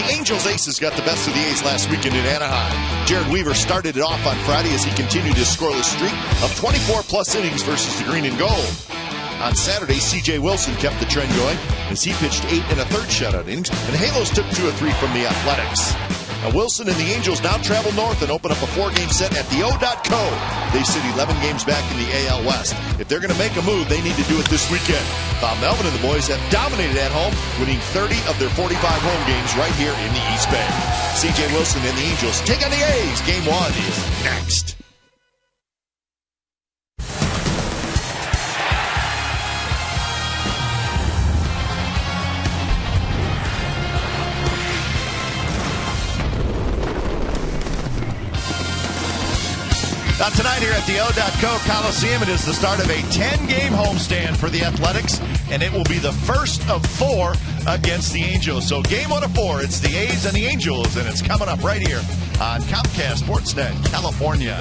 Angels aces got the best of the A's last weekend in Anaheim. Jared Weaver started it off on Friday as he continued his scoreless streak of 24-plus innings versus the green and gold. On Saturday, C.J. Wilson kept the trend going as he pitched 8 1/3 shutout innings, and Halos took 2 of 3 from the Athletics. Now, Wilson and the Angels now travel north and open up a 4-game set at the O.Co. They sit 11 games back in the AL West. If they're going to make a move, they need to do it this weekend. Bob Melvin and the boys have dominated at home, winning 30 of their 45 home games right here in the East Bay. C.J. Wilson and the Angels take on the A's. Game 1 is next. Now tonight here at the O.Co Coliseum, it is the start of a 10-game homestand for the Athletics, and it will be the first of 4 against the Angels. So game 1 of 4, it's the A's and the Angels, and it's coming up right here on Comcast Sportsnet California.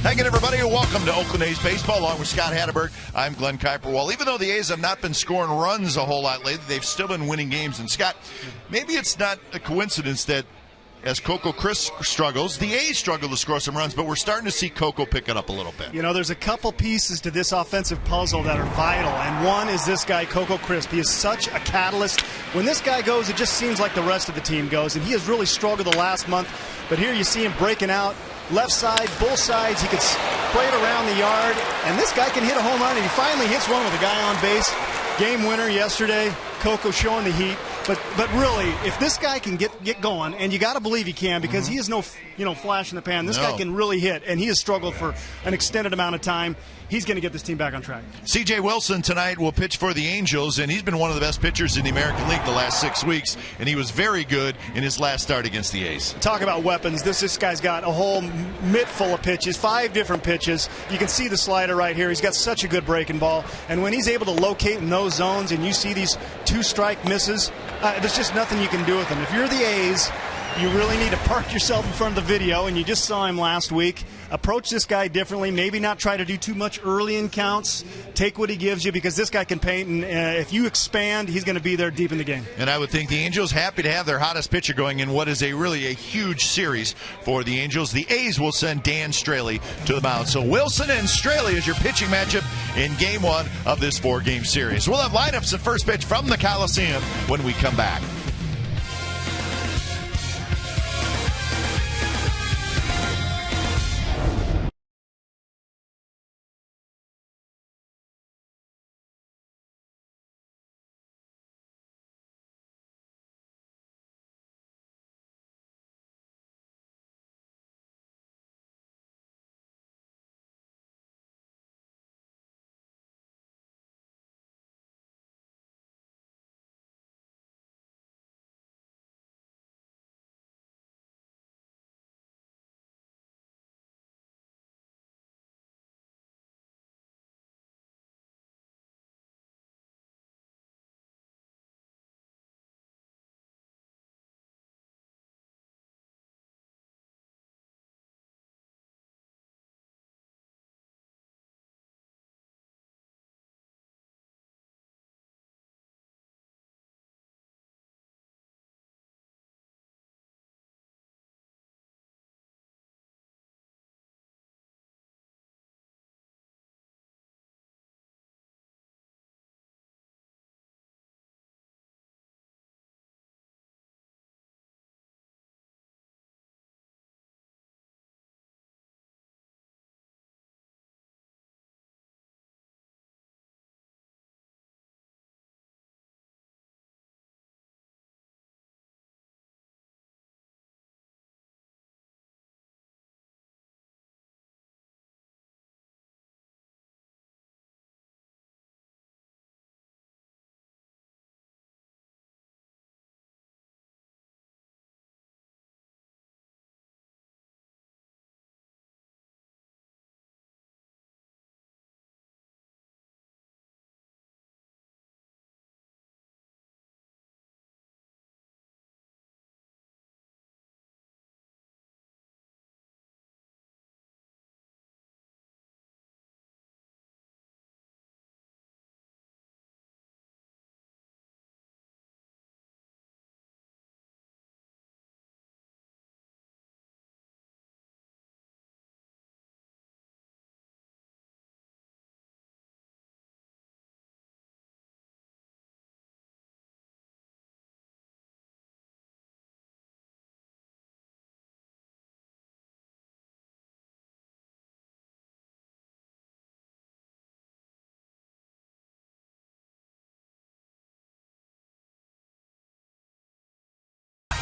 Hi again, everybody, and welcome to Oakland A's Baseball. Along with Scott Hatteberg, I'm Glenn Kuiper. Well, even though the A's have not been scoring runs a whole lot lately, they've still been winning games. And Scott, maybe it's not a coincidence that as Coco Chris struggles, the A's struggle to score some runs, but we're starting to see Coco pick it up a little bit. You know, there's a couple pieces to this offensive puzzle that are vital, and one is this guy, Coco Crisp. He is such a catalyst. When this guy goes, it just seems like the rest of the team goes, and he has really struggled the last month, but here you see him breaking out. Left side, both sides, he could spray it around the yard, and this guy can hit a home run, and he finally hits one with a guy on base. Game winner yesterday, Coco showing the heat. But really, if this guy can get going, and you got to believe he can, because he is no flash in the pan. This guy can really hit, and he has struggled for an extended amount of time. He's going to get this team back on track. C.J. Wilson tonight will pitch for the Angels, and he's been one of the best pitchers in the American League the last 6 weeks, and he was very good in his last start against the A's. Talk about weapons. This guy's got a whole mitt full of pitches, 5 different pitches. You can see the slider right here. He's got such a good breaking ball, and when he's able to locate in those zones and you see these 2-strike misses, there's just nothing you can do with him. If you're the A's, you really need to park yourself in front of the video, and you just saw him last week. Approach this guy differently. Maybe not try to do too much early in counts. Take what he gives you, because this guy can paint, and if you expand, he's going to be there deep in the game. And I would think the Angels happy to have their hottest pitcher going in what is really a huge series for the Angels. The A's will send Dan Straley to the mound. So Wilson and Straley is your pitching matchup in Game 1 of this 4-game series. We'll have lineups at first pitch from the Coliseum when we come back.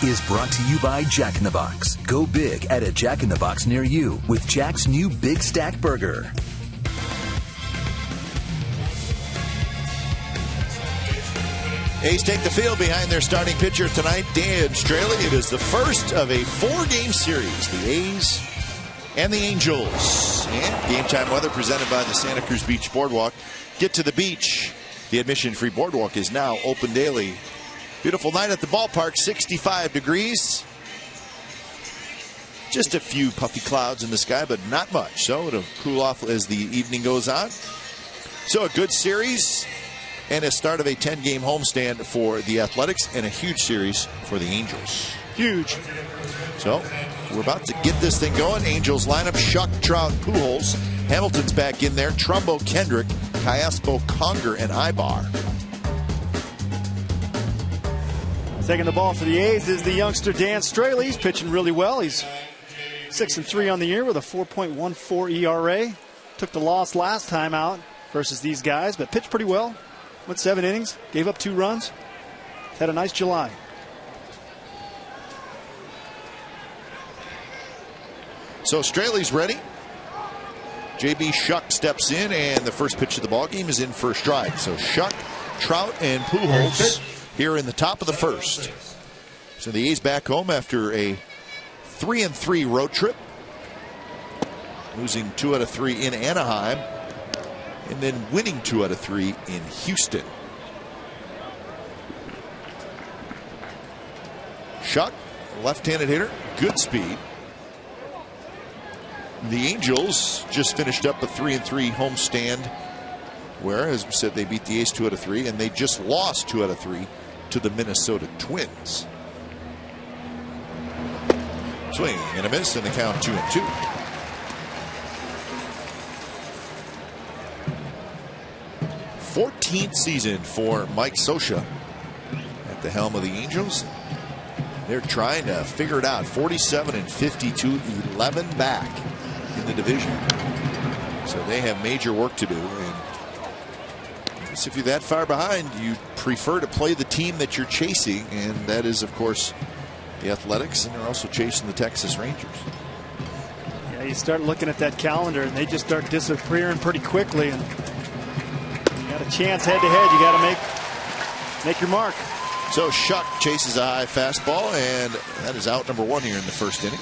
is brought to you by Jack in the Box. Go big at a Jack in the Box near you with Jack's new Big Stack Burger. A's take the field behind their starting pitcher tonight, Dan Straily. It is the first of a 4-game series. The A's and the Angels. And game time weather presented by the Santa Cruz Beach Boardwalk. Get to the beach. The admission-free boardwalk is now open daily. Beautiful night at the ballpark, 65 degrees. Just a few puffy clouds in the sky, but not much. So it'll cool off as the evening goes on. So a good series and a start of a 10-game homestand for the Athletics and a huge series for the Angels. Huge. So we're about to get this thing going. Angels lineup: Shuck, Trout, Pujols. Hamilton's back in there. Trumbo, Kendrick, Callaspo, Conger, and Ibar. Taking the ball for the A's is the youngster Dan Straily. He's pitching really well. He's 6-3 on the year with a 4.14 ERA. Took the loss last time out versus these guys, but pitched pretty well. Went 7 innings, gave up 2 runs. Had a nice July. So Straley's ready. J.B. Shuck steps in, and the first pitch of the ball game is in for a strike. So Shuck, Trout, and Pujols here in the top of the first. So the A's back home after a 3-3 road trip, losing 2 out of 3 in Anaheim, and then winning 2 out of 3 in Houston. Shuck, left-handed hitter, good speed. The Angels just finished up a 3-3 homestand where, as we said, they beat the A's 2 out of 3, and they just lost 2 out of 3 to the Minnesota Twins. Swing and a miss, and the count 2-2. Fourteenth season for Mike Scioscia at the helm of the Angels. They're trying to figure it out. 47-52, 11 back in the division. So they have major work to do. And I guess if you're that far behind, you prefer to play the team that you're chasing, and that is, of course, the Athletics, and they're also chasing the Texas Rangers. Yeah, you start looking at that calendar, and they just start disappearing pretty quickly. And you got a chance head-to-head. You got to make your mark. So Shuck chases a high fastball, and that is out number 1 here in the first inning.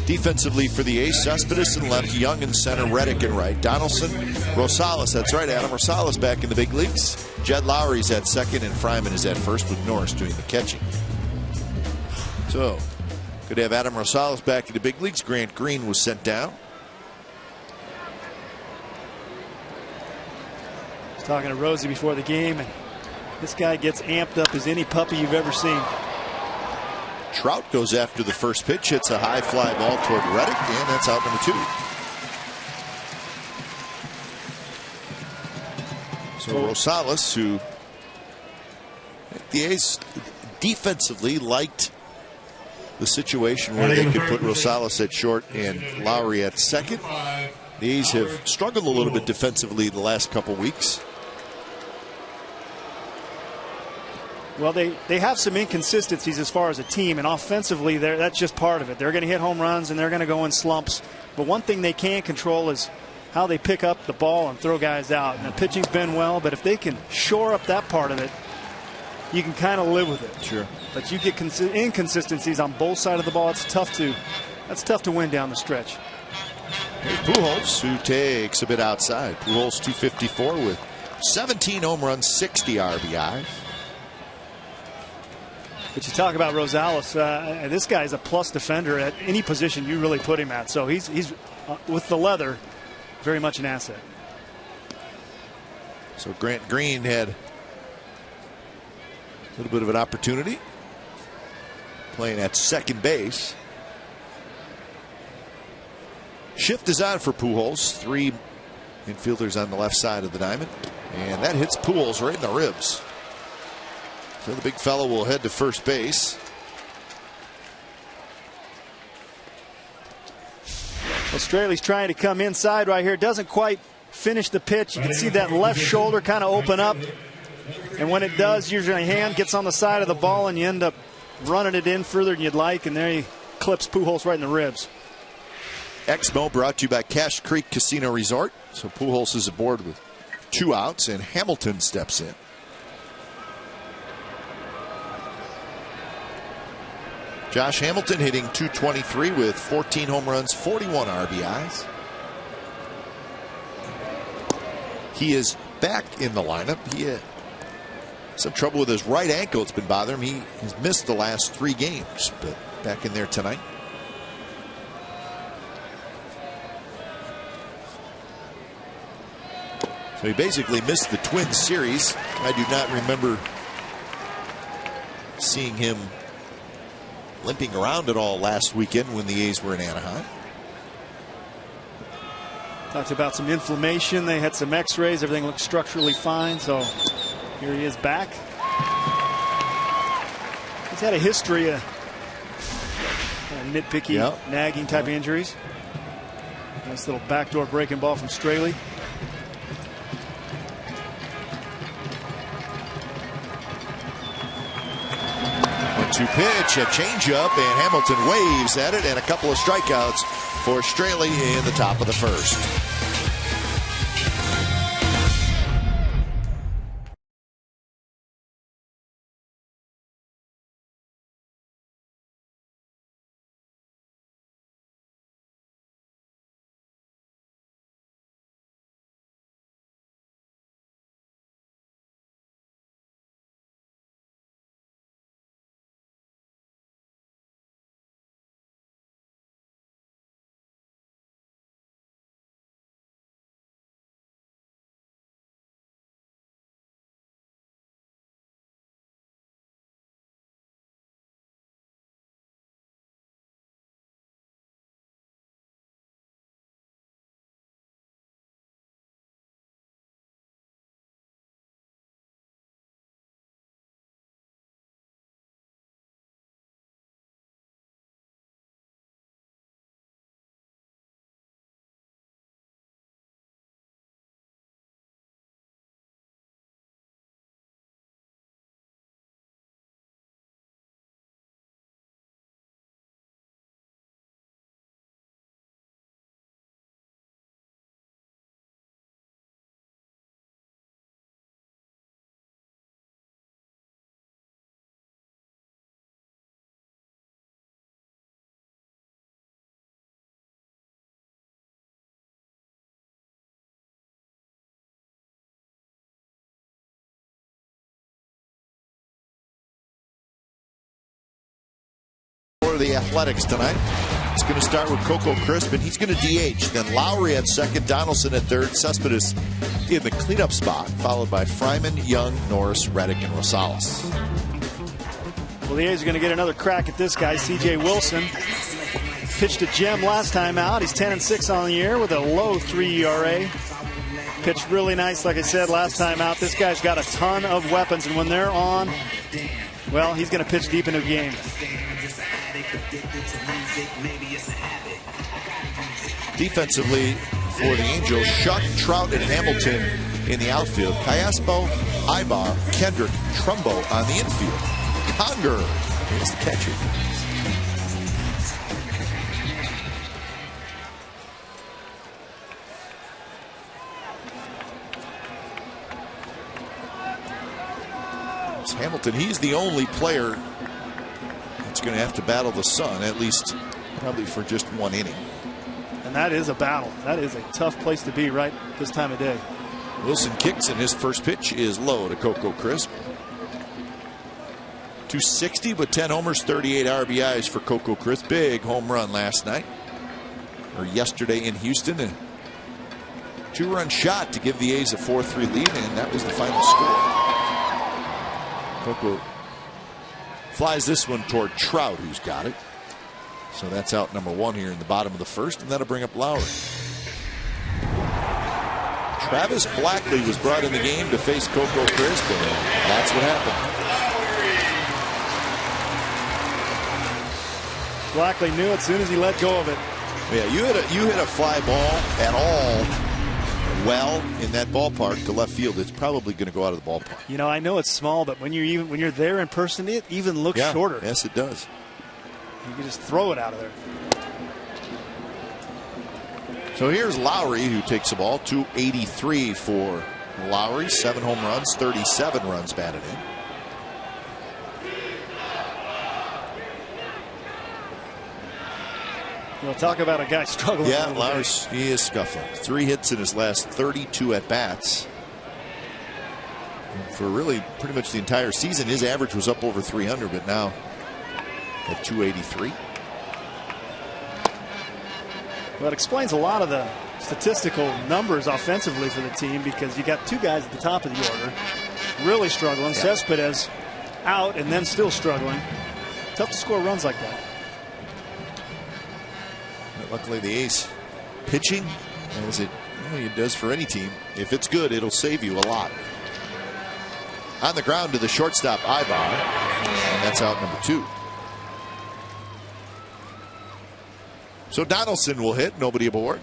Defensively for the A's, Cespedes in left, Young in center, Reddick in right, Donaldson, Rosales, that's right, Adam Rosales back in the big leagues. Jed Lowry's at second, and Fryman is at first with Norris doing the catching. So, good to have Adam Rosales back in the big leagues. Grant Green was sent down. I was talking to Rosie before the game, and this guy gets amped up as any puppy you've ever seen. Trout goes after the first pitch, hits a high fly ball toward Reddick, and that's out number 2. So Rosales, who the A's defensively liked the situation where they could put Rosales at short and Lowry at second. The A's have struggled a little bit defensively the last couple weeks. Well, they have some inconsistencies as far as a team, and offensively, that's just part of it. They're going to hit home runs, and they're going to go in slumps. But one thing they can't control is how they pick up the ball and throw guys out. And the pitching's been well, but if they can shore up that part of it, you can kind of live with it. Sure. But you get inconsistencies on both sides of the ball. That's tough to win down the stretch. Here's Pujols, who takes a bit outside. Pujols 254 with 17 home runs, 60 RBI. But you talk about Rosales, this guy is a plus defender at any position you really put him at. So he's with the leather, very much an asset. So Grant Green had a little bit of an opportunity playing at second base. Shift is on for Pujols. 3 infielders on the left side of the diamond, and that hits Pujols right in the ribs. So the big fellow will head to first base. Well, Straley's trying to come inside right here. Doesn't quite finish the pitch. You can see that left shoulder kind of open up. And when it does, usually a hand gets on the side of the ball and you end up running it in further than you'd like, and there he clips Pujols right in the ribs. Exmo brought to you by Cache Creek Casino Resort. So Pujols is aboard with 2 outs, and Hamilton steps in. Josh Hamilton hitting .223 with 14 home runs, 41 RBIs. He is back in the lineup. He had some trouble with his right ankle. It's been bothering him. He has missed the last 3 games, but back in there tonight. So he basically missed the Twins series. I do not remember seeing him limping around at all last weekend when the A's were in Anaheim. Talked about some inflammation. They had some x-rays. Everything looked structurally fine. So here he is back. He's had a history of nitpicky, nagging type injuries. Nice little backdoor breaking ball from Straley. 1-2 pitch, a changeup, and Hamilton waves at it, and a couple of strikeouts for Straley in the top of the first. The Athletics tonight. It's going to start with Coco Crisp, and he's going to DH. Then Lowry at second, Donaldson at third, Cespedes in the cleanup spot, followed by Fryman, Young, Norris, Reddick, and Rosales. Well, the A's are going to get another crack at this guy, C.J. Wilson. Pitched a gem last time out. He's 10-6 on the year with a low 3 ERA. Pitched really nice, like I said, last time out. This guy's got a ton of weapons, and when they're on, well, he's going to pitch deep into the game. Defensively for the Angels, Shuck, Trout, and Hamilton in the outfield. Callaspo, Ibar, Kendrick, Trumbo on the infield. Conger is the catcher. Hamilton, he's the only player that's going to have to battle the sun, at least probably for just 1 inning. And that is a battle. That is a tough place to be right this time of day. Wilson kicks, and his first pitch is low to Coco Crisp. 260 with 10 homers, 38 RBIs for Coco Crisp. Big home run last night, or yesterday in Houston. A 2-run shot to give the A's a 4-3 lead, and that was the final score. Coco flies this one toward Trout, who's got it. So that's out number 1 here in the bottom of the first, and that'll bring up Lowry. Travis Blackley was brought in the game to face Coco Crisp, and that's what happened. Blackley knew it as soon as he let go of it. Yeah, you hit a fly ball at all, well in that ballpark to left field, it's probably going to go out of the ballpark. You know, I know it's small, but when you're there in person, it even looks shorter. Yes, it does. You can just throw it out of there. So here's Lowry, who takes the ball. 283 for Lowry. 7 home runs, 37 runs batted in. We'll talk about a guy struggling. Yeah, Lowry, he is scuffling. 3 hits in his last 32 at-bats. For really pretty much the entire season, his average was up over 300, but now at 283. Well, it explains a lot of the statistical numbers offensively for the team, because you got 2 guys at the top of the order really struggling. Yeah. Cespedes out and then still struggling. Tough to score runs like that. Luckily, the ace pitching, as it does for any team. If it's good, it'll save you a lot. On the ground to the shortstop, Ibar, and that's out number 2. So Donaldson will hit, nobody aboard.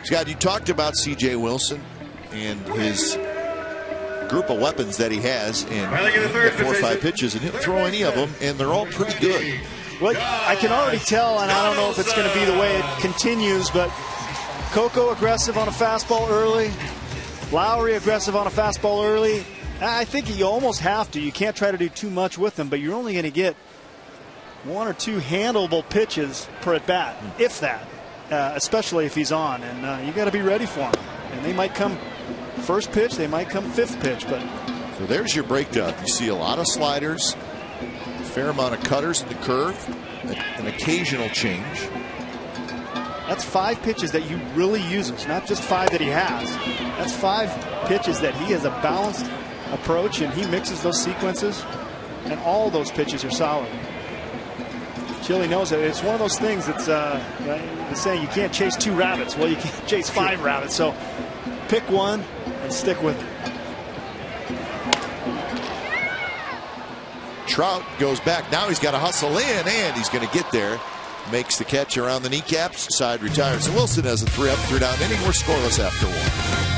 Scott, you talked about C.J. Wilson and his group of weapons that he has, and 4 or 5 pitches, and he'll throw any of them, and they're all pretty good. Well, I can already tell, and I don't know if it's going to be the way it continues, but Coco aggressive on a fastball early. Lowry aggressive on a fastball early. I think you almost have to. You can't try to do too much with them, but you're only going to get 1 or 2 handleable pitches per at bat, if that, especially if he's on. And you got to be ready for him. And they might come first pitch, they might come 5th pitch. But so there's your breakdown. You see a lot of sliders, a fair amount of cutters in the curve, an occasional change. That's 5 pitches that you really use. It's not just 5 that he has. That's 5 pitches that he has a balanced approach, and he mixes those sequences, and all those pitches are solid. Chili knows it. It's one of those things that's the saying, you can't chase 2 rabbits. Well, you can't chase 5 rabbits. So pick one and stick with it. Trout goes back. Now he's got to hustle in, and he's going to get there. Makes the catch around the kneecaps. Side retires. And Wilson has a 3-up, 3-down inning. We're scoreless after 1.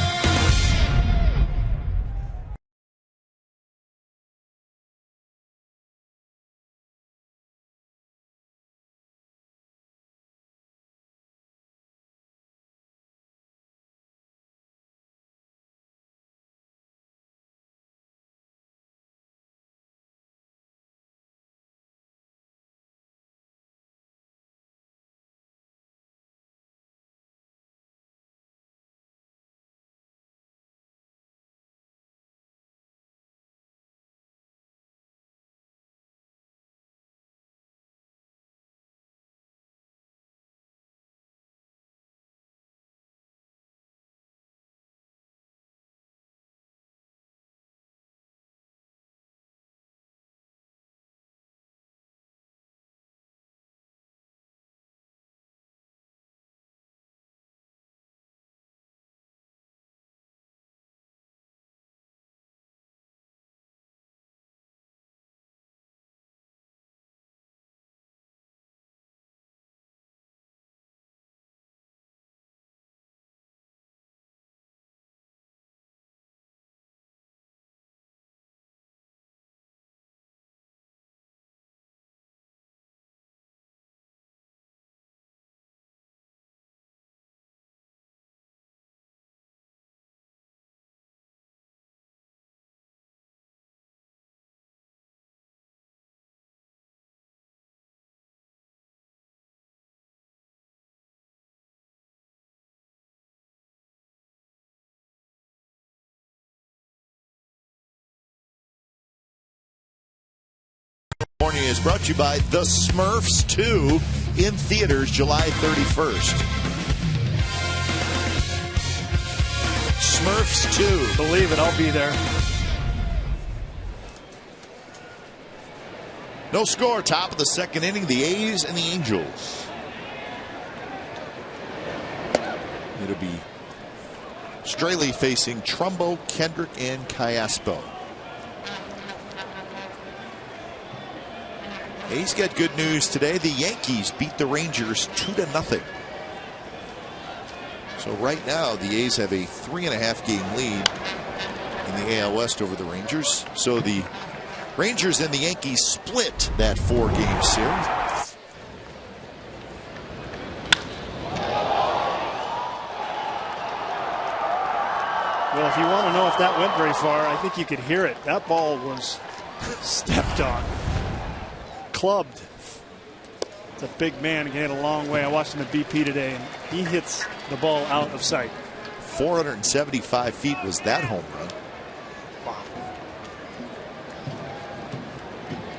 California is brought to you by The Smurfs 2 in theaters July 31st. Smurfs 2. Believe it, I'll be there. No score, top of the 2nd inning, the A's and the Angels. It'll be Straley facing Trumbo, Kendrick, and Callaspo. A's got good news today. The Yankees beat the Rangers 2-0. So right now the A's have a 3.5 game lead in the AL West over the Rangers. So the Rangers and the Yankees split that 4-game series. Well, if you want to know if that went very far, I think you could hear it. That ball was stepped on, clubbed. It's a big man. He can hit a long way. I watched him at BP today, and he hits the ball out of sight. 475 feet was that home run. Wow.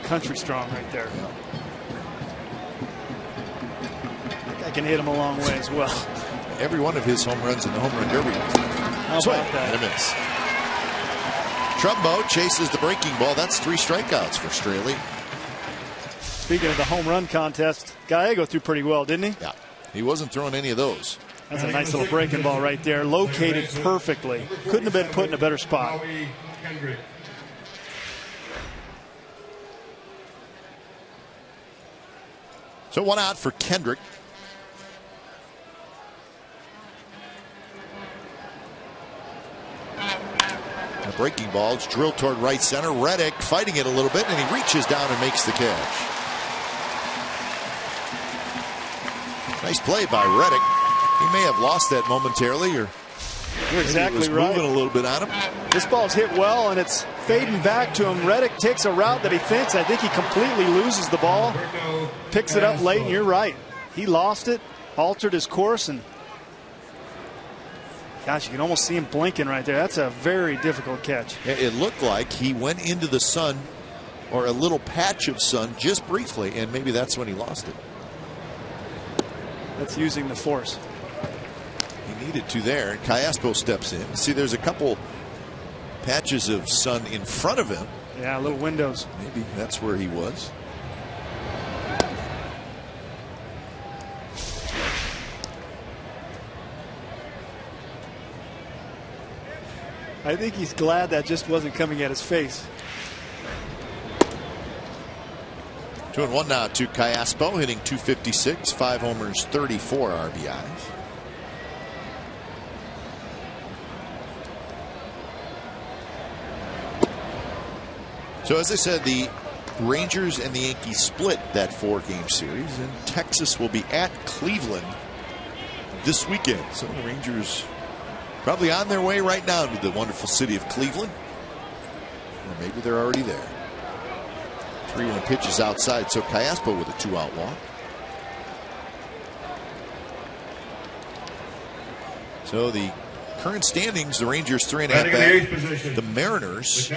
Country strong right there. I can hit him a long way as well. Every one of his home runs in the home run derby. How about that? And a miss. Trumbo chases the breaking ball. That's 3 strikeouts for Straley. Speaking of the home run contest, Gallego threw pretty well, didn't he? Yeah. He wasn't throwing any of those. That's a nice little breaking ball right there. Located perfectly. Couldn't have been put in a better spot. So 1 out for Kendrick. A breaking ball. It's drilled toward right center. Reddick fighting it a little bit, and he reaches down and makes the catch. Nice play by Reddick. He may have lost that momentarily, or you're exactly was right. Moving a little bit on him. This ball's hit well, and it's fading back to him. Reddick takes a route that he thinks. I think he completely loses the ball. Picks it up late, and you're right. He lost it, altered his course, and gosh, you can almost see him blinking right there. That's a very difficult catch. It looked like he went into the sun, or a little patch of sun, just briefly, and maybe that's when he lost it. That's using the force. He needed to there. Callaspo steps in. See, there's a couple patches of sun in front of him. Yeah, little windows. Maybe that's where he was. I think he's glad that just wasn't coming at his face. 2-1 now to Callaspo, hitting .256, 5 homers, 34 RBIs. So as I said, the Rangers and the Yankees split that 4-game series, and Texas will be at Cleveland this weekend. So the Rangers probably on their way right now to the wonderful city of Cleveland. Or maybe they're already there. 3-1 pitches outside, so Callaspo with a 2-out walk. So the current standings, the Rangers 3.5 back. The Mariners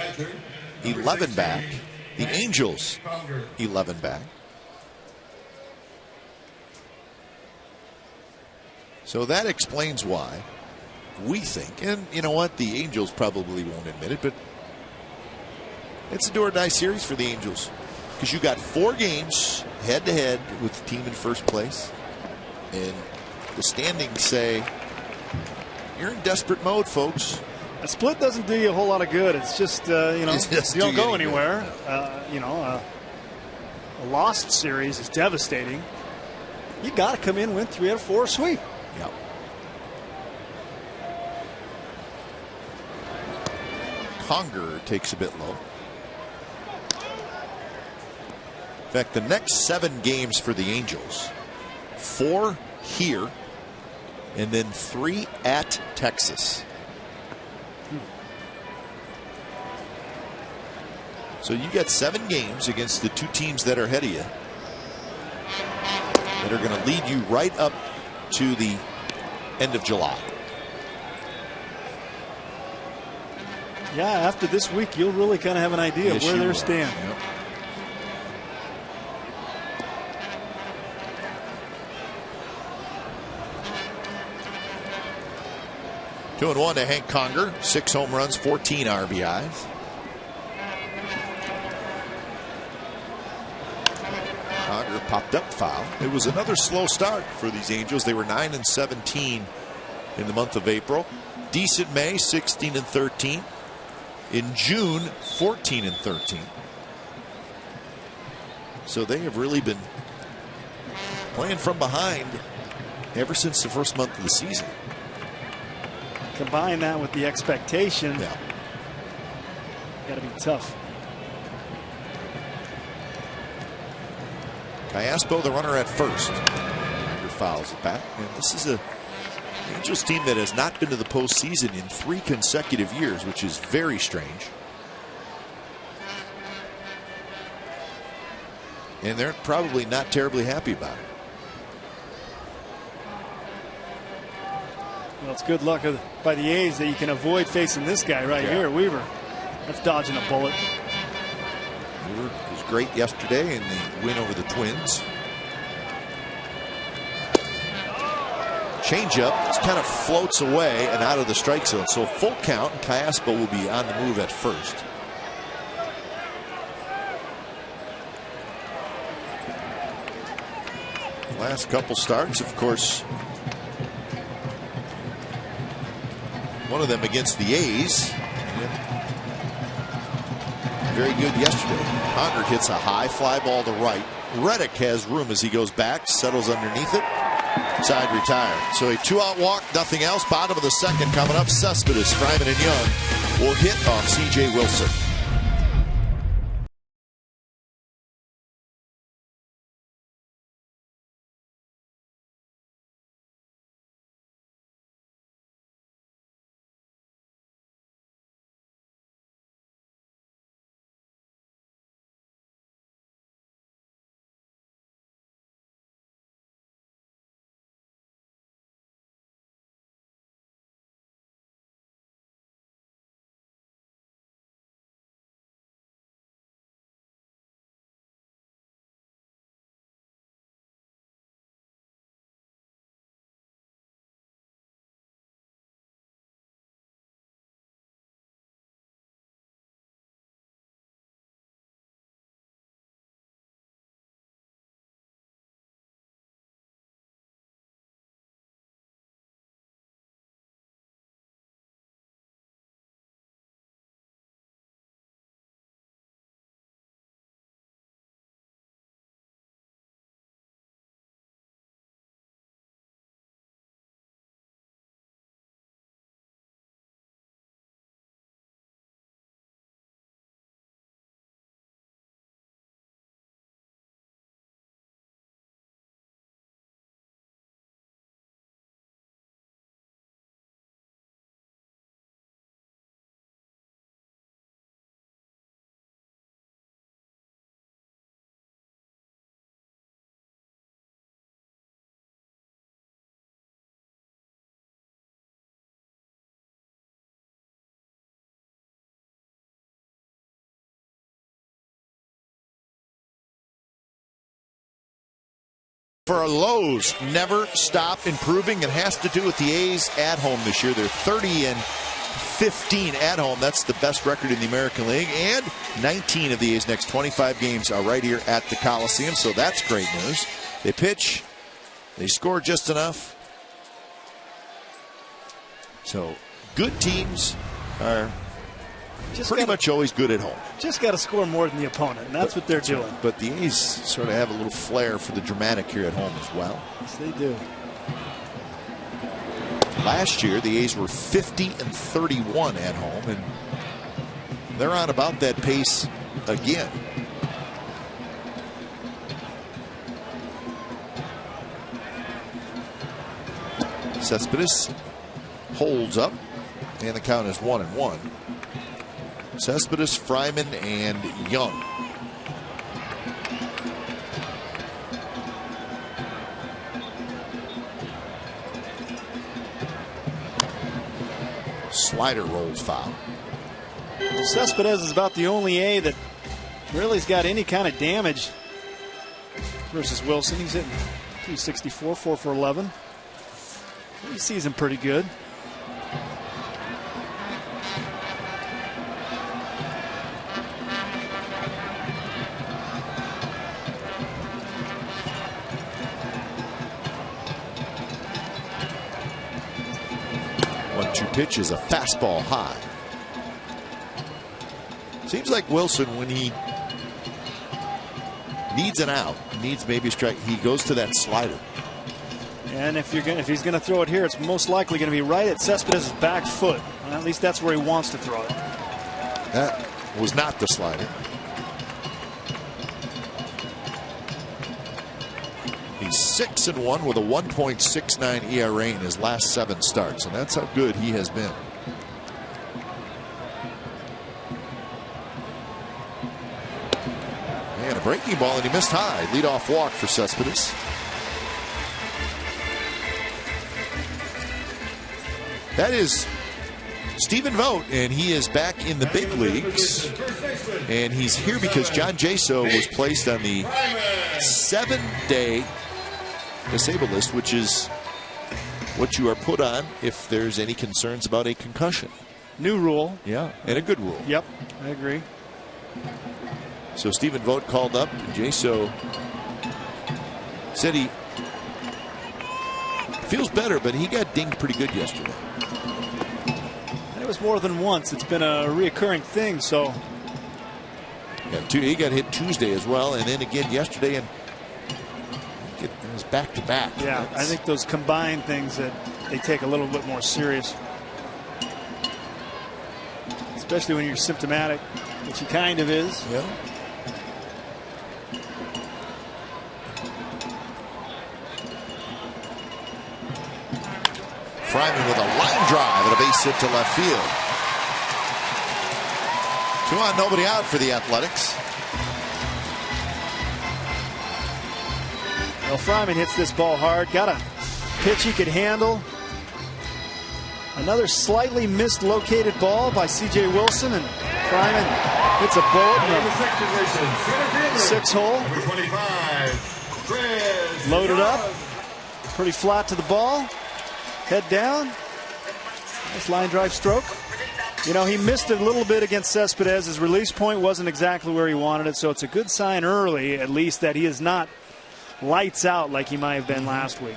11 back. The Angels 11 back. So that explains why we think, and you know what, the Angels probably won't admit it, but it's a do-or-die series for the Angels. Because you got 4 games head-to-head with the team in first place. And the standings say you're in desperate mode, folks. A split doesn't do you a whole lot of good. It's just, you don't go anywhere. A lost series is devastating. You got to come in, win 3 out of 4, sweep. Yep. Conger takes a bit low. In fact, the next 7 games for the Angels, 4 here, and then 3 at Texas. So you got 7 games against the 2 teams that are ahead of you that are going to lead you right up to the end of July. Yeah, after this week, you'll really kind of have an idea of where they're standing. Yep. Two and 1 to Hank Conger, 6 home runs, 14 RBIs. Conger popped up foul. It was another slow start for these Angels. They were 9-17 in the month of April. Decent May, 16-13. In June, 14-13. So they have really been playing from behind ever since the first month of the season. Combine that with the expectation. Yeah. Got to be tough. Callaspo, the runner at first. Ryder fouls it back. And this is a Angels team that has not been to the postseason in 3 consecutive years, which is very strange. And they're probably not terribly happy about it. Well, it's good luck by the A's that you can avoid facing this guy right here, Weaver. That's dodging a bullet. Weaver was great yesterday in the win over the Twins. Changeup kind of floats away and out of the strike zone. So full count, and Callaspo will be on the move at first. Last couple starts, of course, one of them against the A's. Very good yesterday. Conrad hits a high fly ball to right. Reddick has room as he goes back, settles underneath it. Side retired. So a 2-out walk, nothing else. Bottom of the second coming up. Cespedes, Fryman, and Young will hit off C.J. Wilson. For Lowe's, never stop improving. It has to do with the A's at home this year. They're 30-15 at home. That's the best record in the American League. And 19 of the A's next 25 games are right here at the Coliseum. So that's great news. They pitch. They score just enough. So good teams are pretty much always good at home. Just got to score more than the opponent, and that's what they're doing. But the A's sort of have a little flair for the dramatic here at home as well. Yes, they do. Last year, the A's were 50-31 at home, and they're on about that pace again. Cespedes holds up, and the count is 1-1. Cespedes, Fryman, and Young. Slider rolls foul. Well, Cespedes is about the only A that really's got any kind of damage versus Wilson. He's hitting 264, 4 for 11. He sees him pretty good. Pitch is a fastball high. Seems like Wilson, when he needs an out, needs maybe a strike, he goes to that slider. And if he's going to throw it here, it's most likely going to be right at Cespedes' back foot. Well, at least that's where he wants to throw it. That was not the slider. He's 6-1 with a 1.69 ERA in his last 7 starts, and that's how good he has been. And a breaking ball, and he missed high. Leadoff walk for Cespedes. That is Stephen Vogt, and he is back in the big leagues. And he's here because John Jaso was placed on the 7-day disabled list, which is what you are put on if there's any concerns about a concussion. New rule. Yeah, and a good rule. Yep, I agree. So Stephen Vogt called up. Jaso said he feels better, but he got dinged pretty good yesterday. And it was more than once. It's been a reoccurring thing. So he got hit Tuesday as well, and then again yesterday, and it was back to back. Yeah, I think those combined things that they take a little bit more serious, especially when you're symptomatic, which he kind of is. Yeah. Fryman with a line drive and a base hit to left field. 2 on, nobody out for the Athletics. Well, Fryman hits this ball hard. Got a pitch he could handle. Another slightly mislocated ball by C.J. Wilson, and Fryman hits a bullet in the 6-hole. Loaded up. Pretty flat to the ball. Head down. Nice line drive stroke. You know, he missed it a little bit against Cespedes. His release point wasn't exactly where he wanted it, so it's a good sign early, at least, that he is not lights out like he might have been last week.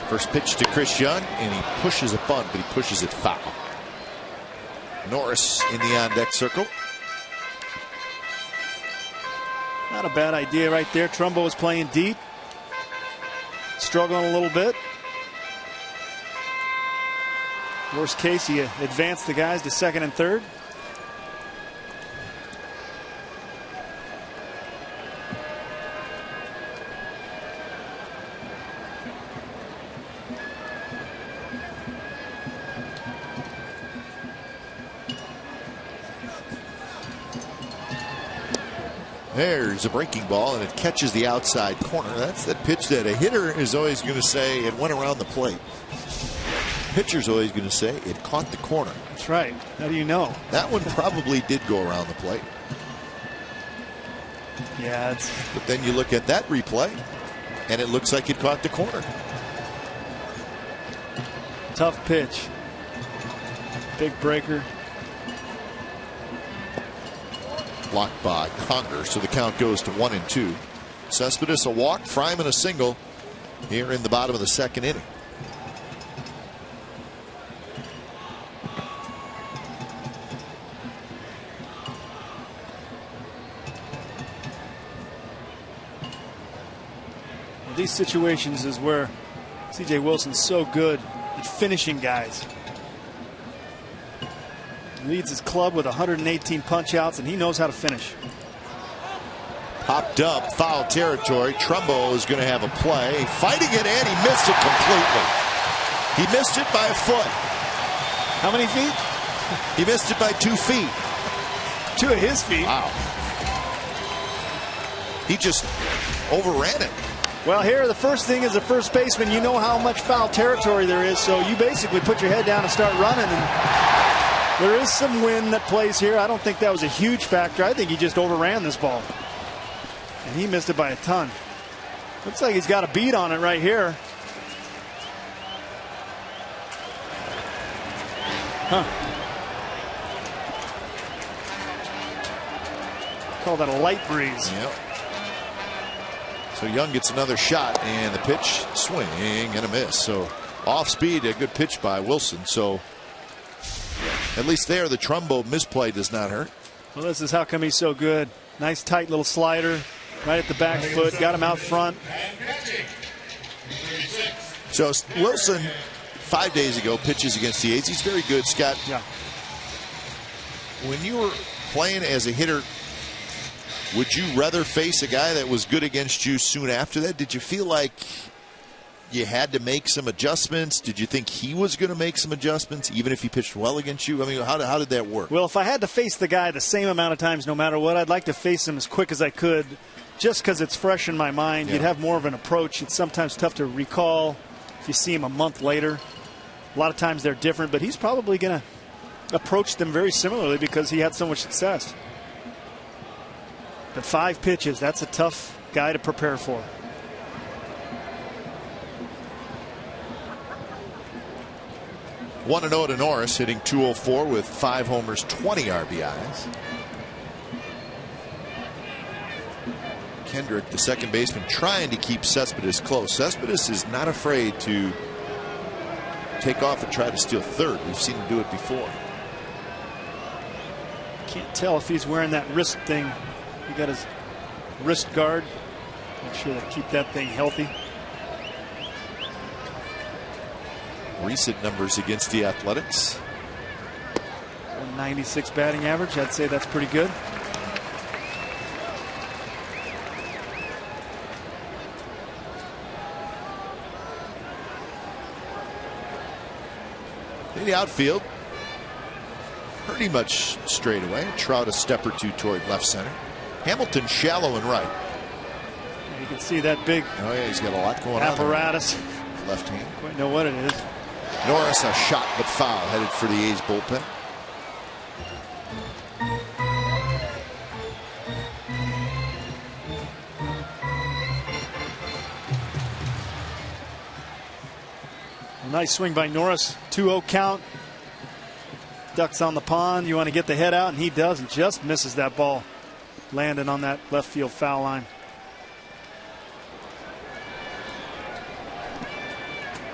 First pitch to Chris Young, and he pushes a bunt, but he pushes it foul. Norris in the on-deck circle. Not a bad idea right there. Trumbo is playing deep. Struggling a little bit. Worst case, he advanced the guys to second and third. There's a breaking ball, and it catches the outside corner. That's that pitch that a hitter is always going to say it went around the plate. Pitcher's always going to say it caught the corner. That's right. How do you know? That one probably did go around the plate. Yeah, but then you look at that replay, and it looks like it caught the corner. Tough pitch. Big breaker. Blocked by Conger, so the count goes to 1-2. Cespedes a walk, Fryman a single here in the bottom of the second inning. These situations is where C.J. Wilson's so good at finishing guys. Leads his club with 118 punch-outs, and he knows how to finish. Popped up, foul territory. Trumbo is going to have a play. Fighting it, and he missed it completely. He missed it by a foot. How many feet? He missed it by 2 feet. 2 of his feet. Wow. He just overran it. Well, here, the first thing as a first baseman, you know how much foul territory there is, so you basically put your head down and start running. And there is some wind that plays here. I don't think that was a huge factor. I think he just overran this ball. And he missed it by a ton. Looks like he's got a beat on it right here. Huh. Call that a light breeze. Yep. So Young gets another shot, and the pitch, swing and a miss. So Off speed, a good pitch by Wilson. So at least there, the Trumbo misplay does not hurt. Well, this is how come he's so good. Nice tight little slider right at the back foot. Got him out front. So Wilson, 5 days ago, pitches against the A's. He's very good, Scott. Yeah. When you were playing as a hitter, would you rather face a guy that was good against you soon after that? Did you feel like you had to make some adjustments? Did you think he was going to make some adjustments, even if he pitched well against you? I mean, how did that work? Well, if I had to face the guy the same amount of times no matter what, I'd like to face him as quick as I could, just because it's fresh in my mind. Yeah. You'd have more of an approach. It's sometimes tough to recall if you see him a month later. A lot of times they're different, but he's probably going to approach them very similarly because he had so much success. But 5 pitches, that's a tough guy to prepare for. One and 0 to Norris, hitting .204 with 5 homers, 20 RBIs. Kendrick, the second baseman, trying to keep Cespedes close. Cespedes is not afraid to take off and try to steal third. We've seen him do it before. Can't tell if he's wearing that wrist thing. He got his wrist guard. Make sure to keep that thing healthy. Recent numbers against the Athletics. 196 batting average. I'd say that's pretty good. In the outfield, pretty much straight away. Trout a step or two toward left center. Hamilton shallow and right. You can see that big he's got a lot going apparatus. On left hand. Quite know what it is. Norris a shot but foul, headed for the A's bullpen. Nice swing by Norris. 2-0 count. Ducks on the pond. You want to get the head out, and he does, and just misses that ball, landing on that left field foul line.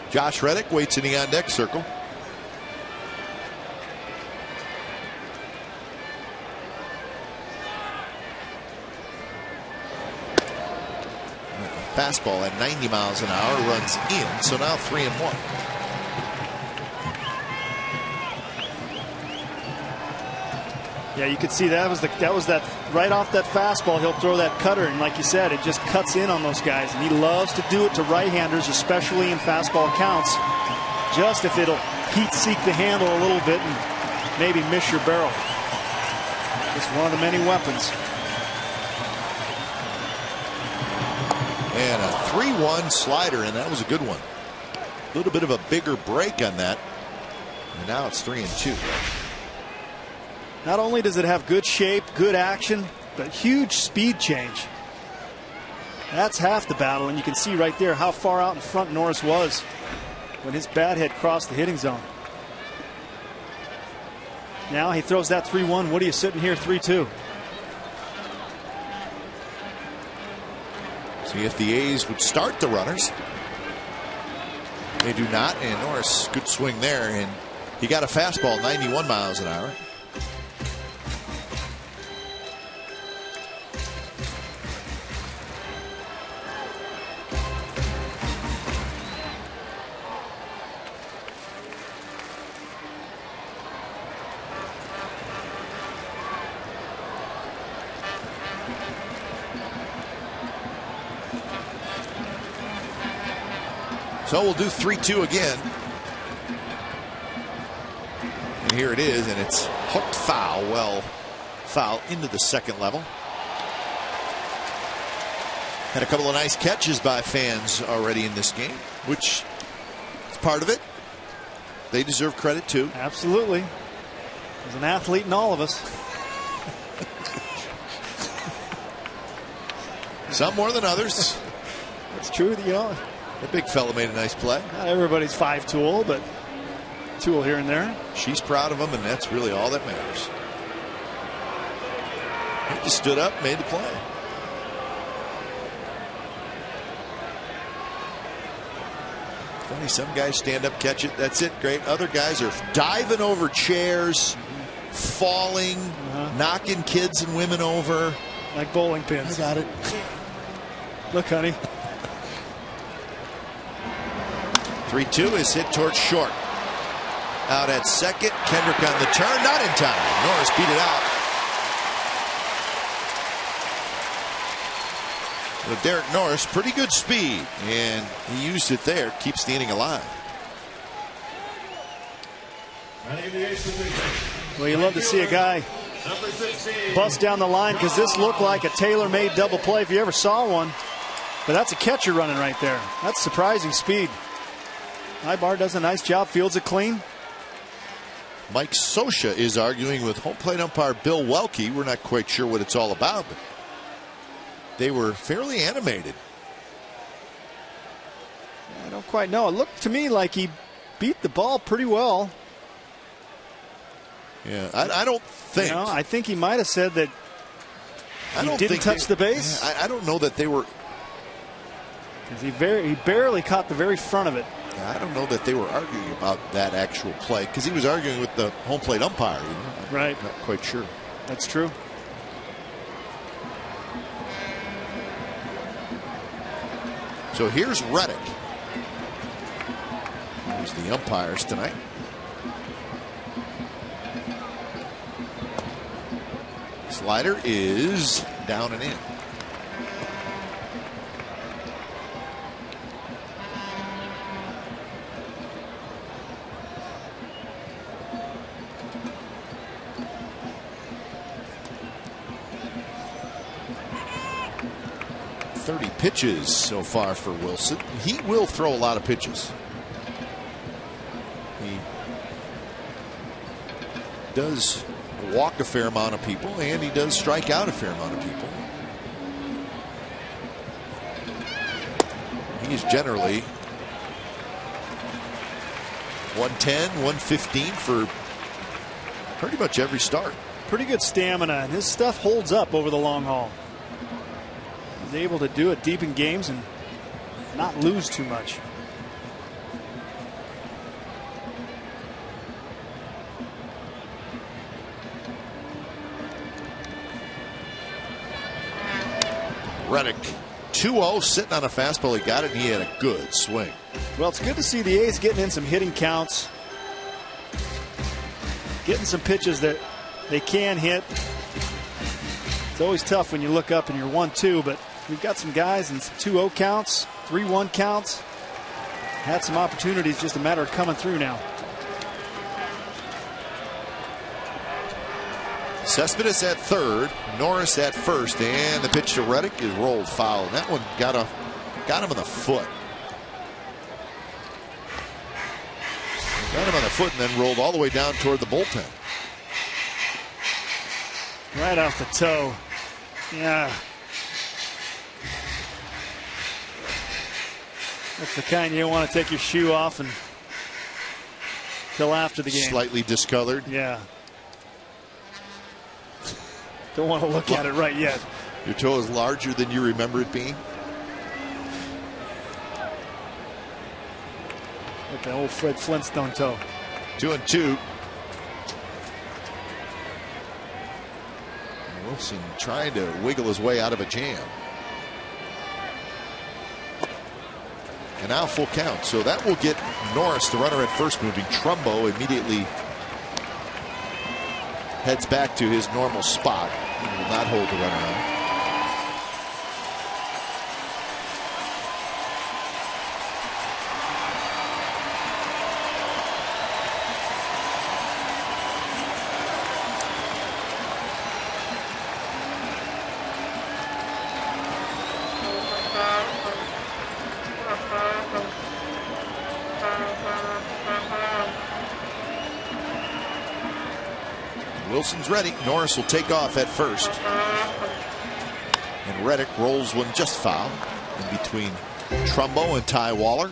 Josh Reddick waits in the on deck circle. Fastball at 90 miles an hour runs in, so now 3-1. Yeah, you could see that was that right off that fastball. He'll throw that cutter, and like you said, it just cuts in on those guys. And he loves to do it to right-handers, especially in fastball counts. Just if it'll heat seek the handle a little bit and maybe miss your barrel. Just one of the many weapons. And a 3-1 slider, and that was a good one. A little bit of a bigger break on that. And now it's 3-2. Not only does it have good shape, good action, but huge speed change. That's half the battle, and you can see right there how far out in front Norris was when his bat had crossed the hitting zone. Now he throws that 3-1. What are you sitting here 3-2? See if the A's would start the runners. They do not, and Norris, good swing there, and he got a fastball 91 miles an hour. So we'll do 3-2 again. And here it is, and it's hooked foul. Well, foul into the second level. Had a couple of nice catches by fans already in this game, which is part of it. They deserve credit too. Absolutely. There's an athlete in all of us. Some more than others. It's true, you know. The big fella made a nice play. Not everybody's 5-tool, but tool here and there. She's proud of him, and that's really all that matters. He just stood up, made the play. Funny, some guys stand up, catch it, that's it, great. Other guys are diving over chairs, falling, knocking kids and women over. Like bowling pins. I got it. Look, honey. 3-2 is hit towards short. Out at second. Kendrick on the turn. Not in time. Norris beat it out. But Derek Norris, pretty good speed. And he used it there. Keeps the inning alive. Well, you love to see a guy bust down the line, because this looked like a tailor-made double play if you ever saw one. But that's a catcher running right there. That's surprising speed. Ibar does a nice job, fields it clean. Mike Scioscia is arguing with home plate umpire Bill Welke. We're not quite sure what it's all about, but they were fairly animated. I don't quite know. It looked to me like he beat the ball pretty well. Yeah, I don't think. I think he might have said that he didn't touch the base. I don't know that they were. He barely caught the very front of it. I don't know that they were arguing about that actual play, because he was arguing with the home plate umpire. Right. Not quite sure. That's true. So here's Reddick. Here's the umpires tonight. Slider is down and in. Pitches so far for Wilson. He will throw a lot of pitches. He does walk a fair amount of people, and he does strike out a fair amount of people. He is generally 110, 115 for pretty much every start. Pretty good stamina, and his stuff holds up over the long haul. He's able to do it deep in games and not lose too much. Reddick 2-0, sitting on a fastball. He got it, and he had a good swing. Well, it's good to see the A's getting in some hitting counts, getting some pitches that they can hit. It's always tough when you look up and you're 1-2, but we've got some guys in 2-0 counts, 3-1 counts. Had some opportunities, just a matter of coming through now. Cespedes at third, Norris at first, and the pitch to Reddick is rolled foul. And that one got him in the foot. Got him on the foot and then rolled all the way down toward the bullpen. Right off the toe. Yeah. That's the kind you don't want to take your shoe off until after the game. Slightly discolored. Yeah. Don't want to look at it right yet. Your toe is larger than you remember it being. Like the old Fred Flintstone toe. 2-2. Wilson trying to wiggle his way out of a jam. And now full count. So that will get Norris, the runner at first, moving. Trumbo immediately heads back to his normal spot. He will not hold the runner on. Wilson's ready. Norris will take off at first. And Reddick rolls one just foul in between Trumbo and Ty Waller.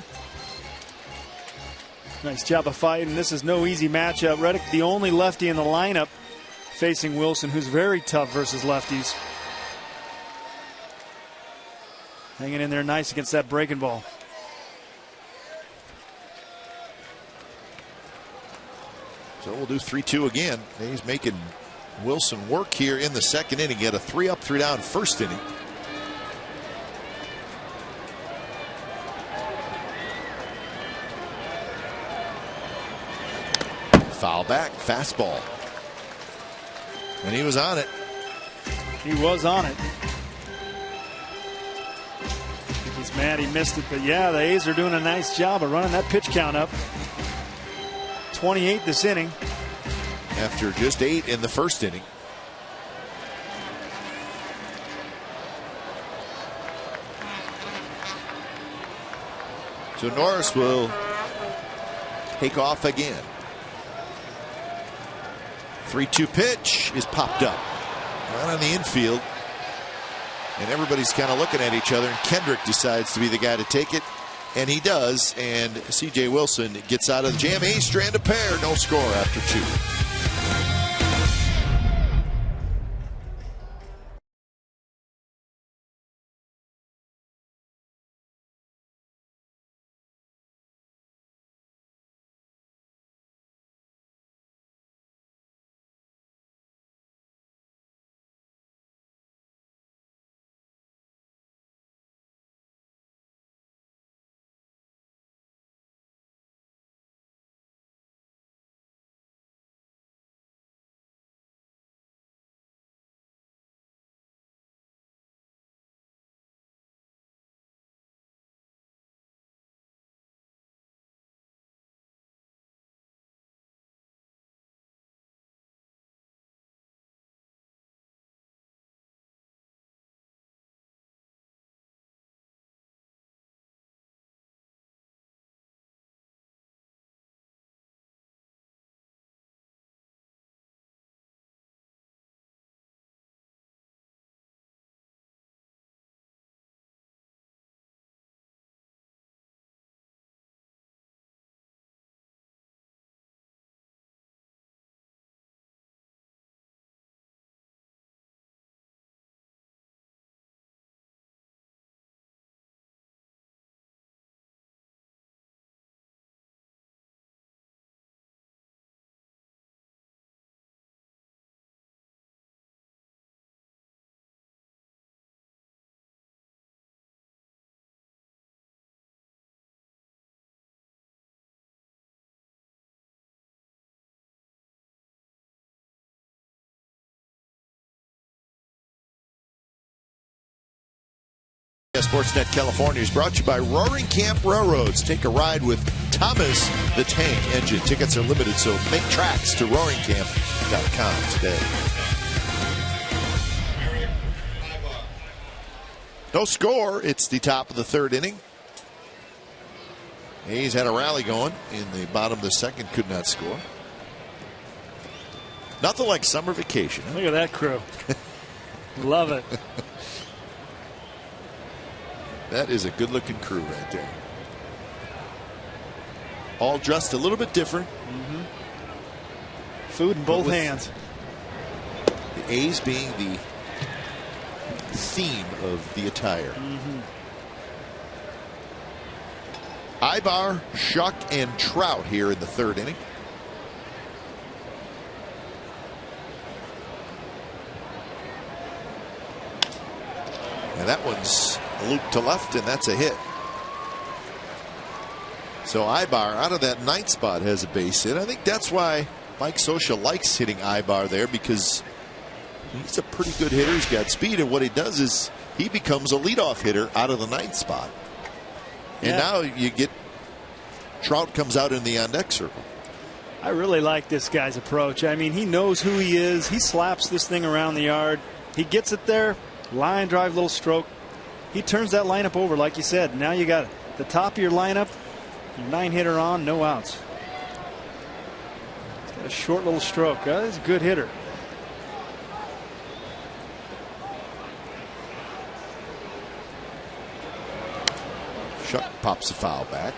Nice job of fighting. This is no easy matchup. Reddick, the only lefty in the lineup, facing Wilson, who's very tough versus lefties. Hanging in there nice against that breaking ball. So we'll do 3-2 again. He's making Wilson work here in the second inning. He had a 3-up, 3-down first inning. Foul back, fastball. And he was on it. He was on it. He's mad he missed it, but yeah, the A's are doing a nice job of running that pitch count up. 28 this inning. After just 8 in the first inning. So Norris will take off again. 3-2 pitch is popped up. Right on the infield. And everybody's kind of looking at each other. And Kendrick decides to be the guy to take it. And he does. And C.J. Wilson gets out of the jam. A's strand a pair. No score after 2. Sportsnet California is brought to you by Roaring Camp Railroads. Take a ride with Thomas the Tank Engine. Tickets are limited, so make tracks to roaringcamp.com today. No score. It's the top of the third inning. A's had a rally going in the bottom of the second. Could not score. Nothing like summer vacation. Huh? Look at that crew. Love it. That is a good-looking crew right there. All dressed a little bit different. Mm-hmm. Food in both hands. The A's being the theme of the attire. Mm-hmm. Ibar, Shuck, and Trout here in the third inning. And that one's looped to left, and that's a hit. So Ibar out of that ninth spot has a base hit. I think that's why Mike Scioscia likes hitting Ibar there, because he's a pretty good hitter. He's got speed, and what he does is he becomes a leadoff hitter out of the ninth spot. And now you get Trout comes out in the on-deck circle. I really like this guy's approach. I mean, he knows who he is. He slaps this thing around the yard. He gets it there. Line drive, little stroke. He turns that lineup over, like you said. Now you got the top of your lineup, your 9-hitter on, no outs. He's got a short little stroke. He's a good hitter. Shuck pops a foul back.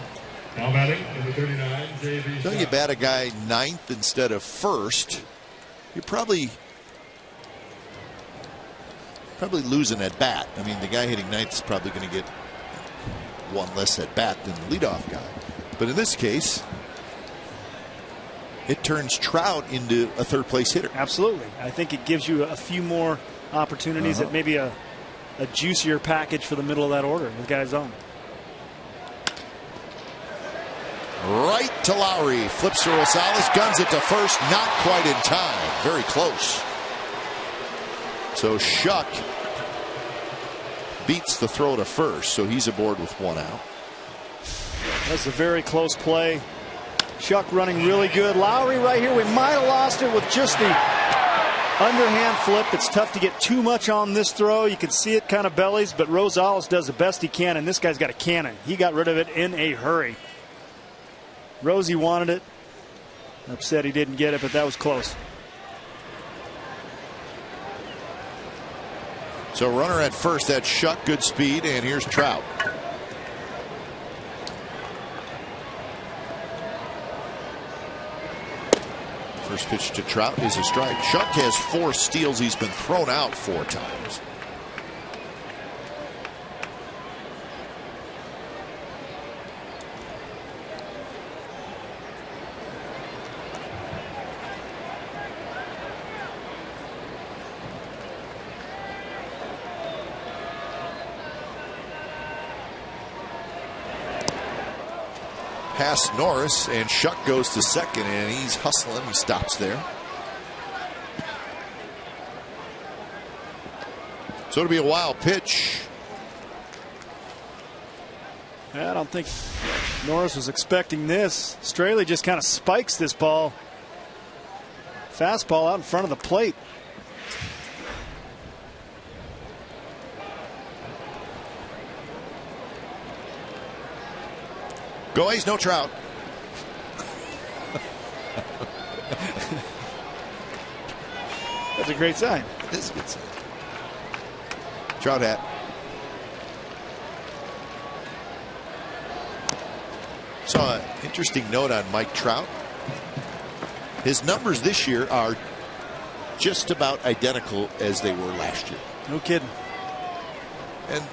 Now batting number 39, J.B. So you bat a guy ninth instead of first, you're probably losing at bat. I mean, the guy hitting ninth is probably going to get one less at bat than the leadoff guy. But in this case, it turns Trout into a third-place hitter. Absolutely. I think it gives you a few more opportunities at maybe a juicier package for the middle of that order. The guy's on. Right to Lowry. Flips to Rosales. Guns it to first. Not quite in time. Very close. So Shuck beats the throw to first. So he's aboard with 1 out. That's a very close play. Shuck running really good. Lowry right here. We might have lost it with just the underhand flip. It's tough to get too much on this throw. You can see it kind of bellies, but Rosales does the best he can, and this guy's got a cannon. He got rid of it in a hurry. Rosie wanted it. Upset he didn't get it, but that was close. So runner at first, that's Shuck, good speed, and here's Trout. First pitch to Trout is a strike. Shuck has 4 steals. He's been thrown out 4 times. Past Norris, and Shuck goes to second, and he's hustling. He stops there. So it'll be a wild pitch. I don't think Norris was expecting this. Straley just kind of spikes this ball. Fastball out in front of the plate. Go A's, no Trout. That's a great sign. This is a good sign. Trout hat. Saw an interesting note on Mike Trout. His numbers this year are just about identical as they were last year. No kidding. And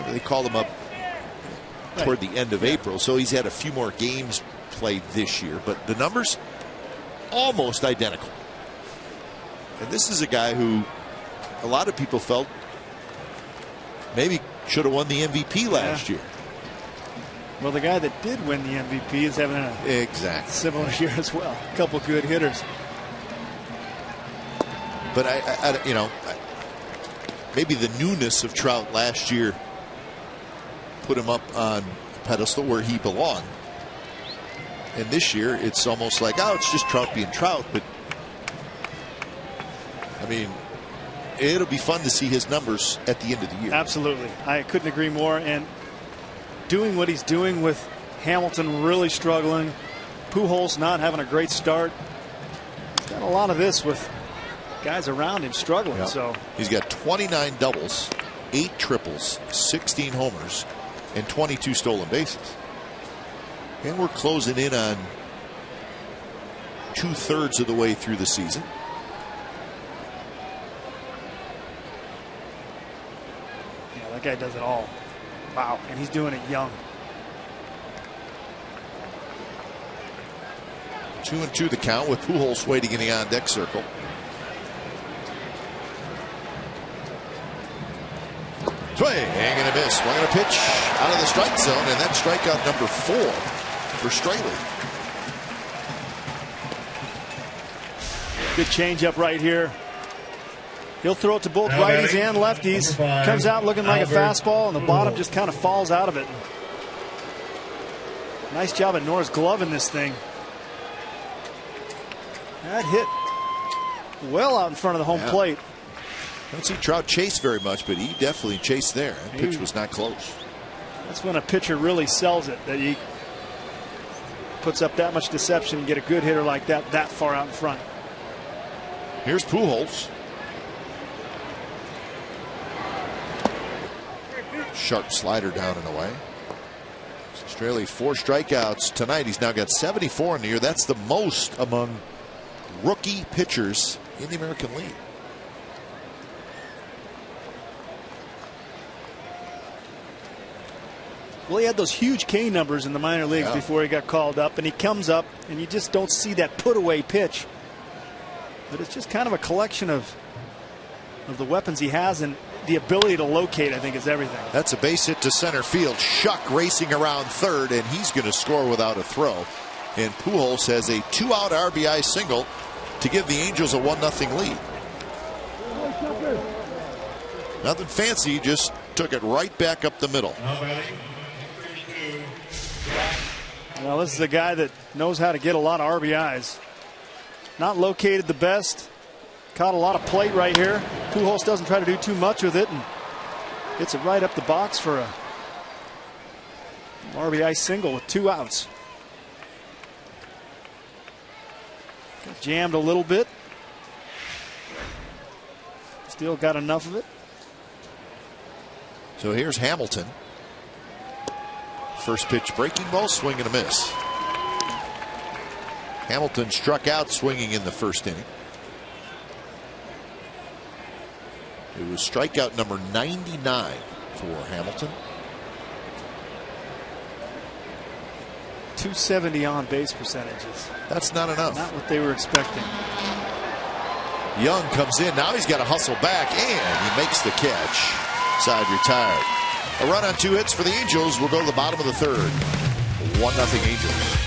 they called him up toward the end of April, so he's had a few more games played this year, but the numbers almost identical. And this is a guy who a lot of people felt maybe should have won the MVP last year. Well, the guy that did win the MVP is having a similar year as well. A couple good hitters. But maybe the newness of Trout last year put him up on a pedestal where he belonged. And this year, it's almost like, oh, it's just Trout being Trout. But, I mean, it'll be fun to see his numbers at the end of the year. Absolutely. I couldn't agree more. And doing what he's doing with Hamilton really struggling, Pujols not having a great start. He's got a lot of this with guys around him struggling. Yep. So he's got 29 doubles, 8 triples, 16 homers, and 22 stolen bases. And we're closing in on 2/3 of the way through the season. Yeah, that guy does it all. Wow, and he's doing it young. 2-2 the count with Pujols waiting in the on-deck circle. Swing and a miss. Swung and a pitch out of the strike zone, and that's strikeout number 4 for Straley. Good changeup right here. He'll throw it to both righties and lefties. Comes out looking like a fastball, and the bottom just kind of falls out of it. Nice job at Norris gloving this thing. That hit well out in front of the home plate. I don't see Trout chase very much, but he definitely chased there. That pitch was not close. That's when a pitcher really sells it, that he puts up that much deception and get a good hitter like that far out in front. Here's Pujols. Sharp slider down and away. Straley 4 strikeouts tonight. He's now got 74 in the year. That's the most among rookie pitchers in the American League. Well, he had those huge K numbers in the minor leagues before he got called up, and he comes up and you just don't see that put away pitch. But it's just kind of a collection of the weapons he has, and the ability to locate, I think, is everything. That's a base hit to center field. Shuck racing around third, and he's going to score without a throw. And Pujols has a 2-out RBI single to give the Angels a 1-0 lead. Nothing fancy, just took it right back up the middle. Well, this is a guy that knows how to get a lot of RBIs. Not located the best. Caught a lot of plate right here. Pujols doesn't try to do too much with it and hits it right up the box for a RBI single with 2 outs. Got jammed a little bit. Still got enough of it. So here's Hamilton. First pitch breaking ball, swing and a miss. Hamilton struck out swinging in the first inning. It was strikeout number 99 for Hamilton. .270 on base percentages. That's not enough. Not what they were expecting. Young comes in. Now he's got to hustle back, and he makes the catch. Side retired. A run on 2 hits for the Angels. We'll go to the bottom of the third. 1-0 Angels.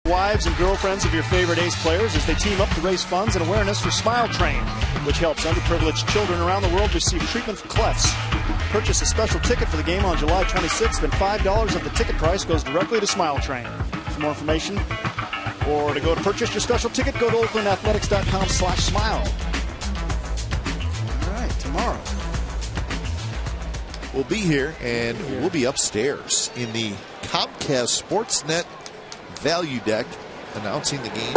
Wives and girlfriends of your favorite Ace players as they team up to raise funds and awareness for Smile Train, which helps underprivileged children around the world receive treatment for clefts. Purchase a special ticket for the game on July 26th, then $5 of the ticket price goes directly to Smile Train. For more information or to go to purchase your special ticket, go to oaklandathletics.com/smile. All right, tomorrow We'll be here, and we'll be upstairs in the Comcast Sportsnet value deck, announcing the game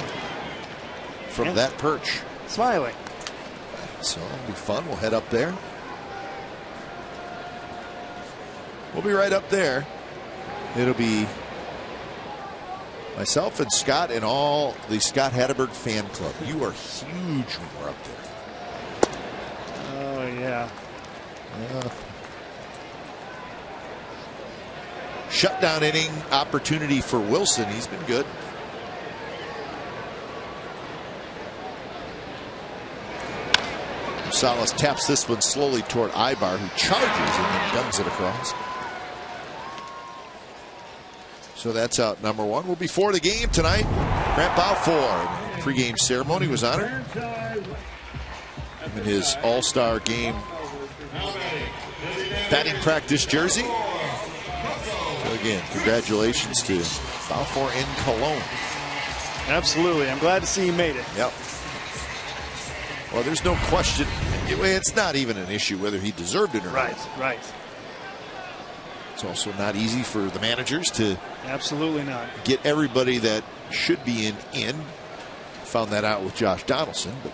from that perch. Smiling. So it'll be fun. We'll head up there. We'll be right up there. It'll be myself and Scott and all the Scott Hatteberg fan club. You are huge when we're up there. Oh, yeah. Shutdown inning opportunity for Wilson. He's been good. Salas taps this one slowly toward Ibar, who charges and then guns it across. So that's out number one. Well, before the game tonight, Grandpa Ford pregame ceremony was honored in his All-Star game batting practice jersey. So again, congratulations to Balfour in Cologne. Absolutely. I'm glad to see he made it. Yep. Well, there's no question. It's not even an issue whether he deserved it or not. Right. It's also not easy for the managers to absolutely not get everybody that should be in. Found that out with Josh Donaldson. But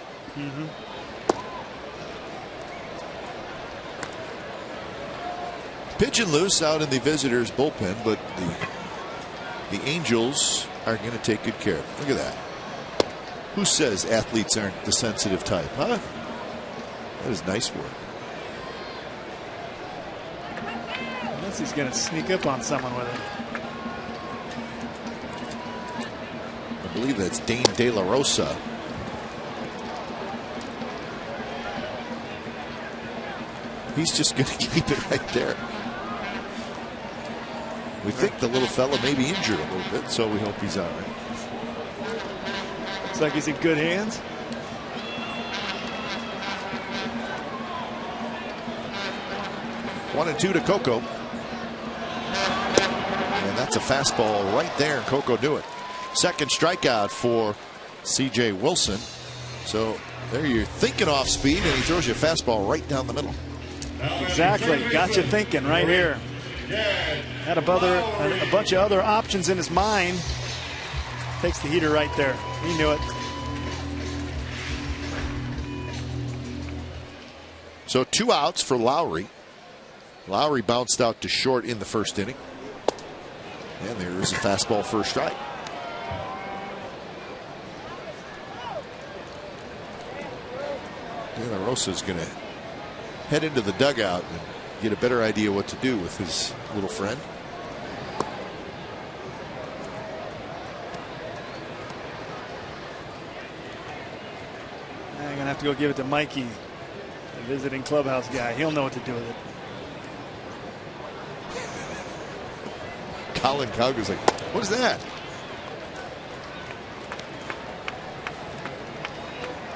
pigeon loose out in the visitors' bullpen, but the Angels are going to take good care of it. Look at that. Who says athletes aren't the sensitive type, huh? That is nice work. Unless he's going to sneak up on someone with it. I believe that's Dane De La Rosa. He's just going to keep it right there. We think the little fella may be injured a little bit, so we hope he's all right. Looks like he's in good hands. One and two to Coco. And that's a fastball right there, and Coco knew it. Second strikeout for C.J. Wilson. So there you're thinking off speed, and he throws you a fastball right down the middle. Exactly. Got you thinking right here. Had a bunch of other options in his mind. Takes the heater right there. He knew it. So 2 outs for Lowry. Lowry bounced out to short in the first inning. And there is a fastball for a strike. De La Rosa is going to head into the dugout and get a better idea what to do with his little friend. I'm going to have to go give it to Mikey, the visiting clubhouse guy. He'll know what to do with it. Colin Cowger's like, what is that?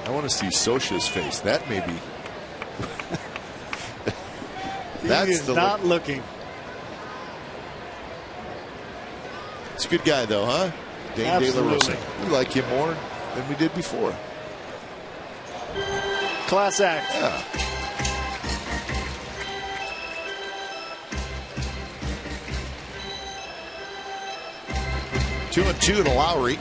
I want to see Scioscia's face. That may be. That's he is not looking. It's a good guy, though, huh? Dane De La Rosa. We like him more than we did before. Class act. Yeah. Two and two to Lowry.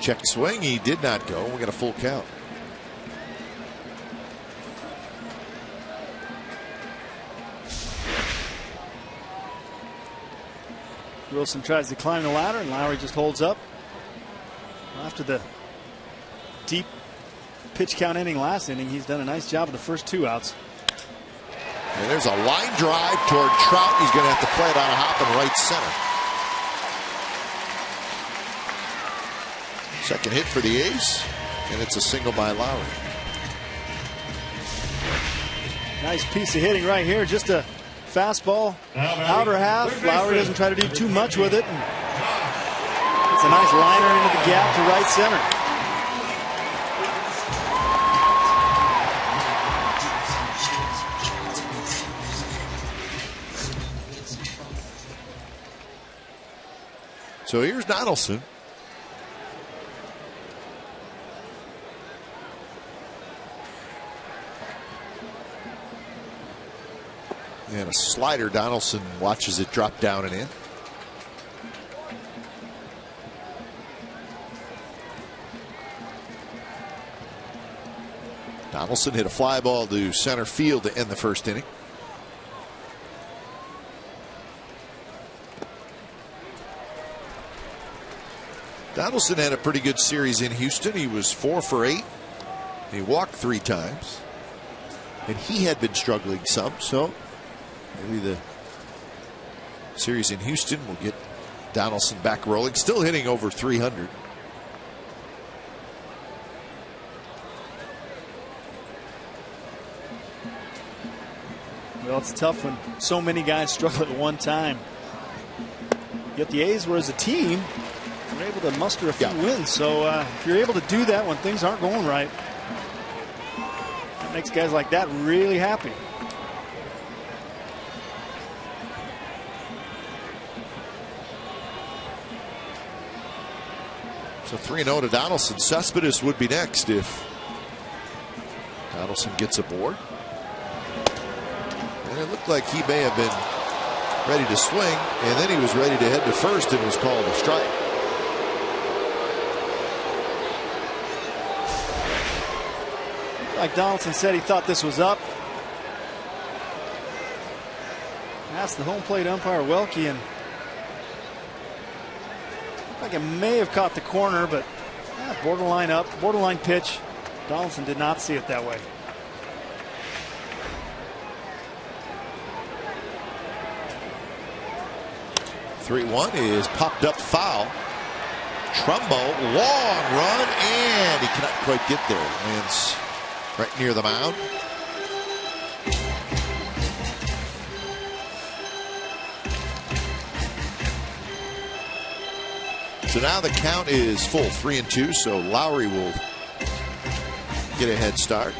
Check swing. He did not go. We got a full count. Wilson tries to climb the ladder, and Lowry just holds up. After the deep pitch count inning last inning, he's done a nice job of the first 2 outs. And there's a line drive toward Trout. He's going to have to play it on a hop in right center. Second hit for the A's, and it's a single by Lowry. Nice piece of hitting right here. Just a fastball, outer half. Lowry doesn't try to do too much with it. It's a nice liner into the gap to right center. So here's Donaldson. And a slider. Donaldson watches it drop down and in. Donaldson hit a fly ball to center field to end the first inning. Donaldson had a pretty good series in Houston. He was 4 for 8. He walked 3 times. And he had been struggling some, so maybe the series in Houston will get Donaldson back rolling. Still hitting over 300. Well, it's tough when so many guys struggle at one time. Yet the A's were as a team were able to muster a few wins. So if you're able to do that when things aren't going right, that makes guys like that really happy. So 3-0 to Donaldson. Cespedes would be next if Donaldson gets aboard. And it looked like he may have been ready to swing, and then he was ready to head to first and was called a strike. Like Donaldson said, he thought this was up. Asked the home plate umpire, Welke, and like it may have caught the corner, but borderline up, borderline pitch. Donaldson did not see it that way. (3-1) is popped up foul. Trumbo, long run, and he cannot quite get there. Lands right near the mound. So now the count is full, 3-2. So Lowry will get a head start.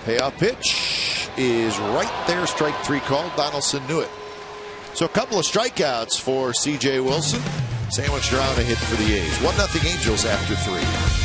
Payoff pitch is right there. Strike 3 called. Donaldson knew it. So a couple of strikeouts for C.J. Wilson. Sandwiched around a hit for the A's. 1-0 Angels after 3.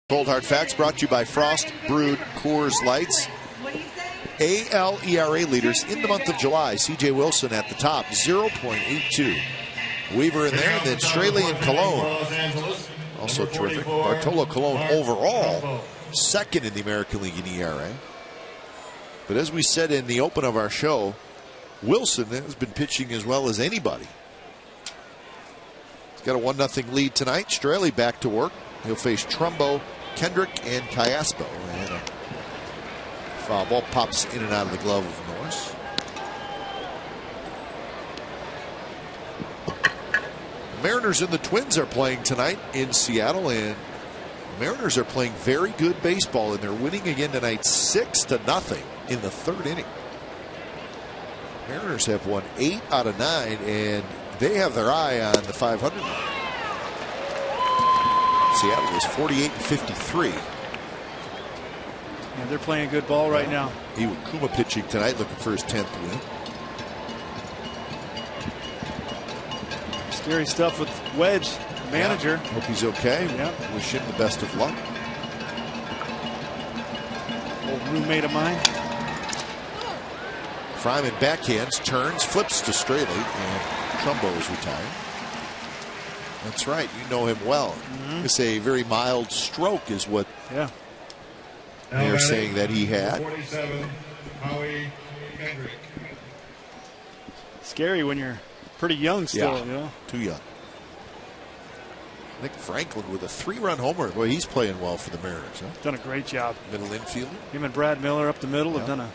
Cold Hard Facts brought to you by Frost Brewed Coors Lights. AL ERA leaders in the month of July. C.J. Wilson at the top, 0.82. Weaver in there, and then Straley and Colon, also terrific. Bartolo Colon overall, second in the American League in ERA. But as we said in the open of our show, Wilson has been pitching as well as anybody. He's got a 1-0 lead tonight. Straley back to work. He'll face Trumbo, Kendrick, and Cayaspo. And a foul ball pops in and out of the glove of Norris. The Mariners and the Twins are playing tonight in Seattle, and the Mariners are playing very good baseball, and they're winning again tonight 6-0 in the 3rd inning. Mariners have won 8 out of 9, and they have their eye on the 500 mark. Seattle is 48-53. Yeah, they're playing good ball right now. Iwakuma pitching tonight, looking for his 10th win. Scary stuff with Wedge, the manager. Yeah, hope he's okay. Yeah. Wish him the best of luck. Old roommate of mine. Fryman backhands, turns, flips to Straley, and Trumbo is retired. That's right. You know him well. It's a very mild stroke is what they're saying that he had. 47, Howie Kendrick. Scary when you're pretty young still. Yeah, You know? too young. Nick Franklin with a 3-run homer. Boy, he's playing well for the Mariners. Huh? Done a great job. Middle infielder. Him and Brad Miller up the middle have done a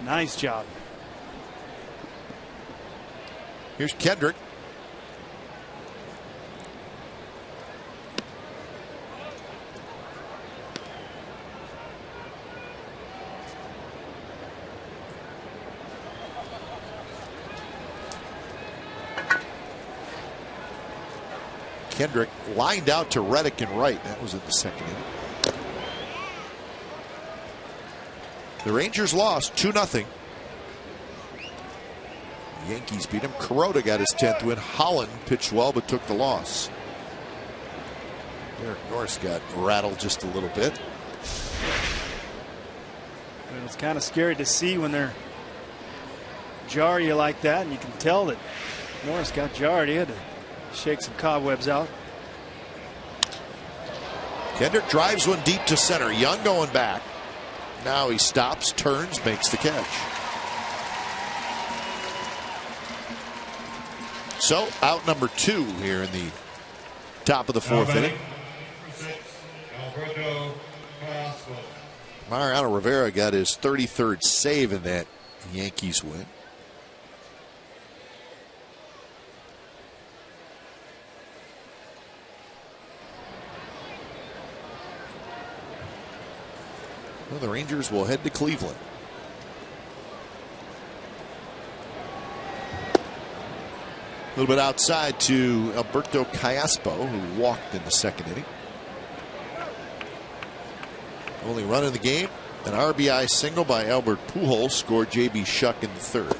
nice job. Here's Kendrick. Kendrick lined out to Reddick and right. That was in the second inning. The Rangers lost 2-0. Yankees beat him. Kuroda got his 10th win. Holland pitched well but took the loss. Derek Norris got rattled just a little bit. It's kind of scary to see when they're jar you like that, and you can tell that Norris got jarred. He had to shake some cobwebs out. Kendrick drives one deep to center. Young going back. Now he stops, turns, makes the catch. So out number 2 here in the top of the 4th inning. Mariano Rivera got his 33rd save in that Yankees win. Well, the Rangers will head to Cleveland. A little bit outside to Alberto Callaspo, who walked in the second inning. Only run in the game, an RBI single by Albert Pujols scored J.B. Shuck in the third.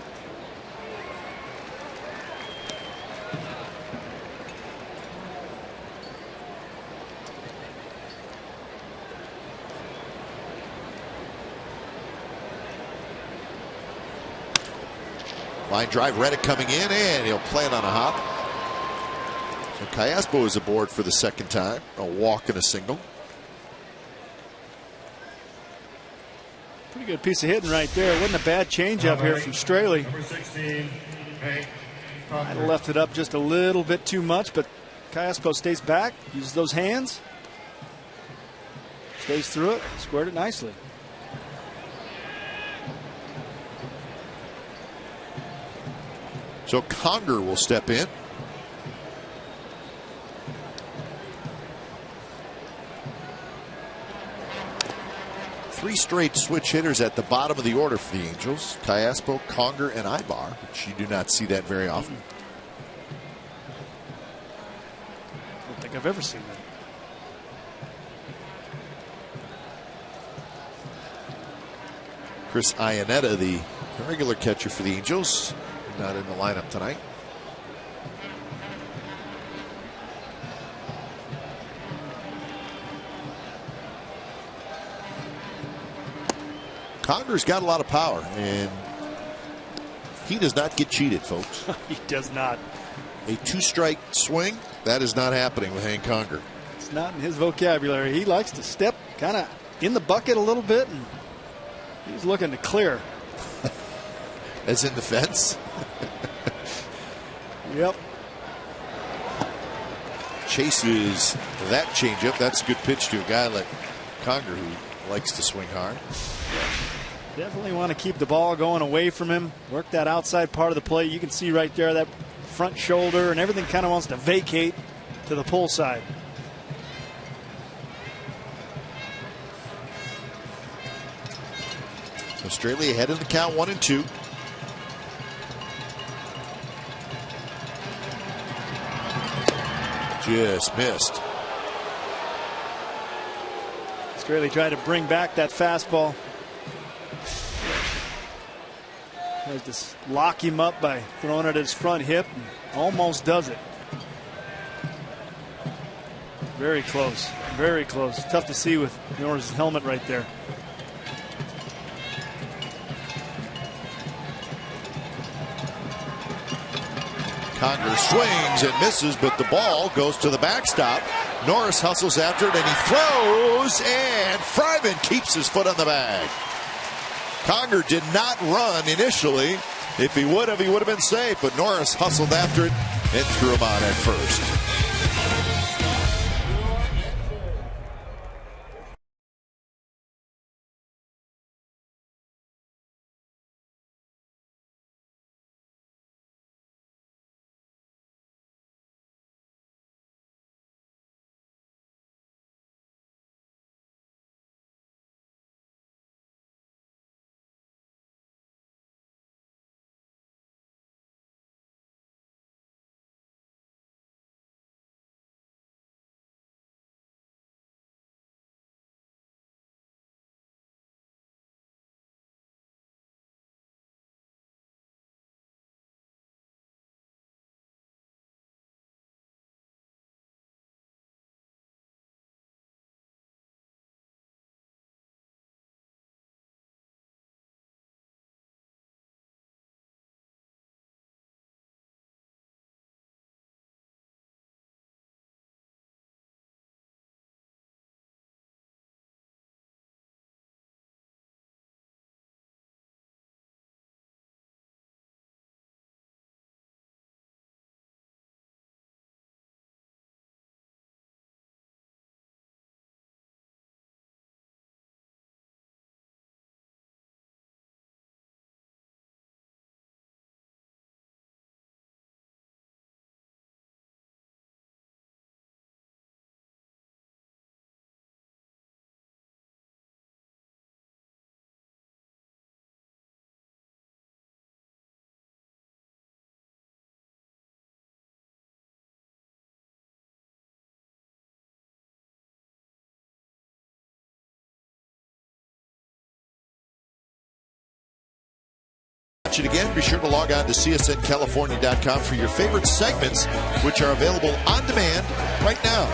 Line drive, Reddick coming in, and he'll plant on a hop. So Callaspo is aboard for the second time. A walk and a single. Pretty good piece of hitting right there. It wasn't a bad changeup here from Straley. Number 16, Hank Might have left it up just a little bit too much, but Callaspo stays back, uses those hands, stays through it, squared it nicely. So Conger will step in. Three straight switch hitters at the bottom of the order for the Angels. Callaspo, Conger, and Ibar, which you do not see that very often. I don't think I've ever seen that. Chris Iannetta, the regular catcher for the Angels, not in the lineup tonight. Conger's got a lot of power, and he does not get cheated, folks. He does not. A two-strike swing, that is not happening with Hank Conger. It's not in his vocabulary. He likes to step kind of in the bucket a little bit, and he's looking to clear. As in the fence? Yep. Chases that changeup. That's a good pitch to a guy like Conger, who likes to swing hard. Definitely want to keep the ball going away from him. Work that outside part of the plate. You can see right there that front shoulder and everything kind of wants to vacate to the pull side. Australia ahead in the count, 1-2. Just missed. Straley tried to bring back that fastball. Tries to lock him up by throwing it at his front hip, and almost does it. Very close. Very close. Tough to see with Norris' helmet right there. Conger swings and misses, but the ball goes to the backstop. Norris hustles after it, and he throws, and Fryman keeps his foot on the bag. Conger did not run initially. If he would have been safe, but Norris hustled after it and threw him out at first. It again, be sure to log on to csncalifornia.com for your favorite segments, which are available on demand right now.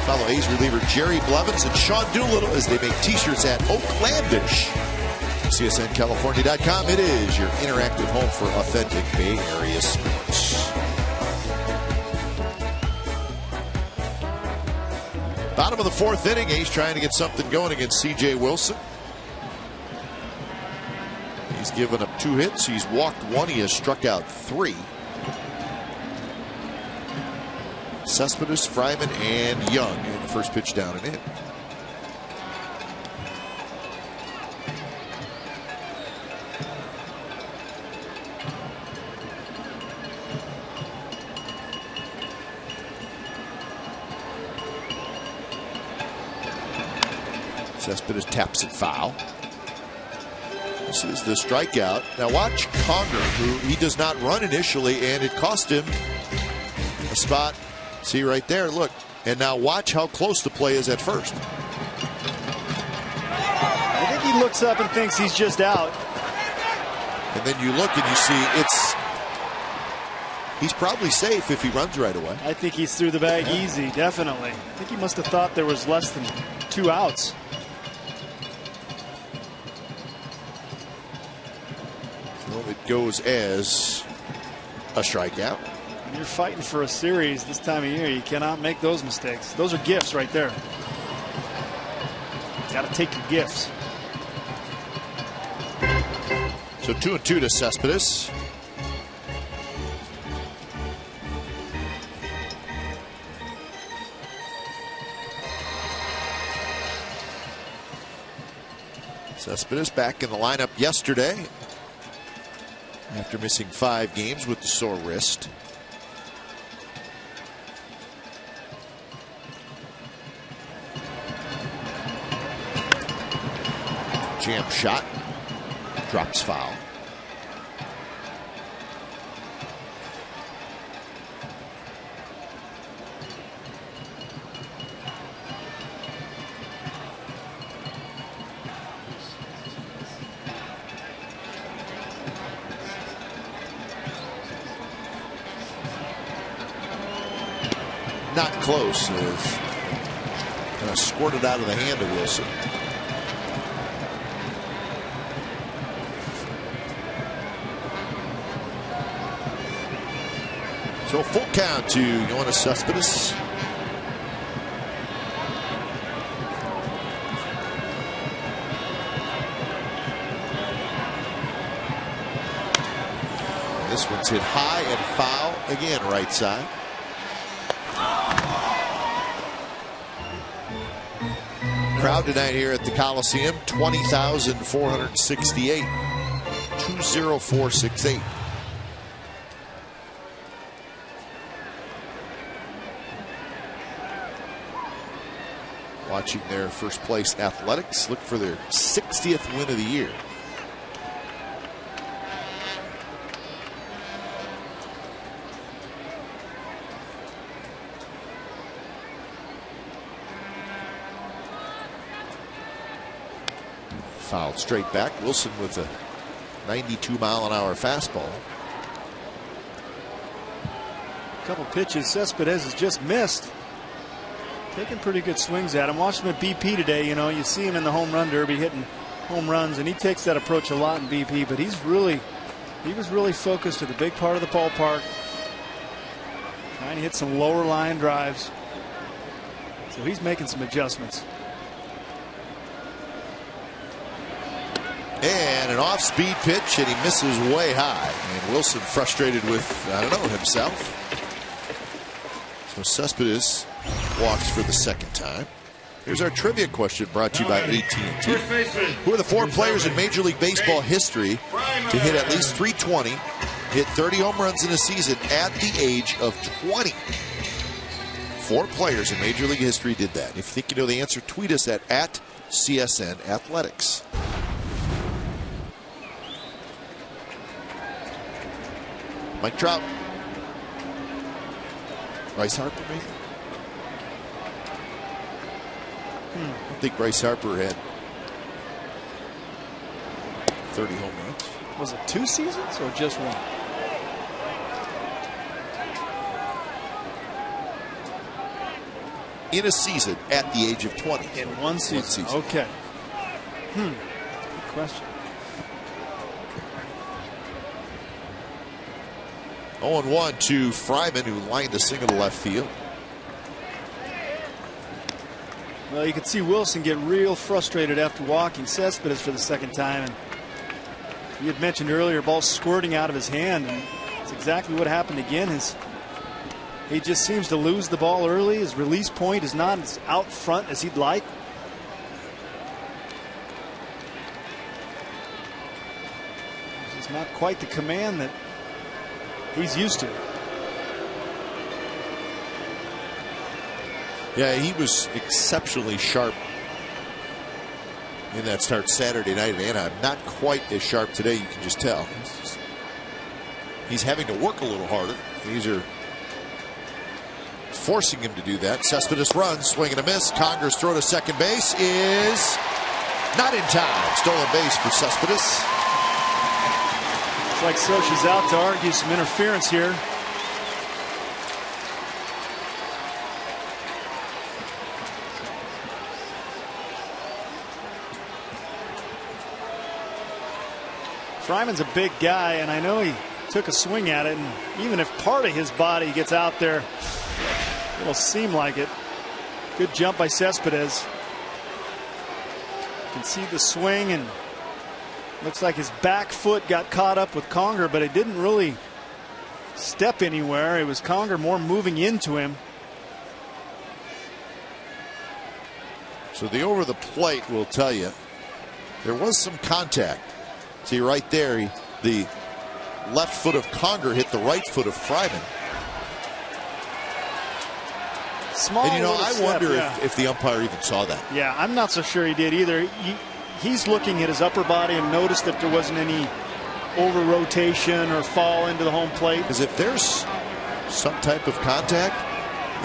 Follow A's reliever Jerry Blevins and Sean Doolittle as they make t-shirts at Oaklandish. csncalifornia.com, it is your interactive home for authentic Bay Area sports. Bottom of the fourth inning, A's trying to get something going against C.J. Wilson. He's given up 2 hits. He's walked 1. He has struck out 3. Cespedes, Fryman, and Young in the first pitch down and in. Cespedes taps it foul. This is the strikeout. Now watch Conger, who he does not run initially, and it cost him a spot. See right there, look. And now watch how close the play is at first. I think he looks up and thinks he's just out. And then you look and you see he's probably safe if he runs right away. I think he's through the bag easy, definitely. I think he must have thought there was less than 2 outs. It goes as a strikeout. When you're fighting for a series this time of year, you cannot make those mistakes. Those are gifts right there. Got to take your gifts. So 2-2 to Cespedes. Cespedes back in the lineup yesterday after missing 5 games with the sore wrist. Jam shot, drops foul. Not close. Kind of squirted out of the hand of Wilson. So full count to Yoenis Cespedes. This one's hit high and foul again, right side. Crowd tonight here at the Coliseum, 20,468. 20468. Watching their first place Athletics look for their 60th win of the year. Fouled straight back. Wilson with a 92-mile-an-hour fastball. A couple pitches Cespedes has just missed. Taking pretty good swings at him. Watched him at BP today. You know, you see him in the home run derby hitting home runs, and he takes that approach a lot in BP. But he was really focused at the big part of the ballpark, trying to hit some lower line drives. So he's making some adjustments. And an off-speed pitch, and he misses way high. And Wilson frustrated with, I don't know, himself. So Cespedes walks for the second time. Here's our trivia question brought to you by AT&T. Who are the 4 players in Major League Baseball history to hit at least 320, hit 30 home runs in a season at the age of 20? 4 players in Major League history did that. If you think you know the answer, tweet us at CSN Athletics. Mike Trout. Bryce Harper, maybe? I don't think Bryce Harper had 30 home runs. Was it 2 seasons or just 1? In a season at the age of 20. In one season. Okay. Good question. 0-1 to Fryman, who lined a single to left field. Well, you could see Wilson get real frustrated after walking Cespedes for the second time. And you had mentioned earlier, ball squirting out of his hand, and it's exactly what happened again. He just seems to lose the ball early. His release point is not as out front as he'd like. It's not quite the command that he's used to. Yeah, he was exceptionally sharp in that start Saturday night in Anaheim. Not quite as sharp today, you can just tell. He's having to work a little harder. These are forcing him to do that. Cespedes runs, swing and a miss. Conger's throw to second base is not in time. Stolen base for Cespedes. Looks like Sochi's out to argue some interference here. Fryman's a big guy, and I know he took a swing at it, and even if part of his body gets out there, it'll seem like it. Good jump by Cespedes. You can see the swing, and looks like his back foot got caught up with Conger, but it didn't really step anywhere. It was Conger more moving into him. So the over the plate will tell you there was some contact. See right there, the left foot of Conger hit the right foot of Fryman. Small, and you know, I wonder yeah, if the umpire even saw that. Yeah, I'm not so sure he did either. He's looking at his upper body and noticed that there wasn't any over rotation or fall into the home plate. Because if there's some type of contact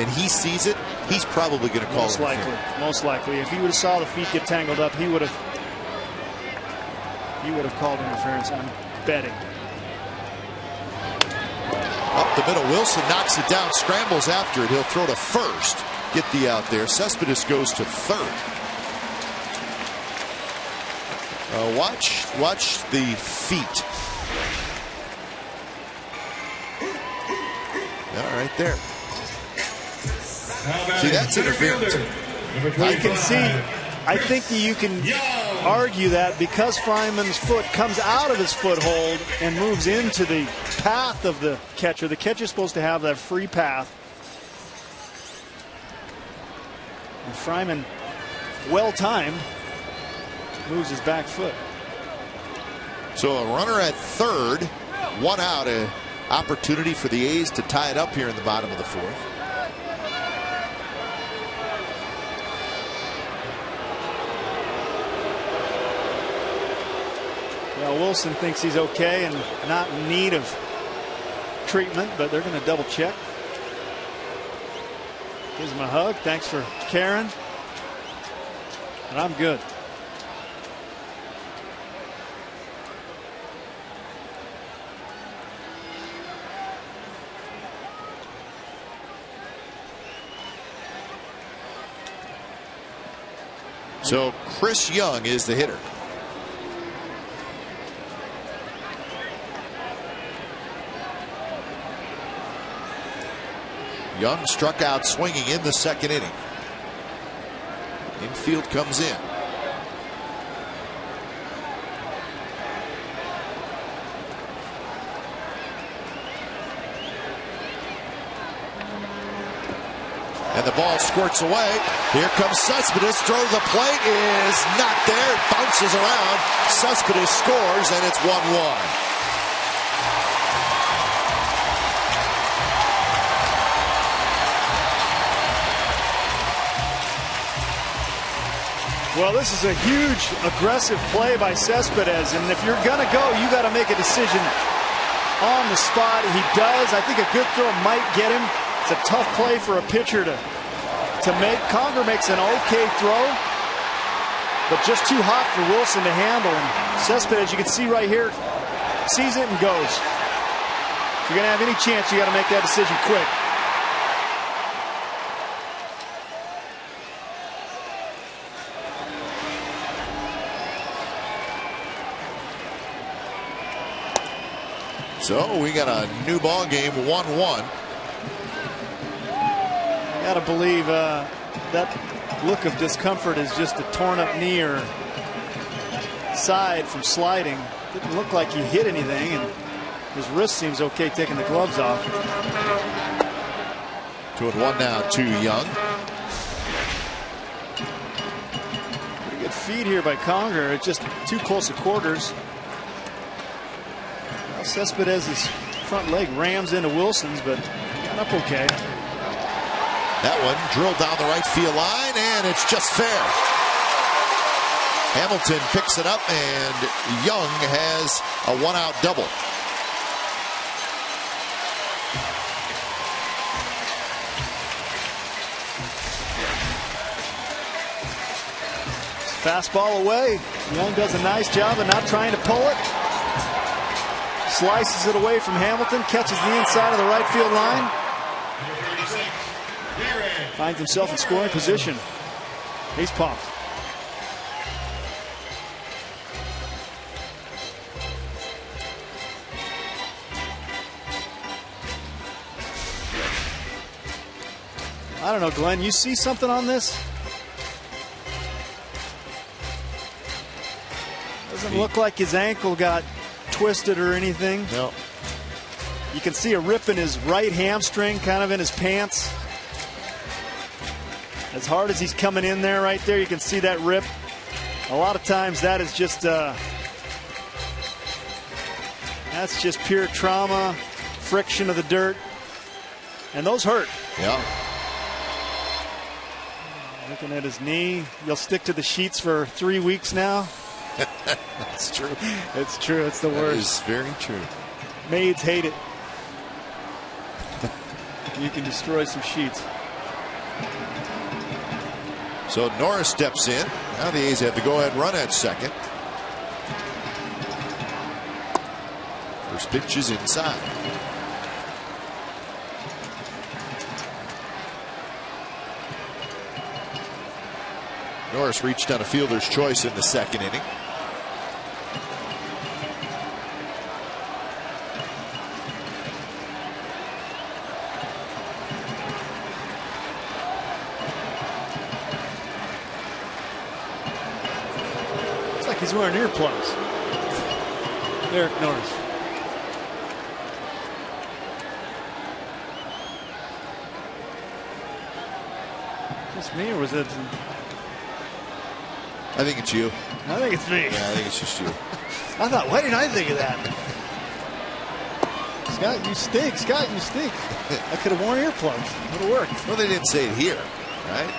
and he sees it, he's probably going to call it. Most likely. If he would have saw the feet get tangled up, he would have called interference, I'm betting. Up the middle, Wilson knocks it down, scrambles after it. He'll throw to first, get the out there. Cespedes goes to third. Watch the feet. Yeah, right there. See, that's interference. You can see, I think you can argue that because Fryman's foot comes out of his foothold and moves into the path of the catcher. The catcher's supposed to have that free path. And Fryman, well-timed, moves his back foot. So a runner at third, one out, an opportunity for the A's to tie it up here in the bottom of the fourth. Well, Wilson thinks he's okay and not in need of treatment, but they're going to double check. Gives him a hug. Thanks for caring. But I'm good. So Chris Young is the hitter. Young struck out swinging in the second inning. Infield comes in. And the ball squirts away. Here comes Cespedes. Throw to the plate is not there. It bounces around. Cespedes scores, and it's 1-1. Well, this is a huge aggressive play by Cespedes, and if you're going to go, you got to make a decision on the spot. He does. I think a good throw might get him. It's a tough play for a pitcher to make. Conger makes an okay throw, but just too hot for Wilson to handle. And Cespedes, you can see right here, sees it and goes. If you're going to have any chance, you got to make that decision quick. So we got a new ball game, 1-1. I gotta believe that look of discomfort is just a torn up knee or side from sliding. Didn't look like he hit anything, and his wrist seems okay taking the gloves off. 2-1 now to Young. Pretty good feed here by Conger. It's just too close to quarters. Cespedes' front leg rams into Wilson's, but got up okay. That one drilled down the right field line, and it's just fair. Hamilton picks it up, and Young has a one-out double. Fastball away. Young does a nice job of not trying to pull it. Slices it away from Hamilton, catches the inside of the right field line. Finds himself in scoring position. He's pumped. I don't know, Glenn, you see something on this? Doesn't look like his ankle got twisted or anything. No. You can see a rip in his right hamstring, kind of in his pants. As hard as he's coming in there, right there, you can see that rip. A lot of times that is just that's just pure trauma, friction of the dirt, and those hurt. Yeah. Looking at his knee, you'll stick to the sheets for 3 weeks now. That's true. It's true. It's the worst. That is very true. Maids hate it. You can destroy some sheets. So Norris steps in. Now the A's have to go ahead and run at second. First pitch is inside. Norris reached on a fielder's choice in the second inning. he's wearing earplugs. Derek Norris. Just me, or was it? I think it's you. I think it's me. Yeah, I think it's just you. I thought, why didn't I think of that? Scott, you stink. Scott, you stink. I could have worn earplugs. Would have worked. Well, they didn't say it here, right?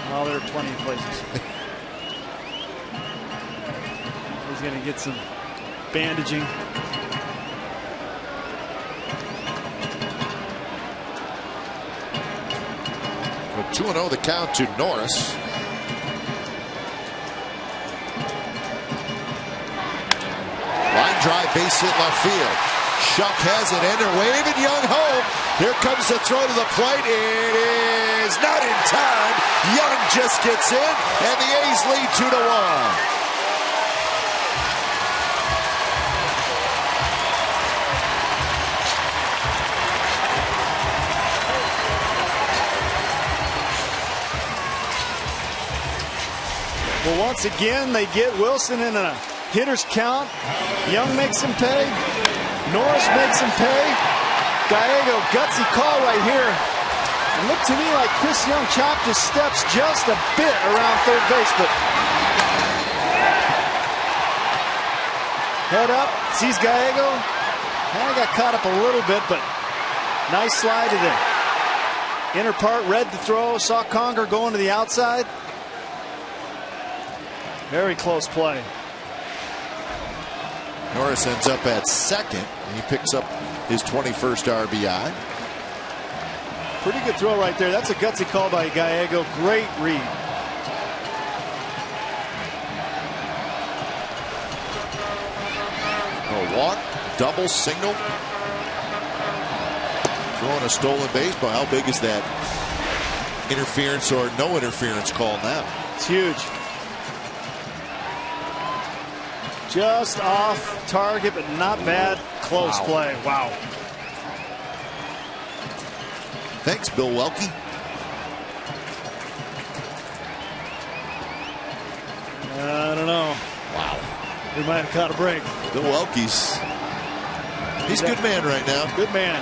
Well, there are plenty of places. He's going to get some bandaging. With 2-0 the count to Norris. Line drive, base hit left field. Shuck has it, Ender waving Young home. Here comes the throw to the plate. It is not in time. Young just gets in, and the A's lead 2-1. Well, once again, they get Wilson in a hitter's count. Young makes him pay. Norris makes him pay. Gallego, gutsy call right here. It looked to me like Chris Young chopped his steps just a bit around third base, but head up, sees Gallego. Kind of got caught up a little bit, but nice slide to the inner part. Read the throw, saw Conger going to the outside. Very close play. Norris ends up at second, and he picks up his 21st RBI. Pretty good throw right there. That's a gutsy call by Gallego. Great read. A walk, double, single. Throwing a stolen base, but how big is that interference or no interference call now? It's huge. Just off target, but not bad. Close play. Wow. Thanks, Bill Welke. I don't know. Wow. We might have caught a break. Bill Welke's. He's a good man right now. Good man.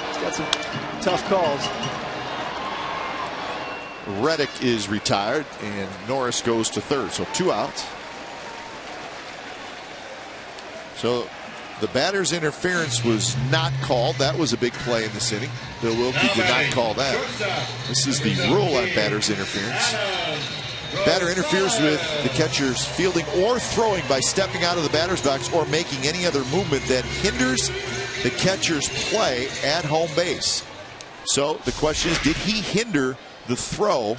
He's got some tough calls. Reddick is retired, and Norris goes to third. So 2 outs. So the batter's interference was not called. That was a big play in this inning. Bill Wilke did not call that. This is the rule on batter's interference. Batter interferes with the catcher's fielding or throwing by stepping out of the batter's box or making any other movement that hinders the catcher's play at home base. So the question is, did he hinder the throw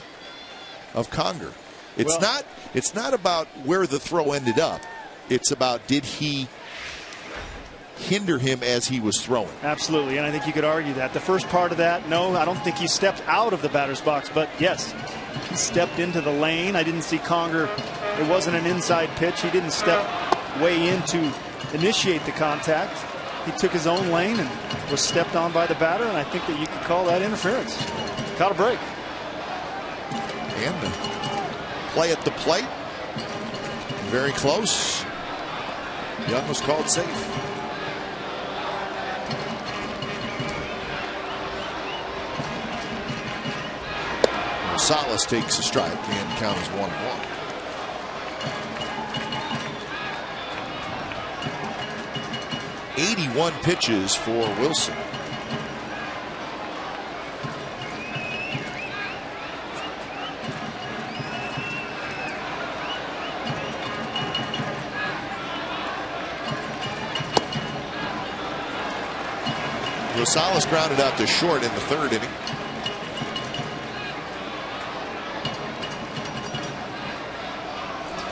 of Conger? It's not about where the throw ended up. It's about, did he hinder him as he was throwing? Absolutely, and I think you could argue that. The first part of that, no, I don't think he stepped out of the batter's box, but yes, he stepped into the lane. I didn't see Conger. It wasn't an inside pitch. He didn't step way in to initiate the contact. He took his own lane and was stepped on by the batter, and I think that you could call that interference. Caught a break. And the play at the plate. Very close. Young was called safe. Rosales takes a strike, and the count is 1-1. "81 pitches for Wilson. Rosales grounded out to short in the third inning.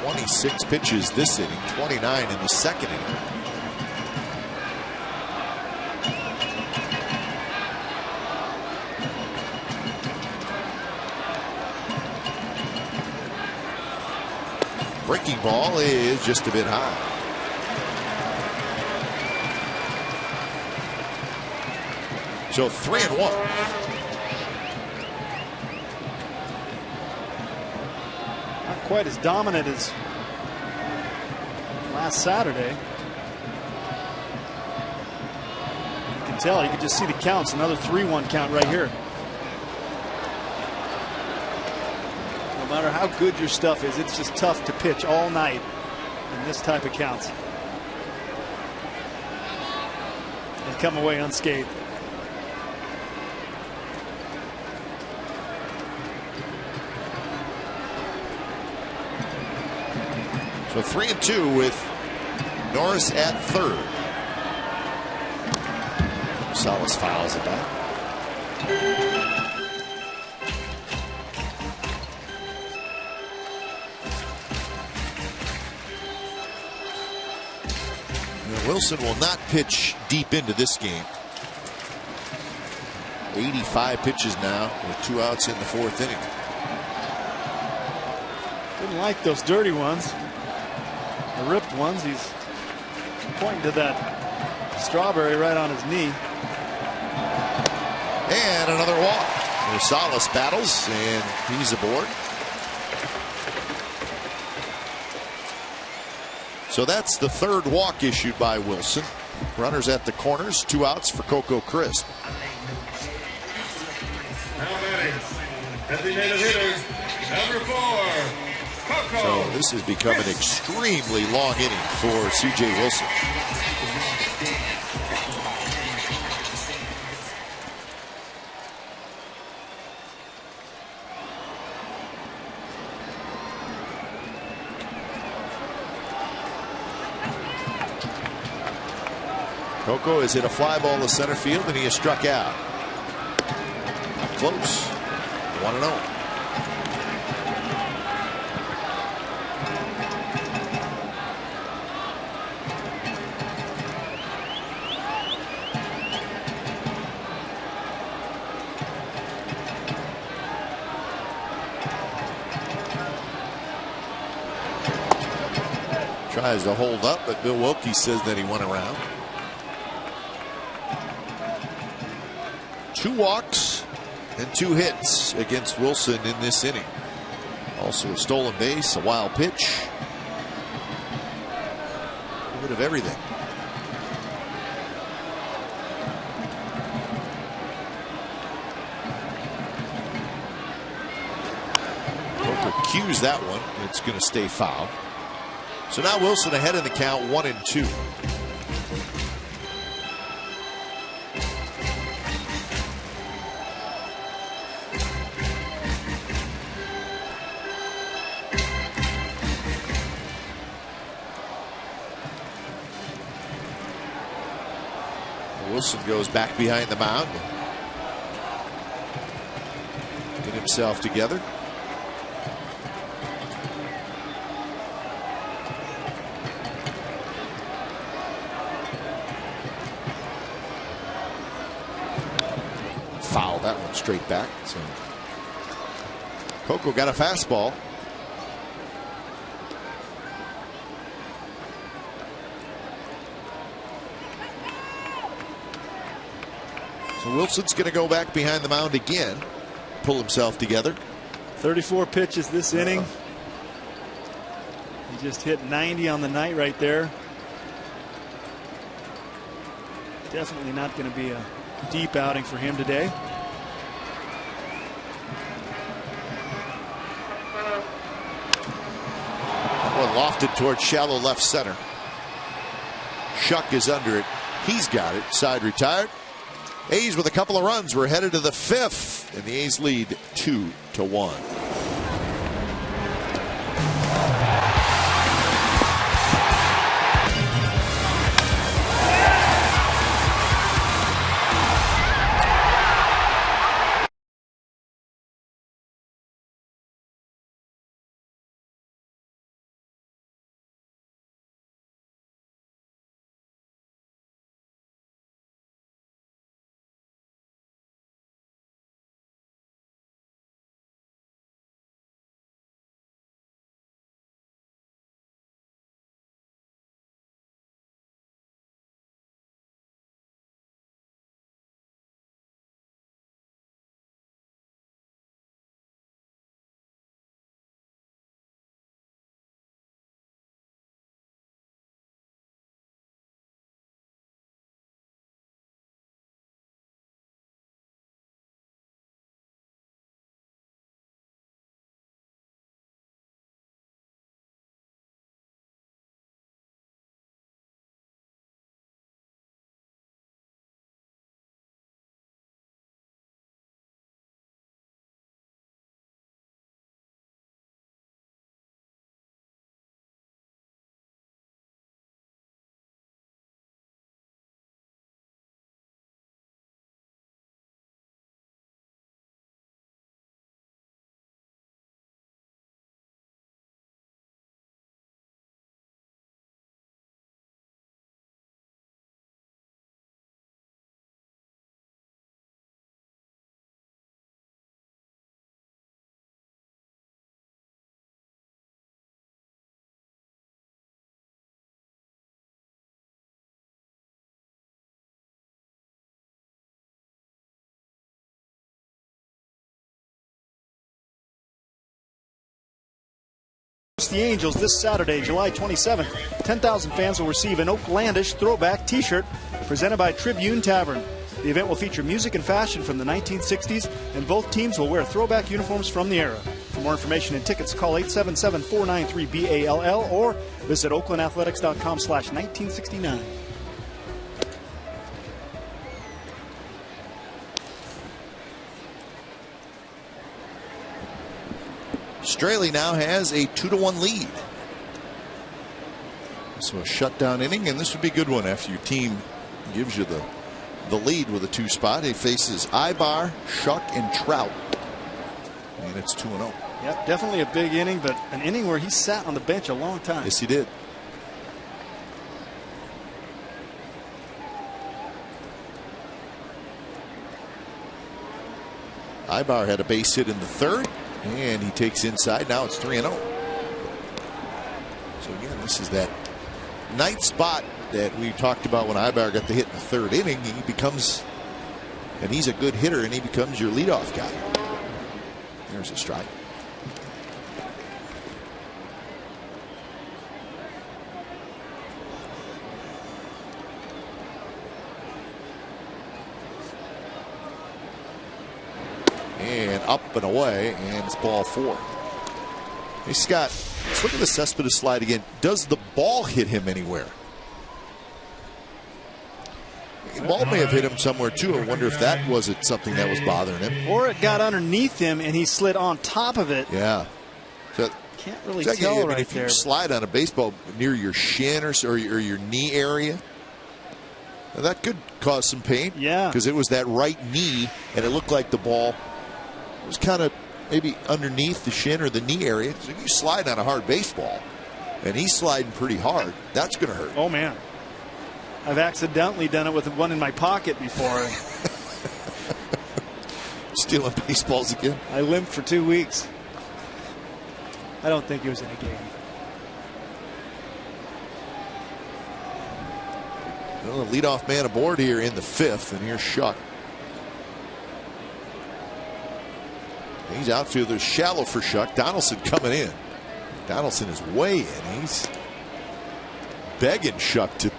"26 pitches this inning, 29 in the second inning. Breaking ball is just a bit high. So 3-1. Not quite as dominant as last Saturday. You can tell, you can just see the counts. Another 3-1 count right here. No matter how good your stuff is, it's just tough to pitch all night in this type of counts and come away unscathed. So 3-2 with Norris at third. Salas fouls it back. Wilson will not pitch deep into this game. 85 pitches now with 2 outs in the 4th inning. Didn't like those dirty ones. The ripped ones. He's pointing to that strawberry right on his knee. And another walk. Salas battles, and he's aboard. So that's the 3rd walk issued by Wilson. Runners at the corners, 2 outs for Coco Crisp. Now batting, designated hitter, number 4, Coco. So this has become an extremely long inning for C.J. Wilson. Coco has hit a fly ball to center field, and he has struck out. Close. 1-0. Tries to hold up, but Bill Wilkie says that he went around. 2 walks and 2 hits against Wilson in this inning. Also a stolen base, a wild pitch. A bit of everything. Coco cues that one. It's going to stay foul. So now Wilson ahead in the count, 1-2. Wilson goes back behind the mound. Get himself together. Foul that one straight back. So Coco got a fastball. So Wilson's going to go back behind the mound again, pull himself together. 34 pitches this inning. He just hit 90 on the night right there. Definitely not going to be a deep outing for him today. Well, lofted towards shallow left center. Shuck is under it. He's got it. Side retired. A's with a couple of runs. We're headed to the 5th, and the A's lead 2-1. hosts the Angels this Saturday, July 27th. 10,000 fans will receive an Oaklandish throwback T-shirt presented by Tribune Tavern. The event will feature music and fashion from the 1960s, and both teams will wear throwback uniforms from the era. For more information and tickets, call 877-493-BALL or visit oaklandathletics.com/1969. Straley now has a 2-1 lead. So a shutdown inning, and this would be a good one after your team gives you the lead with a 2 spot. He faces Ibar, Shuck, and Trout. And it's 2-0. Yep, definitely a big inning, but an inning where he sat on the bench a long time. Yes, he did. Ibar had a base hit in the 3rd, and he takes inside. Now it's 3-0. So again, this is that 9th spot that we talked about when Ibar got the hit in the 3rd inning. He becomes, and he's a good hitter, and he becomes your leadoff guy. There's a strike. And up and away, and it's ball 4. Hey, Scott, let's look at the Cespedes slide again. Does the ball hit him anywhere? The ball may have hit him somewhere, too. I wonder if that wasn't something that was bothering him. Or it got underneath him, and he slid on top of it. Yeah. So, can't really tell right if there. you slide on a baseball near your shin or your knee area, that could cause some pain. Yeah. Because it was that right knee, and it looked like the ball was kind of maybe underneath the shin or the knee area. So you slide on a hard baseball, and he's sliding pretty hard, that's going to hurt. Oh, man. I've accidentally done it with one in my pocket before. Stealing baseballs again? I limped for 2 weeks. I don't think he was in a game. Well, the leadoff man aboard here in the 5th, and here's Shuck. He's outfielder shallow for Shuck. Donaldson coming in. Donaldson is way in. He's begging Shuck to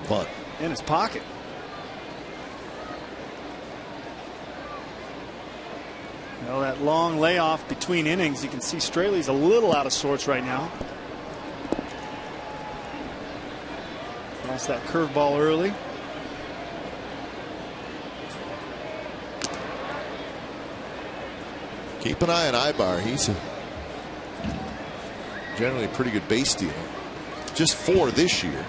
bunt. In his pocket. Well, that long layoff between innings, you can see Straley's a little out of sorts right now. Lost that curveball early. Keep an eye on Ibar. He's generally a pretty good base stealer. Just 4 this year.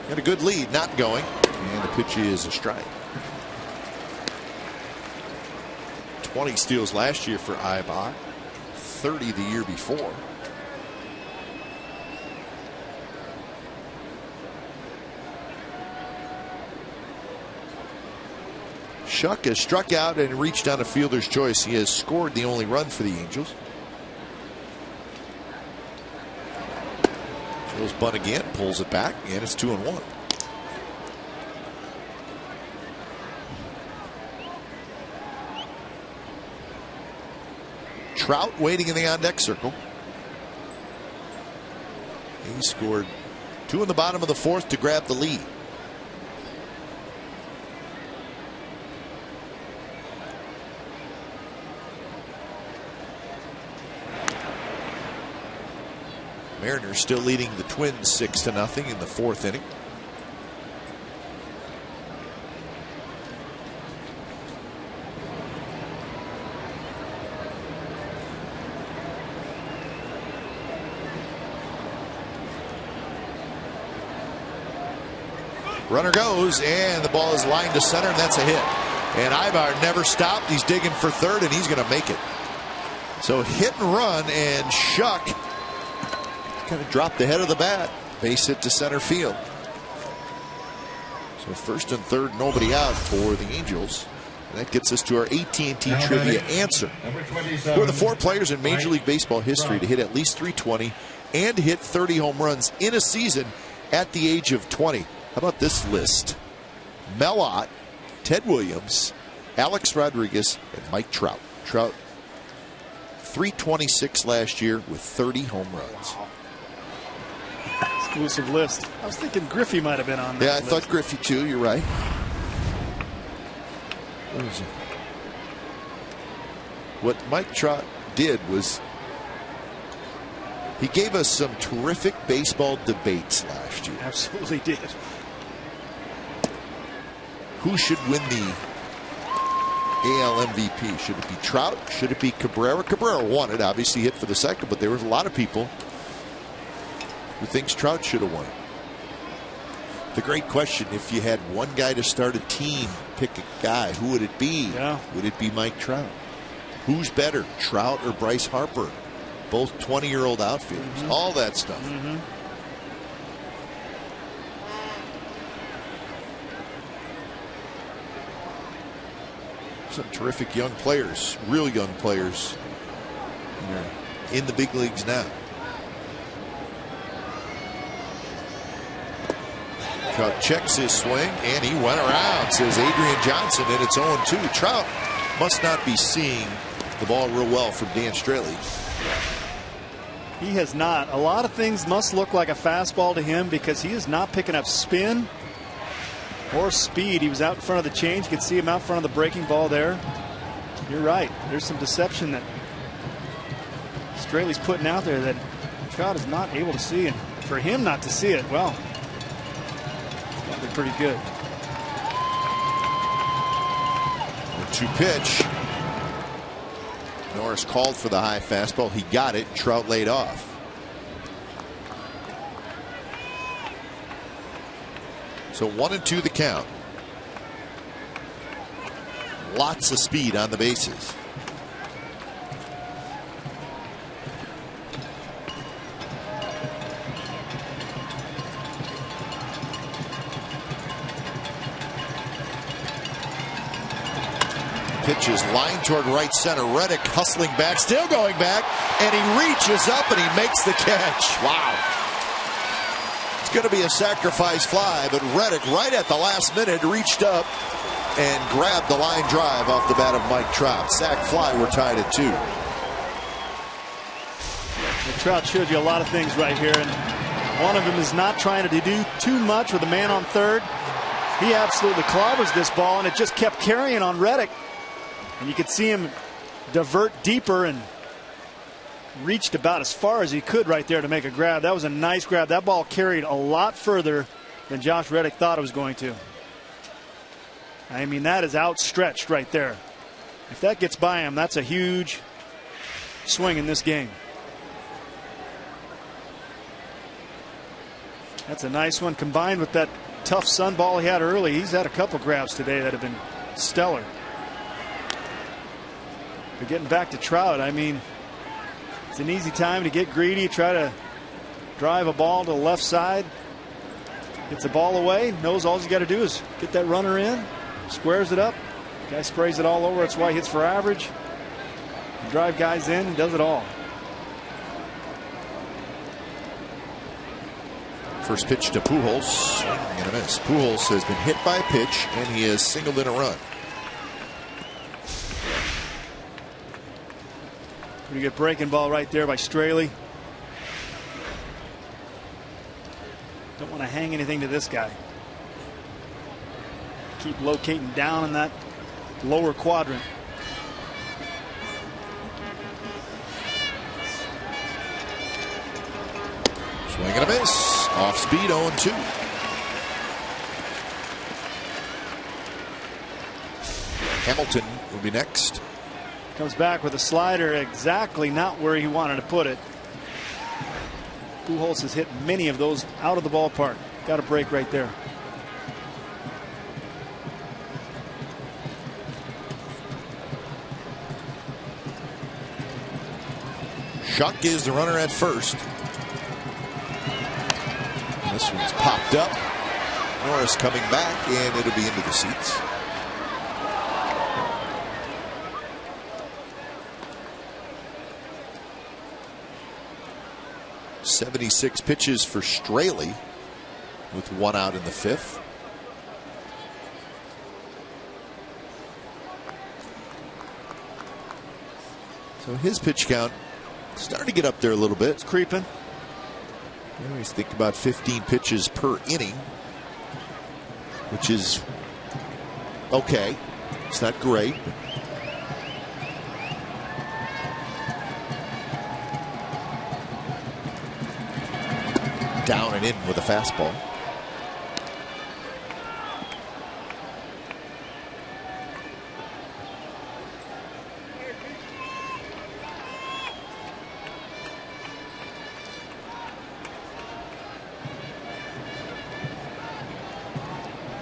Got a good lead, not going, and the pitch is a strike. 20 steals last year for Ibar, 30 the year before. Shuck has struck out and reached on a fielder's choice. He has scored the only run for the Angels. Goes bunt again, pulls it back, and it's 2-1. Trout waiting in the on-deck circle. He scored 2 in the bottom of the 4th to grab the lead. Mariners still leading the Twins 6-0 in the 4th inning. Runner goes, and the ball is lined to center, and that's a hit. And Ibar never stopped. He's digging for 3rd, and he's going to make it. So hit and run, and Shuck kind of dropped the head of the bat. Base hit to center field. So 1st and 3rd, nobody out for the Angels. And that gets us to our AT&T trivia answer. Who are the 4 players in Major League Baseball history to hit at least .320 and hit 30 home runs in a season at the age of 20. How about this list? Mel Ott, Ted Williams, Alex Rodriguez, and Mike Trout. Trout, .326 last year with 30 home runs. Wow. Exclusive list. I was thinking Griffey might have been on that. Yeah, I list. thought Griffey too. You're right. What Mike Trout did was he gave us some terrific baseball debates last year. Absolutely did. Who should win the AL MVP? Should it be Trout? Should it be Cabrera? Cabrera won it, obviously hit for the second, but there was a lot of people who thinks Trout should have won it. The great question, if you had one guy to start a team, pick a guy, who would it be? Yeah. Would it be Mike Trout? Who's better, Trout or Bryce Harper? Both 20-year-old outfielders. All that stuff. Some terrific young players, real young players in the big leagues now. Trout checks his swing, and he went around, says Adrian Johnson, and it's 0-2. Trout must not be seeing the ball real well from Dan Straley. He has not. A lot of things must look like a fastball to him because he is not picking up spin or speed. He was out in front of the change. You could see him out in front of the breaking ball there. You're right. There's some deception that Straley's putting out there that Trout is not able to see. And for him not to see it, well, it's got to be pretty good. 1-2 pitch. Norris called for the high fastball. He got it. Trout laid off. So 1-2 the count. Lots of speed on the bases. Pitches line toward right center. Reddick hustling back, still going back, and he reaches up and he makes the catch. Wow. It's going to be a sacrifice fly, but Reddick right at the last minute reached up and grabbed the line drive off the bat of Mike Trout. Sac fly, we're tied at 2. The Trout showed you a lot of things right here, and one of them is not trying to do too much with a man on third. He absolutely clobbers this ball, and it just kept carrying on Reddick. And you could see him divert deeper and reached about as far as he could right there to make a grab. That was a nice grab. That ball carried a lot further than Josh Reddick thought it was going to. I mean, that is outstretched right there. If that gets by him, that's a huge swing in this game. That's a nice one combined with that tough sun ball he had early. He's had a couple grabs today that have been stellar. But getting back to Trout, I mean, it's an easy time to get greedy, try to drive a ball to the left side. Gets the ball away, knows all you got to do is get that runner in, squares it up. Guy sprays it all over. That's why he hits for average. Drive guys in, he does it all. First pitch to Pujols, swing and a miss. Pujols has been hit by a pitch, and he has singled in a run. Pretty good breaking ball right there by Straley. Don't want to hang anything to this guy. Keep locating down in that lower quadrant. Swing and a miss. Off speed, 0-2. Hamilton will be next. Comes back with a slider exactly not where he wanted to put it. Pujols has hit many of those out of the ballpark. Got a break right there. Shuck is the runner at first. This one's popped up. Norris coming back, and it'll be into the seats. .76 pitches for Straley. with 1 out in the 5th. So his pitch count starting to get up there a little bit. It's creeping. You always think about 15 pitches per inning, which is okay. It's not great. Down and in with a fastball.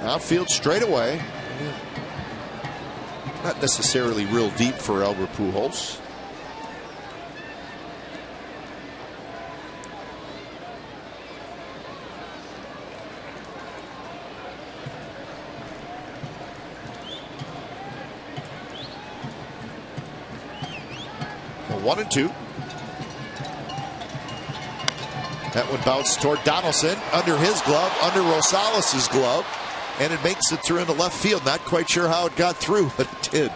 Outfield straight away. Not necessarily real deep for Albert Pujols. So 1-2. That one bounced toward Donaldson, under his glove, under Rosales' glove. And it makes it through into left field. Not quite sure how it got through, but it did.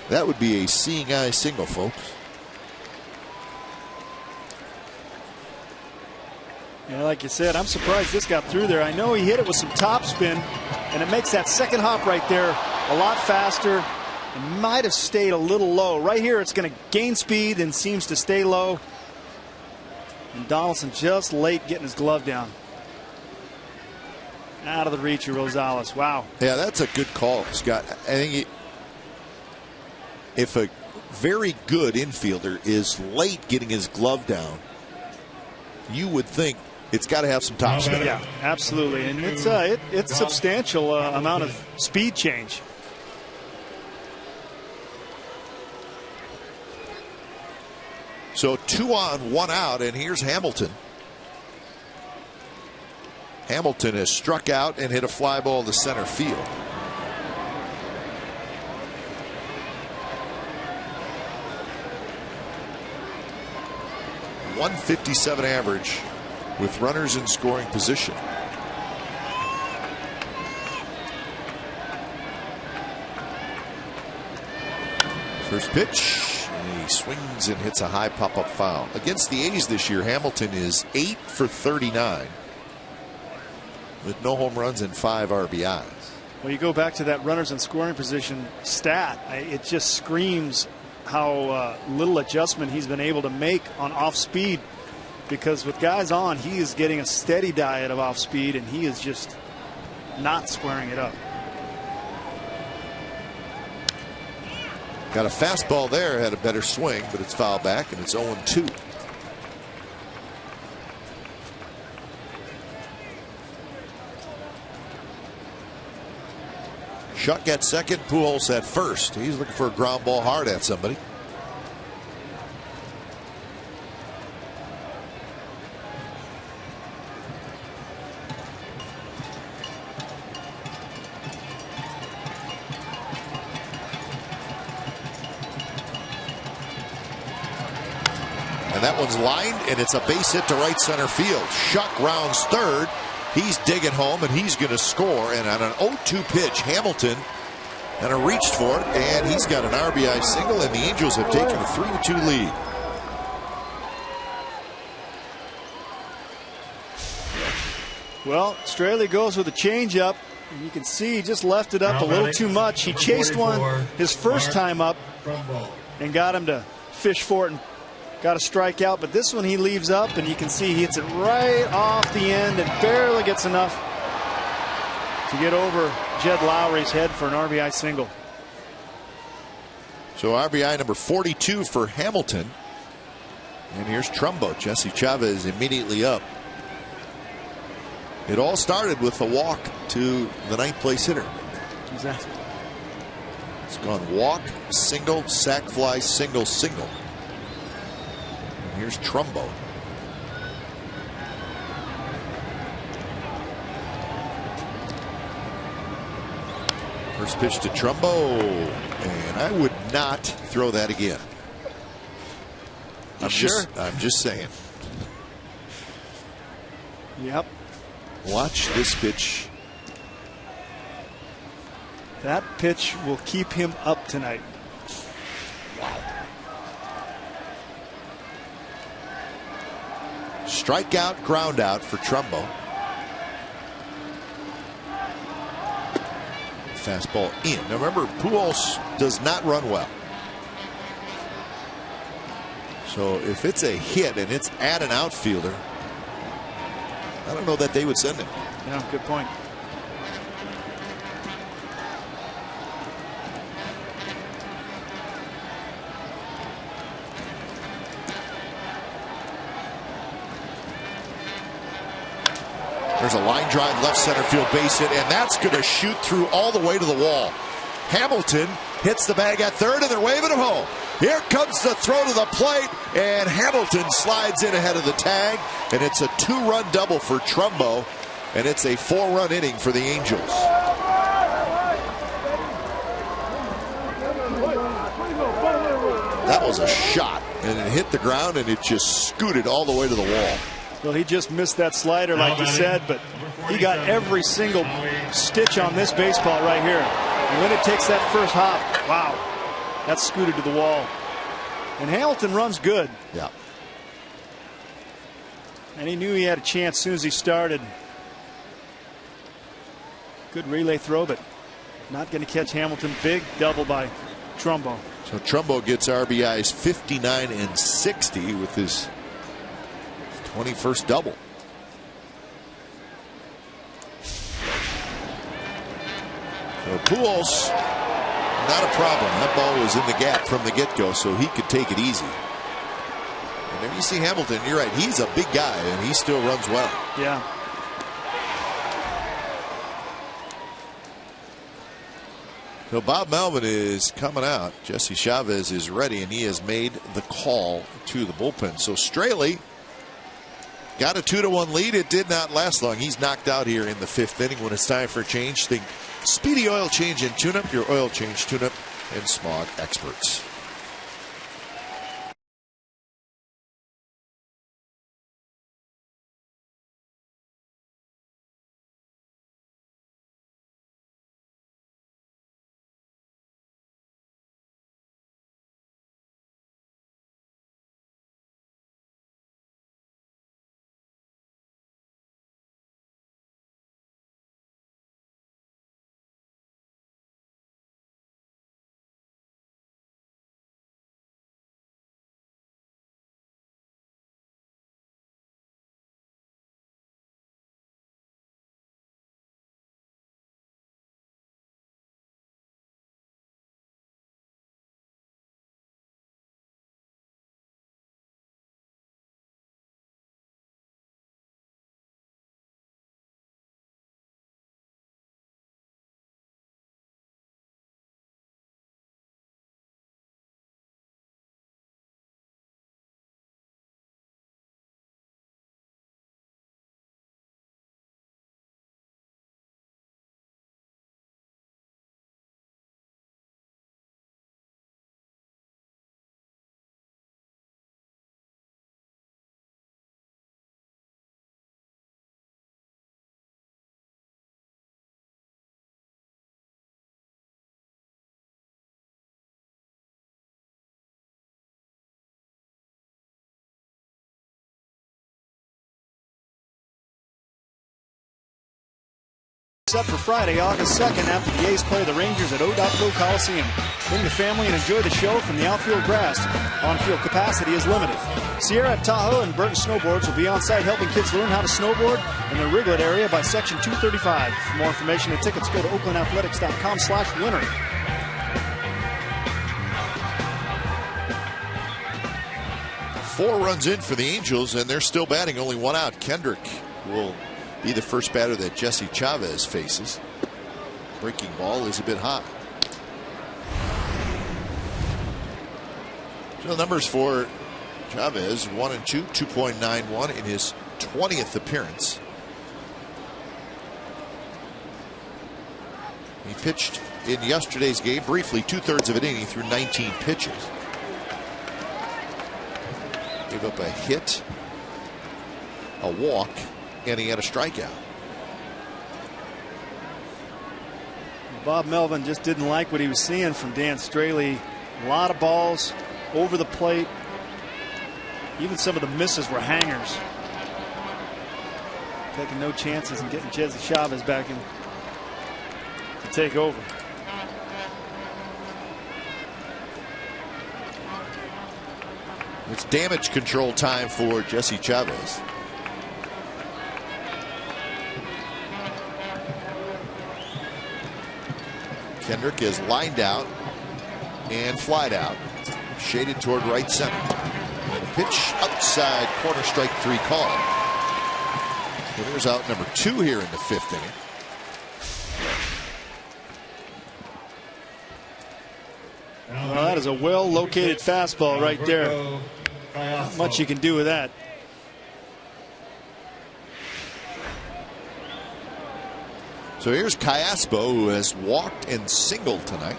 That would be a seeing eye single, folks. Yeah, like you said, I'm surprised this got through there. I know he hit it with some topspin, and it makes that second hop right there a lot faster. It might have stayed a little low. Right here, it's going to gain speed and seems to stay low. And Donaldson just late getting his glove down. Out of the reach of Rosales. Wow. Yeah, that's a good call, Scott. I think if a very good infielder is late getting his glove down, you would think it's got to have some topspin. Yeah, absolutely. And it's substantial amount of speed change. So 2 on, 1 out, and here's Hamilton. Hamilton has struck out and hit a fly ball to center field. .157 average with runners in scoring position. First pitch. And he swings and hits a high pop-up foul. Against the A's this year, Hamilton is 8 for 39. With no home runs and 5 RBIs. Well, you go back to that runners in scoring position stat. It just screams how little adjustment he's been able to make on off speed. Because with guys on, he is getting a steady diet of off speed, and he is just not squaring it up. Got a fastball there, had a better swing, but it's fouled back, and it's 0-2. Shuck at second, Pujols at first. He's looking for a ground ball hard at somebody. And that one's lined, and it's a base hit to right center field. Shuck rounds third. He's digging home, and he's going to score. And on an 0-2 pitch, Hamilton kind of reached for it, and he's got an RBI single, and the Angels have taken a 3-2 lead. Well, Straley goes with a changeup. And you can see he just left it up a little too much. He chased one his first time up and got him to fish for it and got a strikeout. But this one he leaves up, and you can see he hits it right off the end and barely gets enough to get over Jed Lowry's head for an RBI single. So RBI number 42 for Hamilton. And here's Trumbo. Jesse Chavez immediately up. It all started with a walk to the 9th place hitter. Exactly. It's gone walk, single, sac fly, single, single. And here's Trumbo. First pitch to Trumbo, and I would not throw that again. I'm just saying. Yep. Watch this pitch. That pitch will keep him up tonight. Wow. Strikeout, ground out for Trumbo. Fastball in. Now remember, Pujols does not run well. So if it's a hit and it's at an outfielder, I don't know that they would send him. Yeah, good point. There's a line drive left center field base hit, and that's going to shoot through all the way to the wall. Hamilton hits the bag at third, and they're waving him home. Here comes the throw to the plate, and Hamilton slides in ahead of the tag, and it's a 2-run double for Trumbo, and it's a 4-run inning for the Angels. That was a shot, and it hit the ground, and it just scooted all the way to the wall. Well, he just missed that slider, like you said, but he got every single stitch on this baseball right here. And when it takes that first hop, wow, that's scooted to the wall. And Hamilton runs good. Yeah. And he knew he had a chance as soon as he started. Good relay throw, but not going to catch Hamilton. Big double by Trumbo. So Trumbo gets RBIs 59 and 60 with his 21st double. So Pujols, not a problem. That ball was in the gap from the get-go, so he could take it easy. And if you see Hamilton, you're right, he's a big guy, and he still runs well. Yeah. So Bob Melvin is coming out. Jesse Chavez is ready, and he has made the call to the bullpen. So Straley got a 2-1 lead. It did not last long. He's knocked out here in the 5th inning. When it's time for a change, think Speedy Oil Change and Tune-Up, your oil change, tune-up, and smog experts. Set for Friday, August 2nd, after the A's play the Rangers at O.Go Coliseum. Bring the family and enjoy the show from the outfield grass. On-field capacity is limited. Sierra, Tahoe, and Burton Snowboards will be on site helping kids learn how to snowboard in the Riglet area by Section 235. For more information and tickets, go to oaklandathletics.com/winner. Four runs in for the Angels, and they're still batting, only 1 out. Kendrick will be the first batter that Jesse Chavez faces. Breaking ball is a bit high. So the numbers for Chavez: 1 and 2, 2.91 in his 20th appearance. He pitched in yesterday's game briefly, 2/3 of an inning through 19 pitches. Gave up a hit, a walk, and he had a strikeout. Bob Melvin just didn't like what he was seeing from Dan Straley. A lot of balls over the plate. Even some of the misses were hangers. Taking no chances and getting Jesse Chavez back in to take over. It's damage control time for Jesse Chavez. Kendrick is lined out and flied out, shaded toward right center. And a pitch outside, corner, strike 3 call. So there's out number 2 here in the 5th inning. Well, that is a well-located fastball right there. Not much you can do with that. So here's Callaspo, who has walked and singled tonight.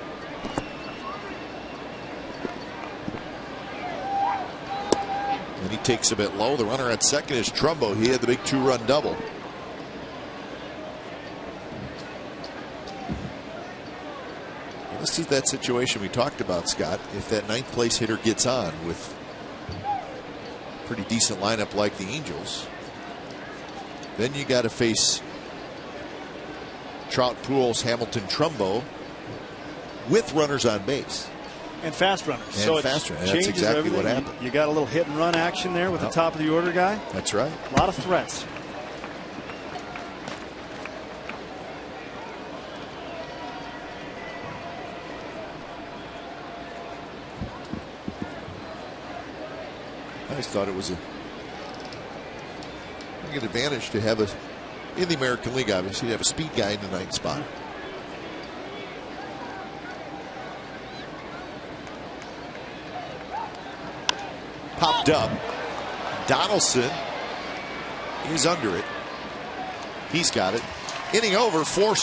And he takes a bit low. The runner at second is Trumbo. He had the big 2-run double. Well, this is that situation we talked about, Scott. If that 9th place hitter gets on with a pretty decent lineup like the Angels, then you got to face Trout, Pujols, Hamilton, Trumbo with runners on base. And fast runners. And so fast runners. That's exactly everything. what happened. You got a little hit and run action there with the top of the order guy. That's right. A lot of threats. I just thought it was a good advantage to have in the American League, obviously, to have a speed guy in the 9th spot. Popped up. Donaldson is under it. He's got it. Inning over. Four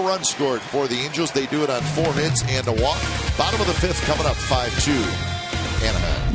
runs scored for the Angels. They do it on 4 hits and a walk. Bottom of the 5th coming up, 5-2 Anaheim.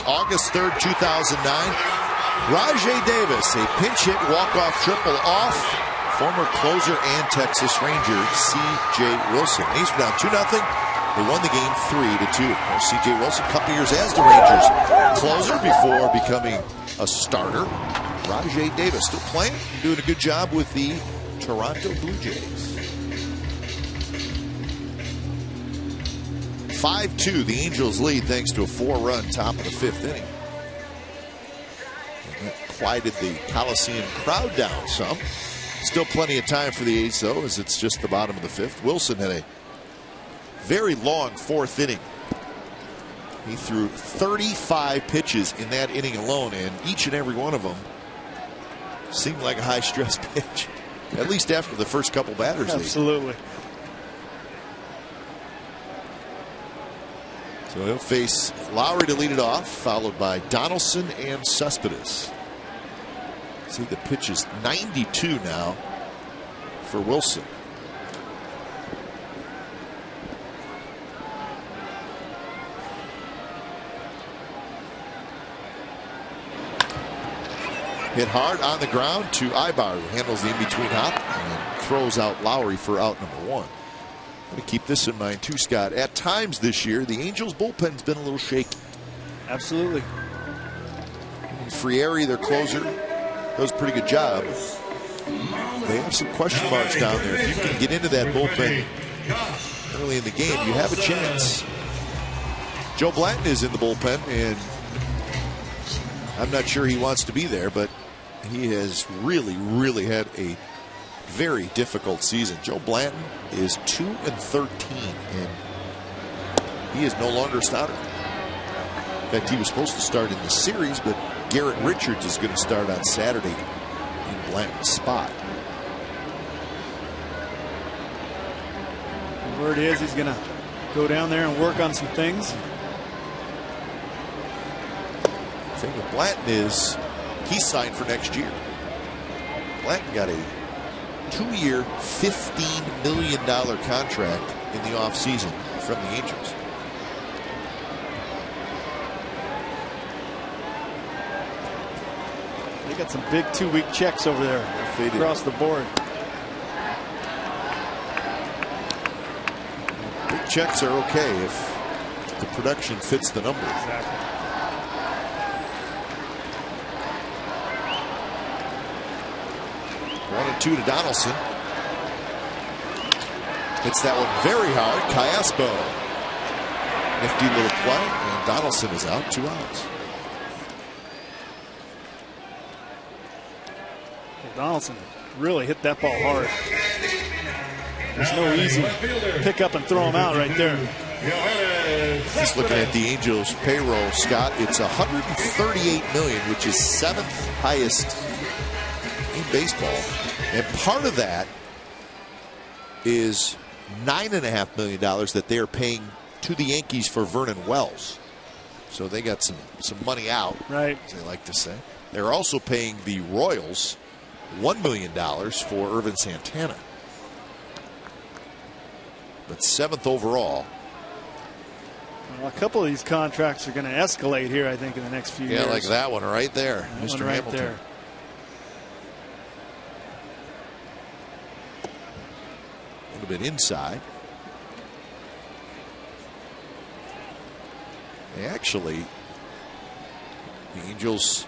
August 3rd, 2009. Rajai Davis, a pinch hit walk-off triple off former closer and Texas Ranger C.J. Wilson. A's were down 2-0. They won the game 3-2. Of course, C.J. Wilson, a couple years as the Rangers closer before becoming a starter. Rajai Davis still playing, doing a good job with the Toronto Blue Jays. 5-2, the Angels lead thanks to a 4-run top of the 5th inning. And that quieted the Coliseum crowd down some. Still plenty of time for the A's, though, as it's just the bottom of the 5th. Wilson had a very long 4th inning. He threw 35 pitches in that inning alone, and each and every one of them seemed like a high-stress pitch, at least after the first couple batters. Absolutely. So he'll face Lowry to lead it off, followed by Donaldson and Cespedes. See, the pitch is 92 now for Wilson. Hit hard on the ground to Ibar, who handles the in-between hop and throws out Lowry for out number 1. To keep this in mind too, Scott, at times this year the Angels bullpen's been a little shaky. Absolutely. Frieri, their closer, does a pretty good job. They have some question marks down there. If you can get into that bullpen early in the game, you have a chance. Joe Blanton is in the bullpen, and I'm not sure he wants to be there, but he has really had a very difficult season. Joe Blanton is 2-13, and he is no longer a starter. In fact, he was supposed to start in the series, but Garrett Richards is going to start on Saturday in Blanton's spot. The word is he's going to go down there and work on some things. The thing with Blanton is he's signed for next year. Blanton got a 2-year, $15 million contract in the offseason from the Angels. They got some big 2-week checks over there across the board. Big checks are okay if the production fits the number. Exactly. 1-2 to Donaldson. Hits that one very hard. Callaspo. Nifty little play, and Donaldson is out. 2 outs. Donaldson really hit that ball hard. There's no easy pick up and throw him out right there. Just looking at the Angels payroll, Scott, it's $138 million, which is 7th highest in baseball. And part of that is $9.5 million that they are paying to the Yankees for Vernon Wells. So they got some money out, right, as they like to say. They're also paying the Royals $1 million for Irvin Santana. But 7th overall. Well, a couple of these contracts are going to escalate here, I think, in the next few years. Yeah, like that one right there, Mr. Right Hamilton. there. A little bit inside. Actually, the Angels'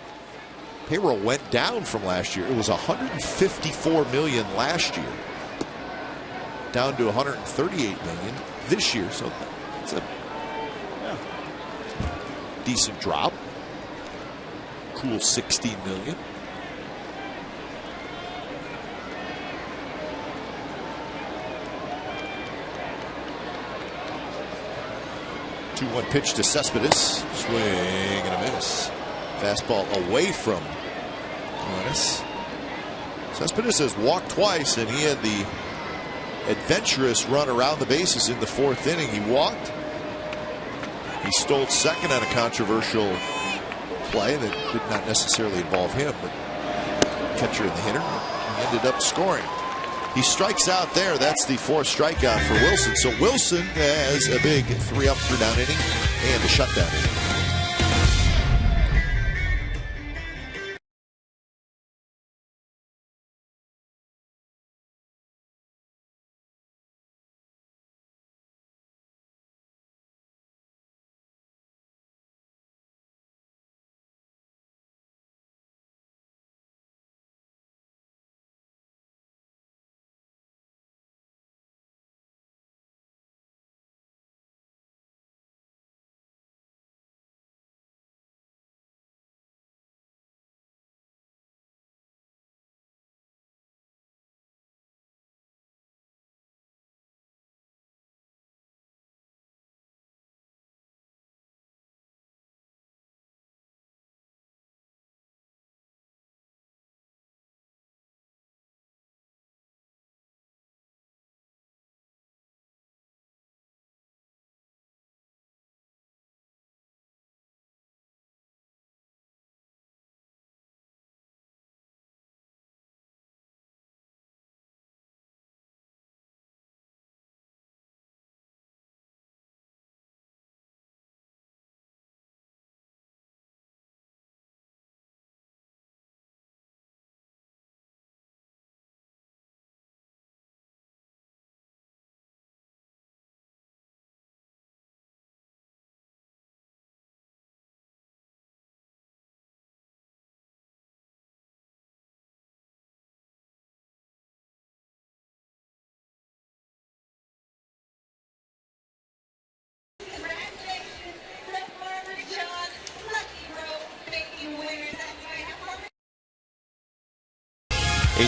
payroll went down from last year. It was $154 million last year, down to $138 million this year. So it's a decent drop. Cool $16 million. Two-one pitch to Cespedes. Swing and a miss. Fastball away from Juanes. Cespedes has walked twice, and he had the adventurous run around the bases in the 4th inning. He walked. He stole second on a controversial play that did not necessarily involve him, but catcher and the hitter. He ended up scoring. He strikes out there. That's the 4th strikeout for Wilson. So Wilson has a big 3-up, 3-down inning and a shutdown inning.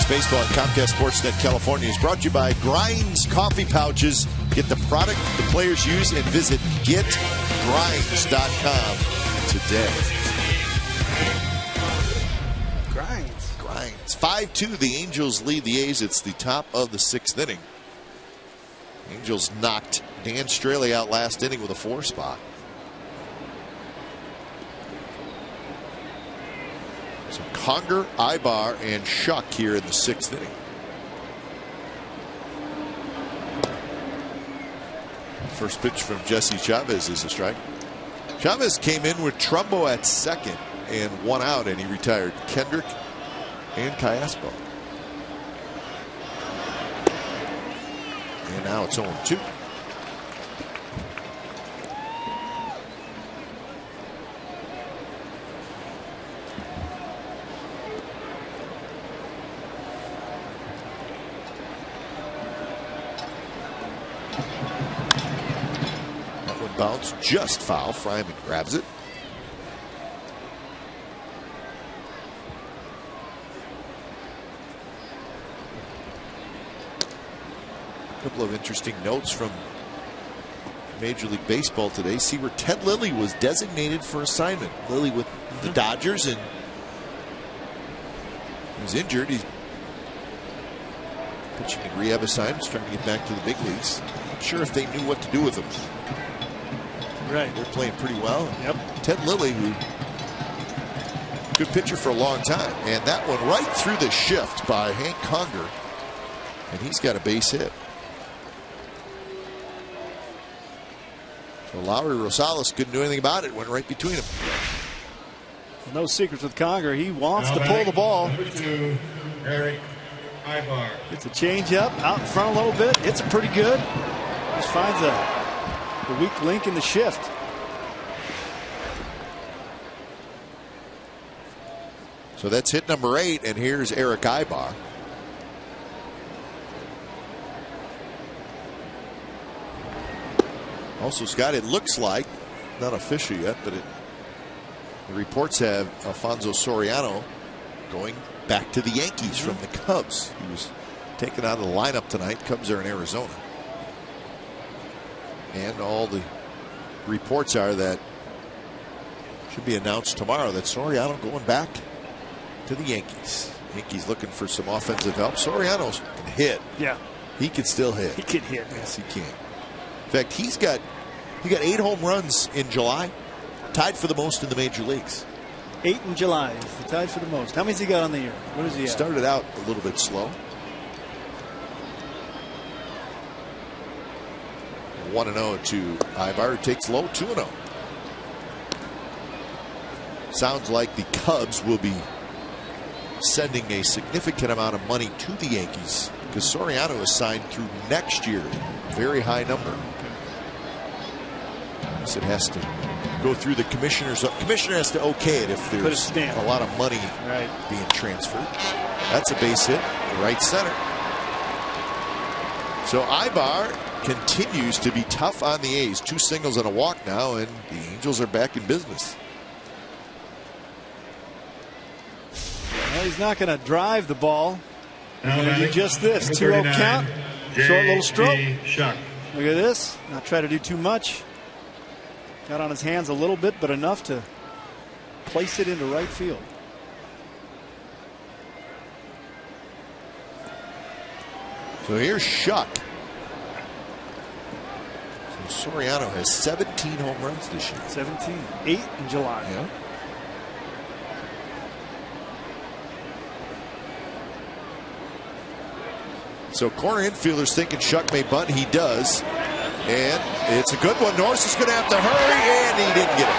Baseball on Comcast Sportsnet California is brought to you by Grinds Coffee Pouches. Get the product the players use and visit getgrinds.com today. Grinds. 5-2. The Angels lead the A's. It's the top of the 6th inning. Angels knocked Dan Straley out last inning with a 4 spot. So Conger, Ibar, and Shuck here in the 6th inning. First pitch from Jesse Chavez is a strike. Chavez came in with Trumbo at second and 1 out, and he retired Kendrick and Callaspo. And now it's 0-2. Bounce just foul. Fryman grabs it. A couple of interesting notes from Major League Baseball today. See where Ted Lilly was designated for assignment. Lilly with the Dodgers, and he was injured. He's pitching in rehab assignments, trying to get back to the big leagues. Not sure if they knew what to do with him. Right. They're playing pretty well. Yep. Ted Lilly, who good pitcher for a long time. And that one right through the shift by Hank Conger. And he's got a base hit. So Lowry Rosales couldn't do anything about it. Went right between them. No secrets with Conger. He wants to pull the ball. Number 2, Eric Ibar. It's a changeup out in front a little bit. It's pretty good. Just finds the weak link in the shift. So that's hit number 8, and here's Eric Ibar. Also, Scott, it looks like, not official yet, but the reports have Alfonso Soriano going back to the Yankees from the Cubs. He was taken out of the lineup tonight. Cubs are in Arizona. And all the reports are that should be announced tomorrow that Soriano going back to the Yankees. Yankees looking for some offensive help. Soriano can hit. Yeah. He can still hit. He can hit. Yes, he can. In fact, he got 8 home runs in July. Tied for the most in the major leagues. 8 in July. He's the tied for the most. How many's he got on the year? What is he at? Started out a little bit slow. 1-0 to Ibar, who takes low 2-0. Sounds like the Cubs will be sending a significant amount of money to the Yankees because Soriano is signed through next year. Very high number. So it has to go through the commissioners. The commissioner has to okay it if there's a lot of money being transferred. That's a base hit, right center. So Ibar continues to be tough on the A's. 2 singles and a walk now, and the Angels are back in business. Well, he's not going to drive the ball. He's going to do just this. 2-0 count. Short little stroke. Look at this. Not try to do too much. Got on his hands a little bit, but enough to place it into right field. So here's Shuck. So Soriano has 17 home runs this year. 17. 8 in July. Yeah. So corner infielders thinking Shuck may bunt. He does. And it's a good one. Norris is going to have to hurry, and he didn't get it.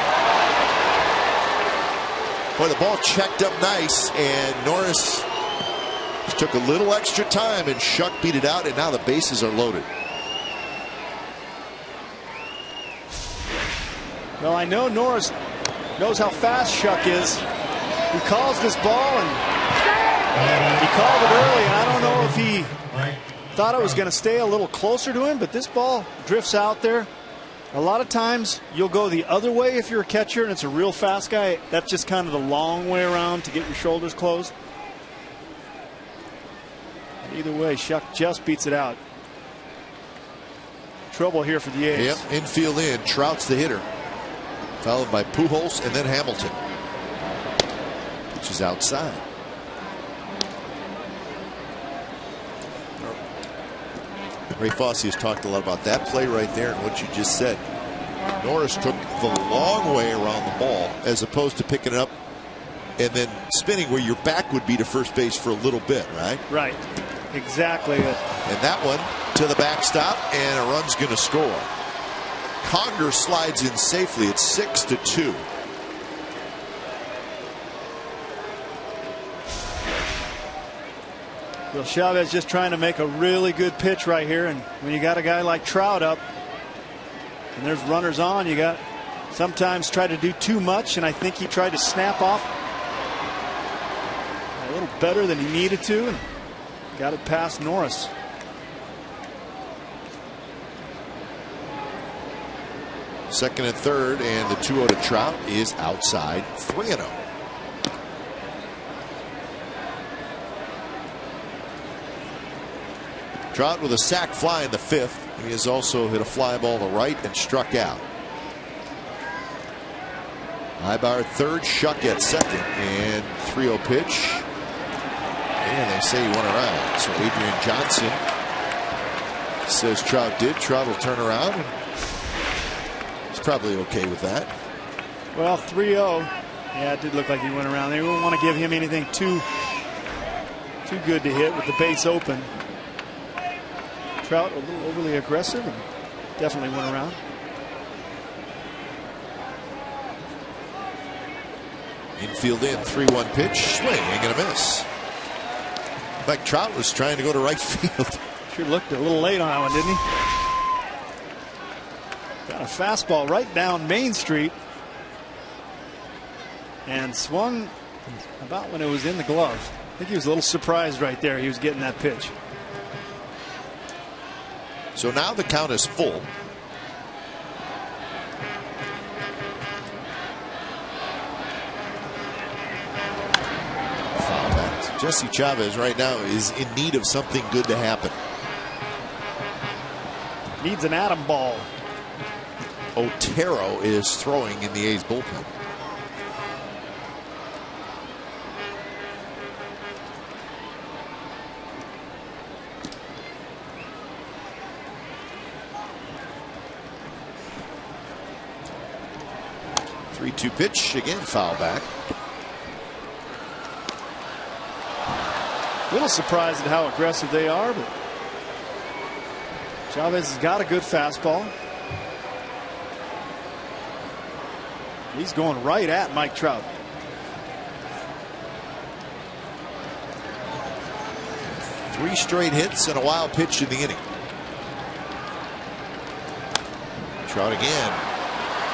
Boy, the ball checked up nice, and Norris took a little extra time, and Shuck beat it out, and now the bases are loaded. Well, I know Norris knows how fast Shuck is. He calls this ball, and he called it early, and I don't know if he thought it was going to stay a little closer to him, but this ball drifts out there. A lot of times you'll go the other way if you're a catcher and it's a real fast guy. That's just kind of the long way around to get your shoulders closed. Either way, Shuck just beats it out. Trouble here for the A's. Yep, infield in. Trout's the hitter, followed by Pujols and then Hamilton. Which is outside. Ray Fosse has talked a lot about that play right there and what you just said. Norris took the long way around the ball as opposed to picking it up and then spinning where your back would be to first base for a little bit, right? Right. Exactly. And that one to the backstop, and a run's going to score. Conger slides in safely. It's 6-2. Well, Chavez just trying to make a really good pitch right here, and when you got a guy like Trout up and there's runners on, you got sometimes try to do too much, and I think he tried to snap off a little better than he needed to and got it past Norris. Second and third, and the 2-0 to Trout is outside. 3-0. Trout with a sac fly in the fifth. He has also hit a fly ball to right and struck out. Ibar third, Shuck at second, and 3-0 pitch. And they say he went around. So Adrian Johnson says Trout did. Trout will turn around. And he's probably okay with that. Well, 3-0. Yeah, it did look like he went around. They wouldn't want to give him anything too good to hit with the base open. Trout a little overly aggressive and definitely went around. Infield in, 3-1 pitch, swing and a miss. Like Trout was trying to go to right field. Sure looked a little late on that one, didn't he? Got a fastball right down Main Street and swung about when it was in the glove. I think he was a little surprised right there. He was getting that pitch. So now the count is full. Foul back. Jesse Chavez right now is in need of something good to happen. Needs an atom ball. Otero is throwing in the A's bullpen. Two pitch again, foul back. A little surprised at how aggressive they are, but Chavez has got a good fastball. He's going right at Mike Trout. Three straight hits and a wild pitch in the inning. Trout again.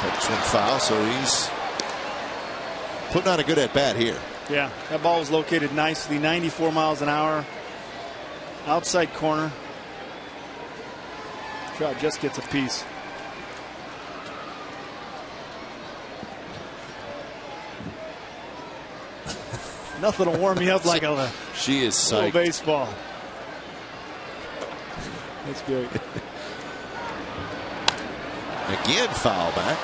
Pitch went foul, so he's putting on a good at bat here. Yeah, that ball was located nicely, 94 miles an hour, outside corner. Trout just gets a piece. Nothing will warm me up like a she is psyched. Baseball. That's great. Again, foul back.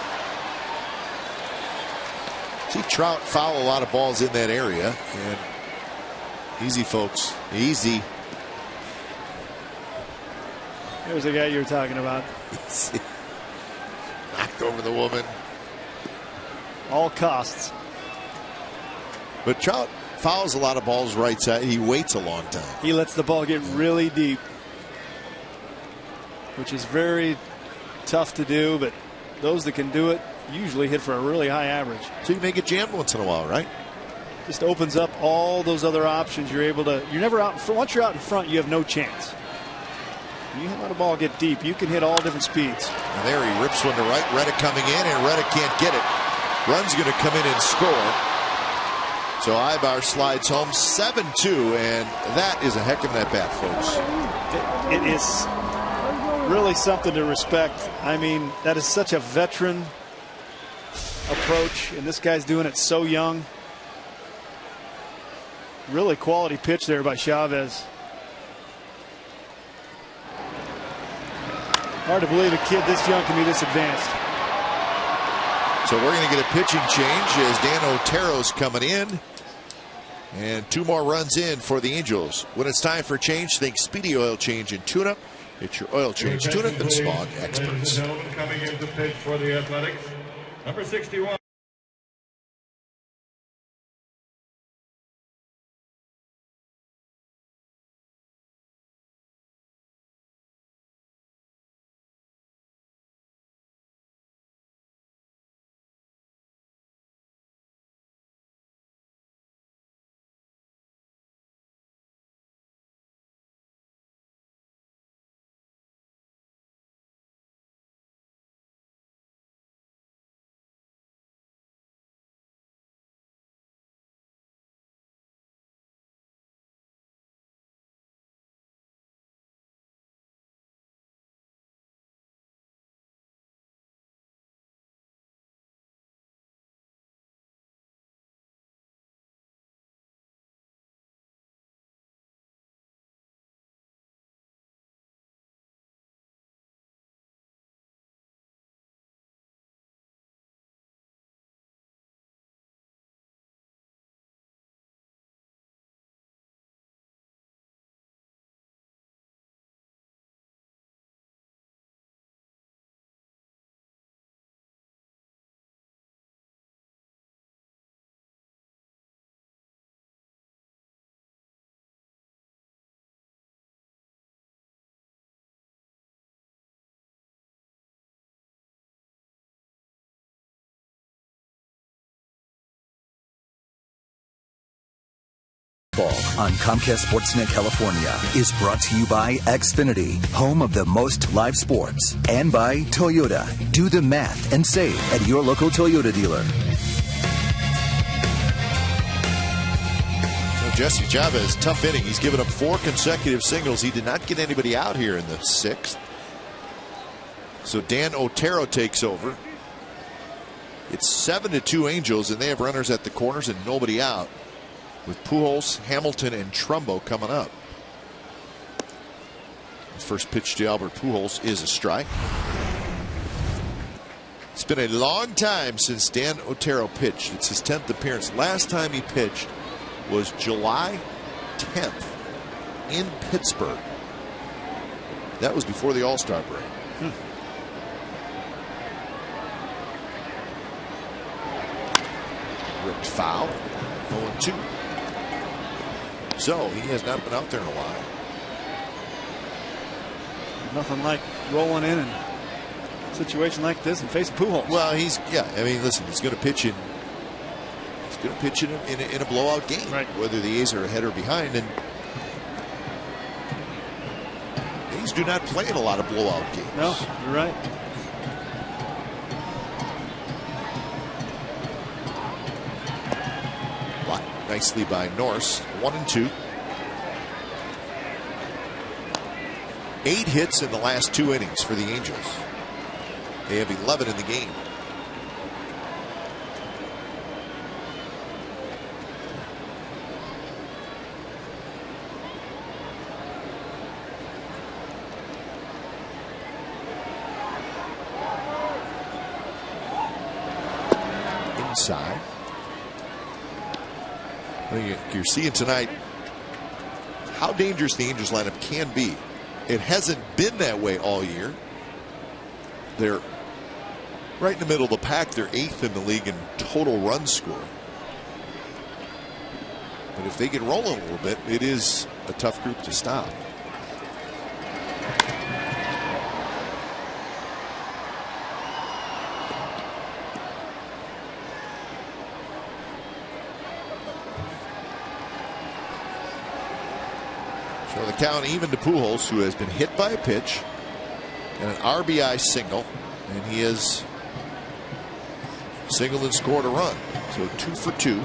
See Trout foul a lot of balls in that area, and easy, folks, easy. There's the guy you were talking about. Knocked over the woman. All costs. But Trout fouls a lot of balls right side. He waits a long time. He lets the ball get really deep, which is very tough to do, but those that can do it usually hit for a really high average. So you may get jammed once in a while, right? Just opens up all those other options. You're able to, you're never out in front. Once you're out in front, you have no chance. You let a ball get deep, you can hit all different speeds. And there he rips one to right. Reddick coming in, and Reddick can't get it. Run's going to come in and score. So Ibar slides home 7-2, and that is a heck of an at bat, folks. It is really something to respect. I mean, that is such a veteran approach, and this guy's doing it so young. Really quality pitch there by Chavez. Hard to believe a kid this young can be this advanced. So we're going to get a pitching change as Dan Otero's coming in. And 2 more runs in for the Angels. When it's time for change, think Speedy Oil Change and Tune-Up. It's your oil change, tune-up, and smog experts. Ladies and gentlemen, coming in to pitch for the Athletics, number 61. On Comcast Sportsnet California is brought to you by Xfinity, home of the most live sports, and by Toyota. Do the math and save at your local Toyota dealer. So Jesse Chavez, tough inning. He's given up 4 consecutive singles. He did not get anybody out here in the 6th. So Dan Otero takes over. It's 7-2 Angels, and they have runners at the corners and nobody out, with Pujols, Hamilton, and Trumbo coming up. The first pitch to Albert Pujols is a strike. It's been a long time since Dan Otero pitched. It's his 10th appearance. Last time he pitched was July 10th in Pittsburgh. That was before the All-Star break. Ripped foul. 0-2. So he has not been out there in a while. Nothing like rolling in a situation like this and facing Pujols. Well, I mean, listen, he's going to pitch in. He's going to pitch in a blowout game, right, whether the A's are ahead or behind. And A's do not play in a lot of blowout games. No, you're right. Nicely by Norris. 1-2. 8 hits in the last 2 innings for the Angels. They have 11 in the game. Inside. You're seeing tonight how dangerous the Angels lineup can be. It hasn't been that way all year. They're right in the middle of the pack. They're 8th in the league in total run score. But if they get rolling a little bit, it is a tough group to stop. So the count even to Pujols, who has been hit by a pitch and an RBI single, and he has singled and scored a run. So 2 for 2. He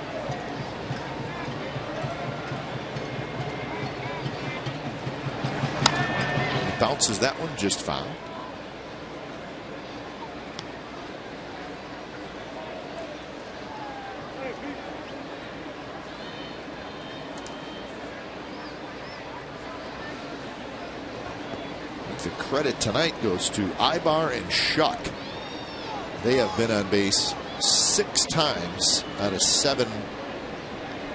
bounces that one just fine. credit tonight goes to Ibar and Shuck. They have been on base 6 times out of 7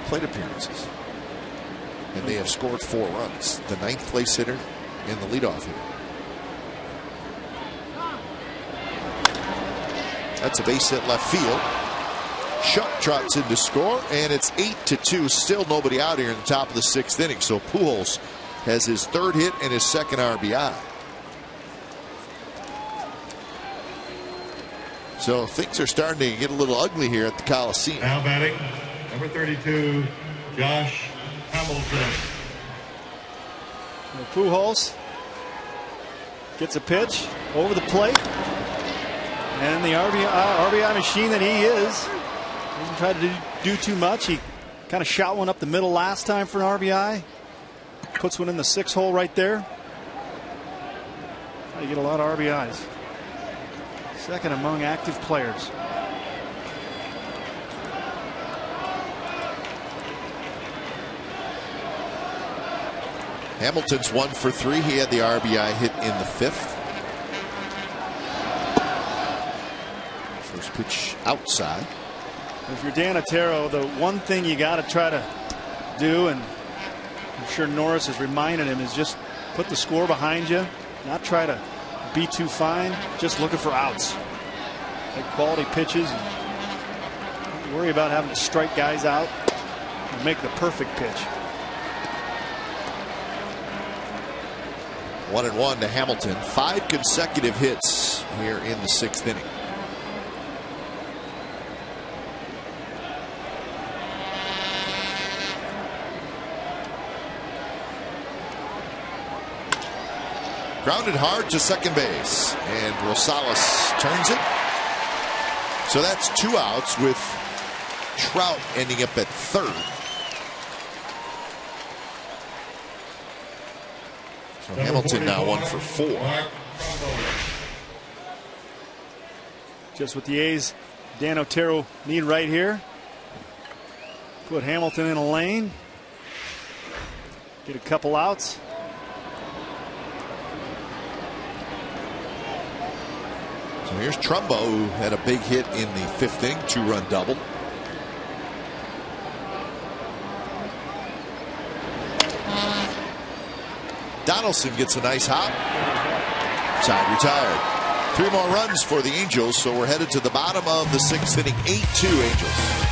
plate appearances. And they have scored 4 runs. The 9th place hitter and the leadoff hitter. That's a base hit left field. Shuck trots in to score, and it's 8-2. Still nobody out here in the top of the 6th inning. So Pujols has his 3rd hit and his 2nd RBI. So things are starting to get a little ugly here at the Coliseum. Now batting, number 32, Josh Hamilton. Pujols gets a pitch over the plate, and the RBI machine that he is doesn't try to do too much. He kind of shot one up the middle last time for an RBI. Puts one in the 6 hole right there. You get a lot of RBIs. 2nd among active players. Hamilton's 1 for 3. He had the RBI hit in the 5th. First pitch outside. If you're Dan Otero, the one thing you got to try to do, and I'm sure Norris has reminded him, is just put the score behind you. Not try to be too fine. Just looking for outs. Make quality pitches. Don't worry about having to strike guys out and make the perfect pitch. 1-1 to Hamilton. 5 consecutive hits here in the 6th inning. Grounded hard to second base, and Rosales turns it. So that's 2 outs, with Trout ending up at 3rd. So Hamilton now 1 for 4. Just what the A's, Dan Otero, need right here. Put Hamilton in a lane. Get a couple outs. So here's Trumbo, who had a big hit in the 5th inning, 2-run double. Donaldson gets a nice hop. Side retired. 3 more runs for the Angels, so we're headed to the bottom of the 6th inning. 8-2 Angels.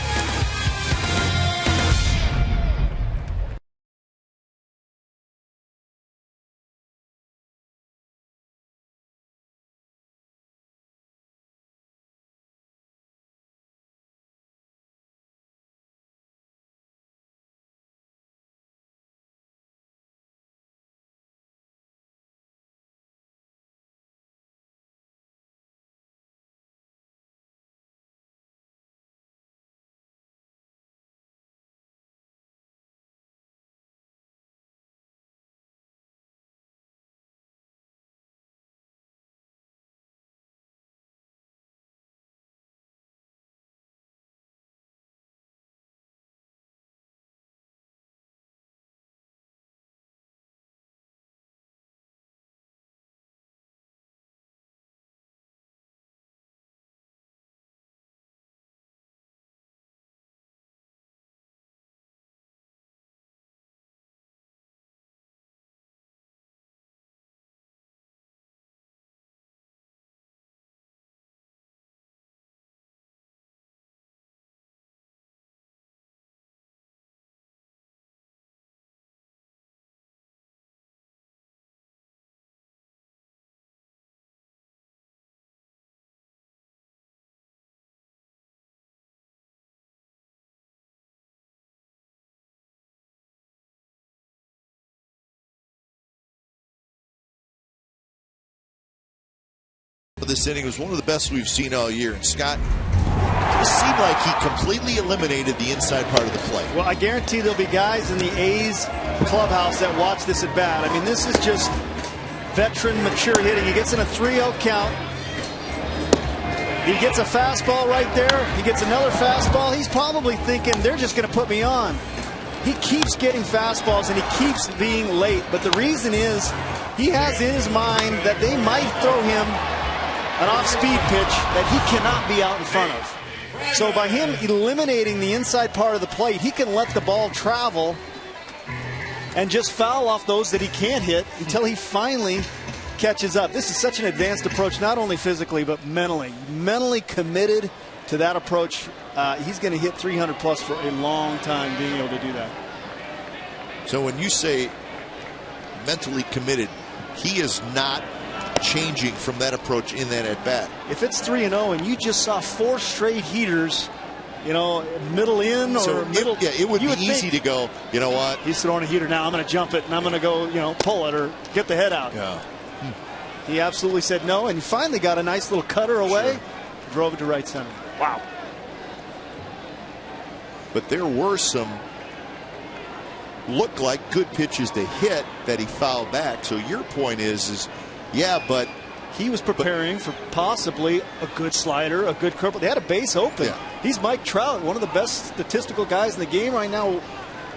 This inning was one of the best we've seen all year. And Scott, it seemed like he completely eliminated the inside part of the play. Well, I guarantee there'll be guys in the A's clubhouse that watch this at bat. I mean, this is just veteran, mature hitting. He gets in a 3-0 count. He gets a fastball right there. He gets another fastball. He's probably thinking, they're just going to put me on. he keeps getting fastballs and he keeps being late. But the reason is he has in his mind that they might throw him an off-speed pitch that he cannot be out in front of. So by him eliminating the inside part of the plate, he can let the ball travel and just foul off those that he can't hit until he finally catches up. This is such an advanced approach, not only physically but mentally committed to that approach. He's going to hit 300 plus for a long time, being able to do that. So when you say mentally committed, he is not changing from that approach in that at bat. If it's 3-0 and you just saw 4 straight heaters, you know, middle in or so middle, it would be easy to go, you know what? He's throwing a heater now. I'm going to jump it and I'm going to go, you know, pull it or get the head out. Yeah. He absolutely said no, and he finally got a nice little cutter away, drove it to right center. Wow. But there were some look like good pitches to hit that he fouled back. So your point is yeah, but he was preparing for possibly a good slider, a good curveball. They had a base open. Yeah. He's Mike Trout, one of the best statistical guys in the game right now.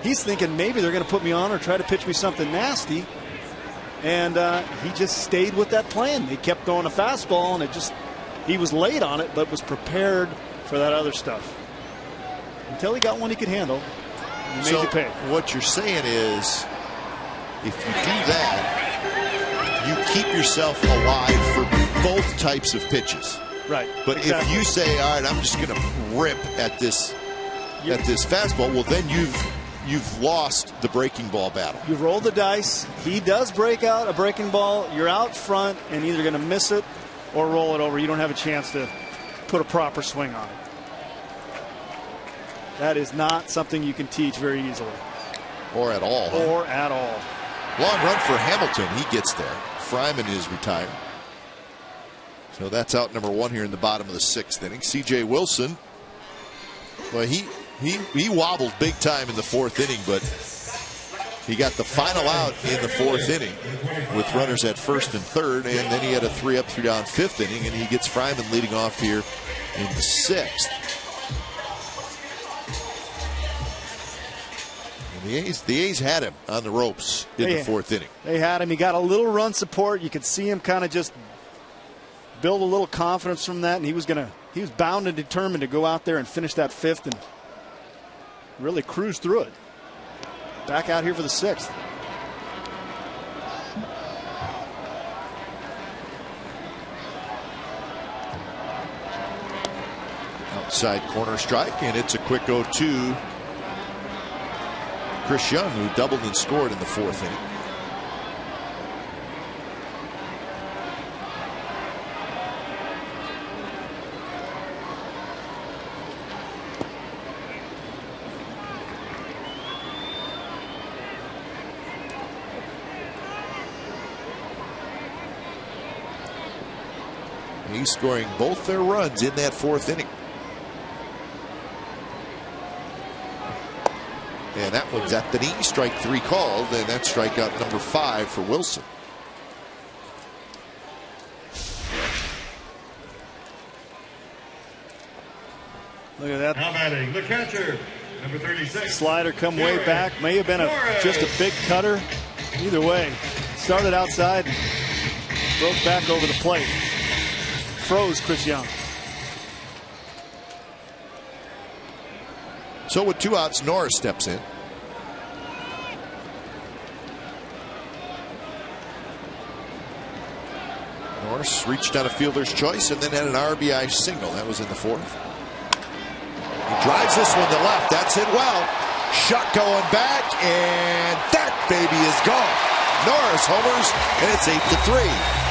He's thinking maybe they're going to put me on or try to pitch me something nasty. And he just stayed with that plan. He kept throwing a fastball, and he was late on it, but was prepared for that other stuff. Until he got one he could handle. He made you pay. What you're saying is, if you do that, you keep yourself alive for both types of pitches. Right. But if you say, all right, I'm just going to rip at this fastball, well, then you've lost the breaking ball battle. You roll the dice. He does break out a breaking ball. You're out front and either going to miss it or roll it over. You don't have a chance to put a proper swing on it. That is not something you can teach very easily. Or at all. Or at all. Long run for Hamilton. He gets there. Fryman is retired. So that's out number 1 here in the bottom of the 6th inning. C.J. Wilson, well, he wobbled big time in the 4th inning, but he got the final out in the 4th inning with runners at 1st and 3rd, and then he had a 3-up, 3-down 5th inning, and he gets Fryman leading off here in the 6th. And the A's had him on the ropes in the 4th inning. They had him. He got a little run support. You could see him kind of just build a little confidence from that, and he was bound and determined to go out there and finish that 5th and really cruise through it. Back out here for the 6th. Outside corner strike, and it's a quick 0-2. Chris Young, who doubled and scored in the 4th inning. He's scoring both their runs in that 4th inning. And that one's at the knee. Strike 3 called, and that's strikeout number 5 for Wilson. Look at that. Now batting the catcher, number 36. Slider come way back. May have been just a big cutter. Either way, started outside and broke back over the plate. Froze Chris Young. So with 2 outs, Norris steps in. Norris reached on a fielder's choice and then had an RBI single. That was in the 4th. He drives this one to left. That's it well. Shot going back, and that baby is gone. Norris homers, and it's 8-3.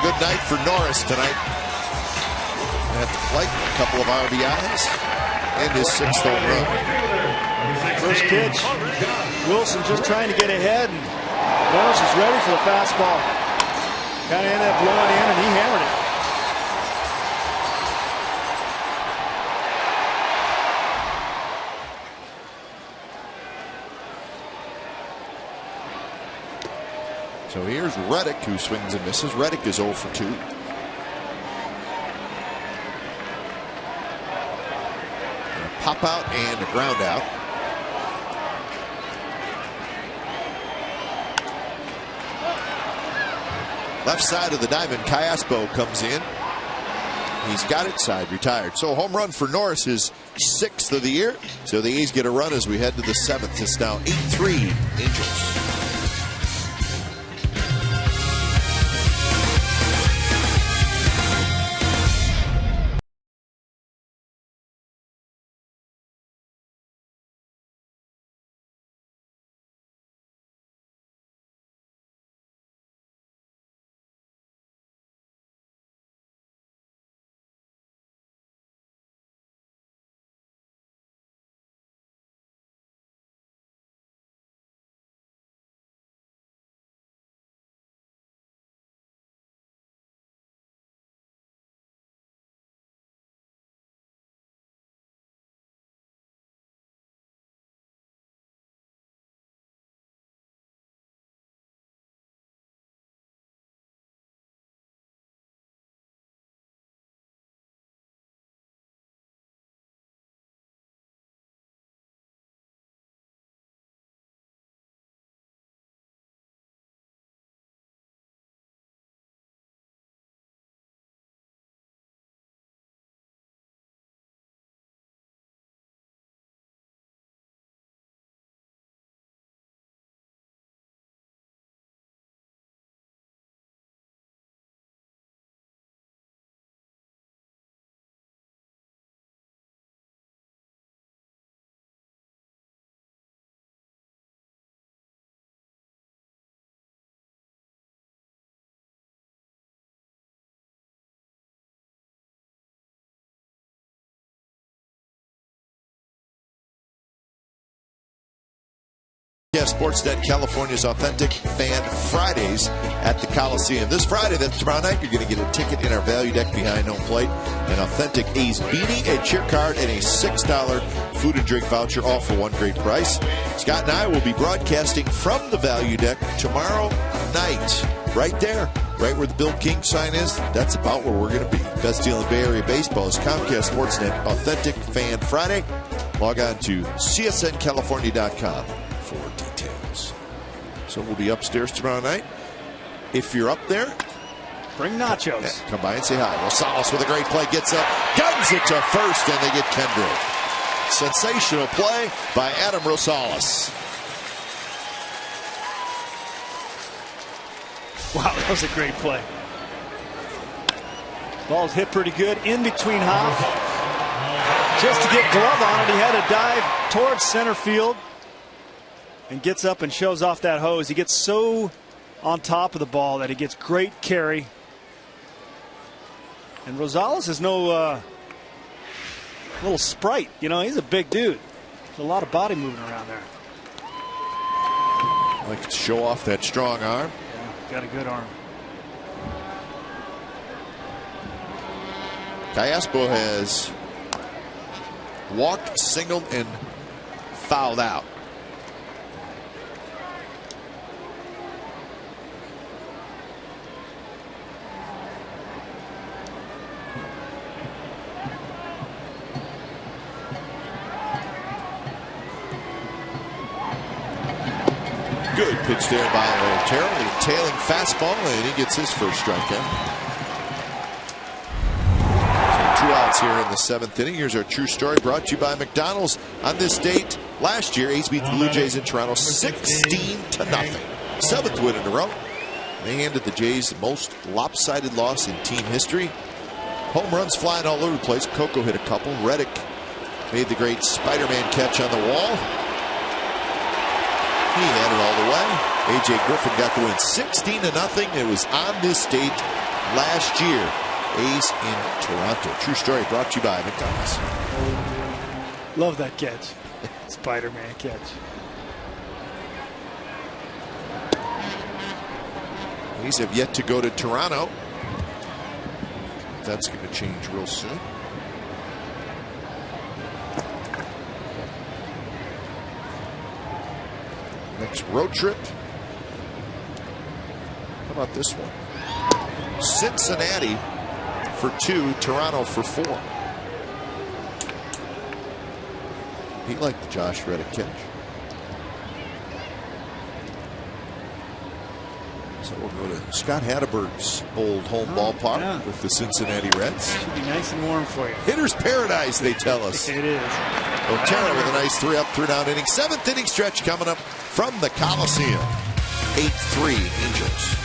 Good night for Norris tonight. At the plate, a couple of RBIs, and his 6th home run. First pitch, Wilson just trying to get ahead, and Norris is ready for the fastball. Kind of ended up blowing in, and he hammered it. So here's Reddick, who swings and misses. Reddick is 0 for 2. Pop out and a ground out. Left side of the diamond, Cayaspo comes in. He's got it, side retired. So home run for Norris, his 6th of the year. So the A's get a run as we head to the 7th. It's now 8-3 Angels. Sportsnet, California's authentic Fan Fridays at the Coliseum. This Friday, that's tomorrow night, you're going to get a ticket in our value deck behind home plate, an authentic A's beanie, a cheer card, and a $6 food and drink voucher, all for one great price. Scott and I will be broadcasting from the value deck tomorrow night, right there, right where the Bill King sign is. That's about where we're going to be. Best deal in Bay Area baseball is Comcast Sportsnet Authentic Fan Friday. Log on to csncalifornia.com for details. So we'll be upstairs tomorrow night. If you're up there, bring nachos. Yeah, come by and say hi. Rosales with a great play, gets up, guns it to first, and they get Kendrick. Sensational play by Adam Rosales. Wow, that was a great play. Ball's hit pretty good in between Hoff. Just to get glove on it, he had to dive towards center field and gets up and shows off that hose. He gets so on top of the ball that he gets great carry. And Rosales is no little sprite. You know, he's a big dude. There's a lot of body moving around there. Like to show off that strong arm. Yeah, got a good arm. Cayaspo has walked, singled, and fouled out. Good pitch there by Otero. A tailing fastball, and he gets his first strikeout. So 2 outs here in the 7th inning. Here's our true story brought to you by McDonald's. On this date last year, A's beat the Blue Jays in Toronto 16-0. 7th win in a row. They handed the Jays the most lopsided loss in team history. Home runs flying all over the place. Coco hit a couple. Reddick made the great Spider-Man catch on the wall. He had it all the way. A.J. Griffin got the win 16-0. It was on this date last year. A's in Toronto. True story brought to you by McDonald's. Love that catch. Spider-Man catch. A's have yet to go to Toronto. That's going to change real soon. Next road trip about this one? Cincinnati for 2, Toronto for 4. He liked the Josh Reddick catch. So we'll go to Scott Hatteberg's old home ballpark with the Cincinnati Reds. Should be nice and warm for you. Hitter's paradise, they tell us. It is. Otero with a nice 3-up, 3-down inning. 7th inning stretch coming up from the Coliseum. 8-3 Angels.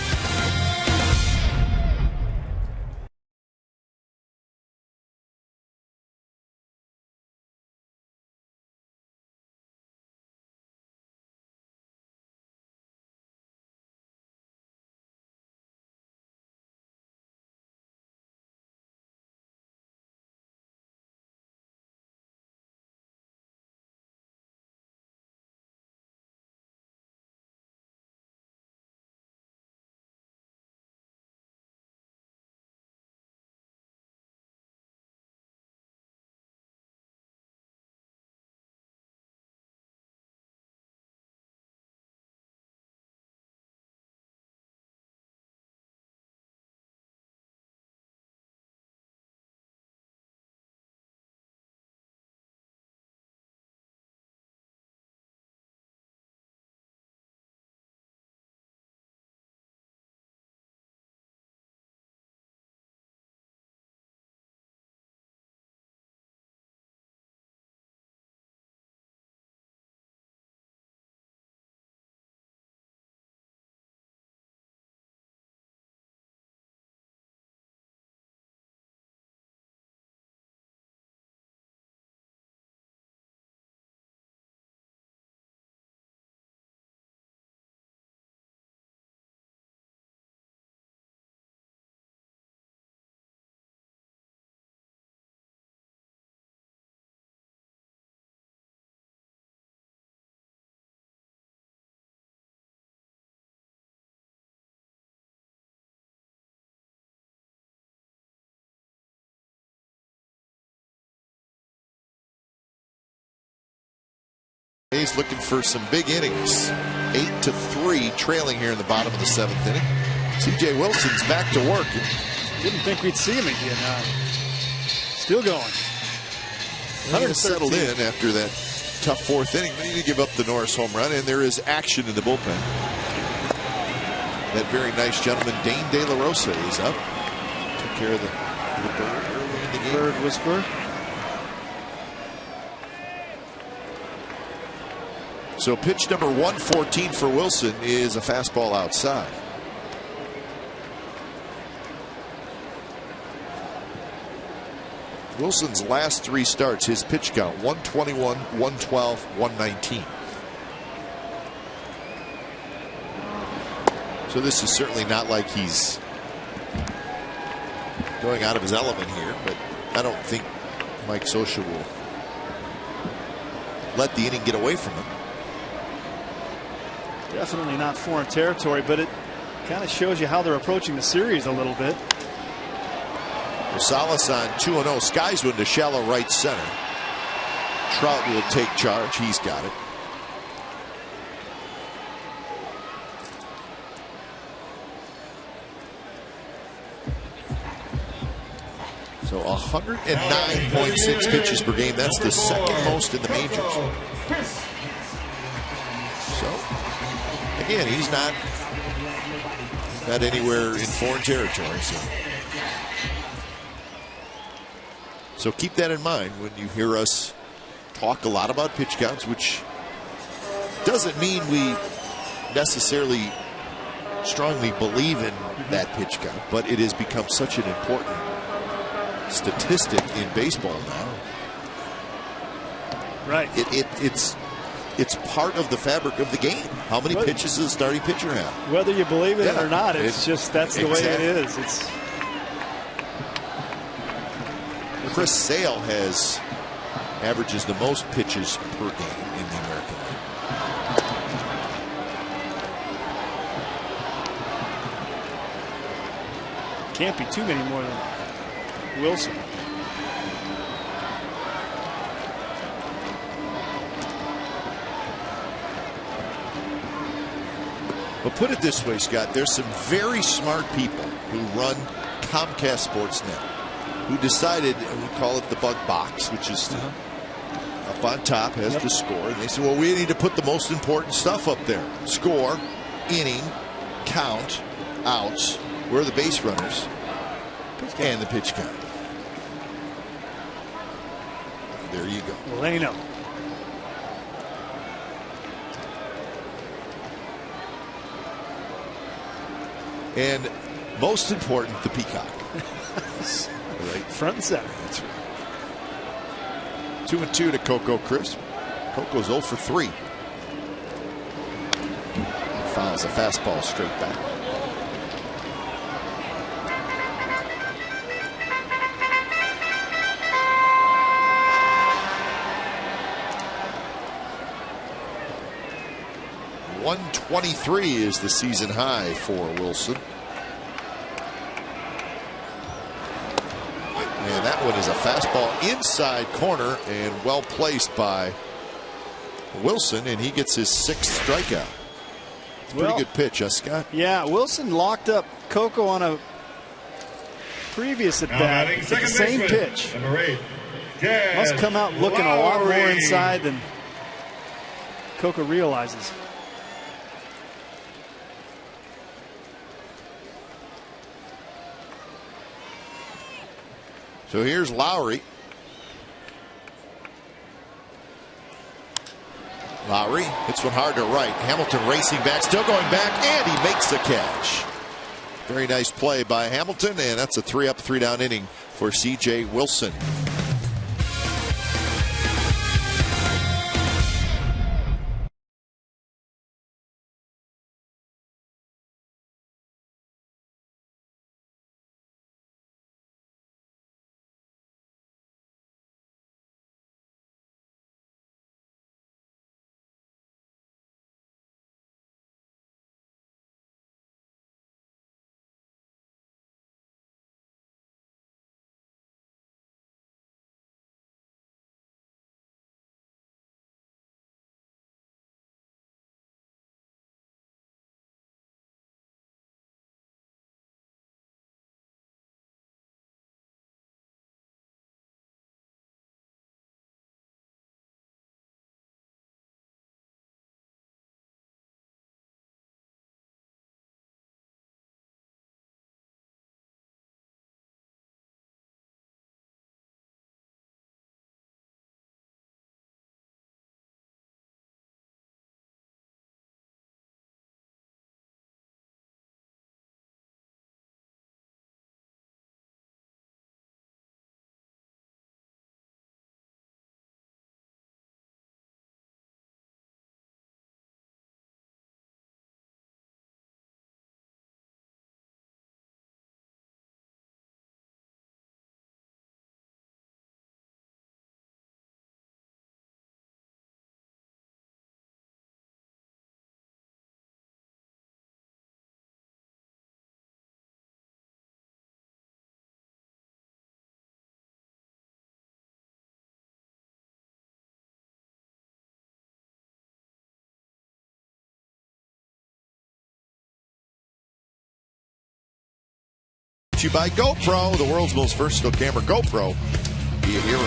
He's looking for some big innings. 8-3 trailing here in the bottom of the 7th inning. C.J. Wilson's back to work. Didn't think we'd see him again. Still going. He settled in after that tough 4th inning. But he didn't give up the Norris home run, and there is action in the bullpen. That very nice gentleman, Dane De La Rosa, is up. Took care of the bird early in the game. Bird whisperer. So pitch number 114 for Wilson is a fastball outside. Wilson's last 3 starts, his pitch count 121, 112, 119. So this is certainly not like he's going out of his element here, but I don't think Mike Scioscia will let the inning get away from him. Definitely not foreign territory, but it kind of shows you how they're approaching the series a little bit. Rosales on 2-0. Skyswood to shallow right center. Trout will take charge. He's got it. So 109.6 pitches per game. That's the second most in the majors. So again, he's not anywhere in foreign territory. So keep that in mind when you hear us talk a lot about pitch counts, which doesn't mean we necessarily strongly believe in that pitch count, but it has become such an important statistic in baseball now. Right. It's part of the fabric of the game. How many pitches does a starting pitcher have? Whether you believe it or not, it's just that's the way it is. Chris Sale averages the most pitches per game in the American League. Can't be too many more than Wilson. But put it this way, Scott, there's some very smart people who run Comcast Sportsnet who decided, and we call it the bug box, which is up on top, has the score. And they said, well, we need to put the most important stuff up there. Score, inning, count, outs, where are the base runners, and the pitch count. There you go. Well, they know. And most important, the peacock. Right. Front and center. That's right. 2-2 to Coco Crisp. Coco's 0 for 3. Fouls a fastball straight back. .123 is the season high for Wilson. And that one is a fastball inside corner and well placed by Wilson, and he gets his 6th strikeout. It's a pretty good pitch, Scott? Yeah, Wilson locked up Coco on a previous at bat. The same pitch. Must come out looking a lot more inside than Coco realizes. So here's Lowry. Lowry hits one hard to right. Hamilton racing back, still going back, and he makes the catch. Very nice play by Hamilton, and that's a 3-up, 3-down inning for C.J. Wilson. You by GoPro, the world's most versatile camera. GoPro, be a hero.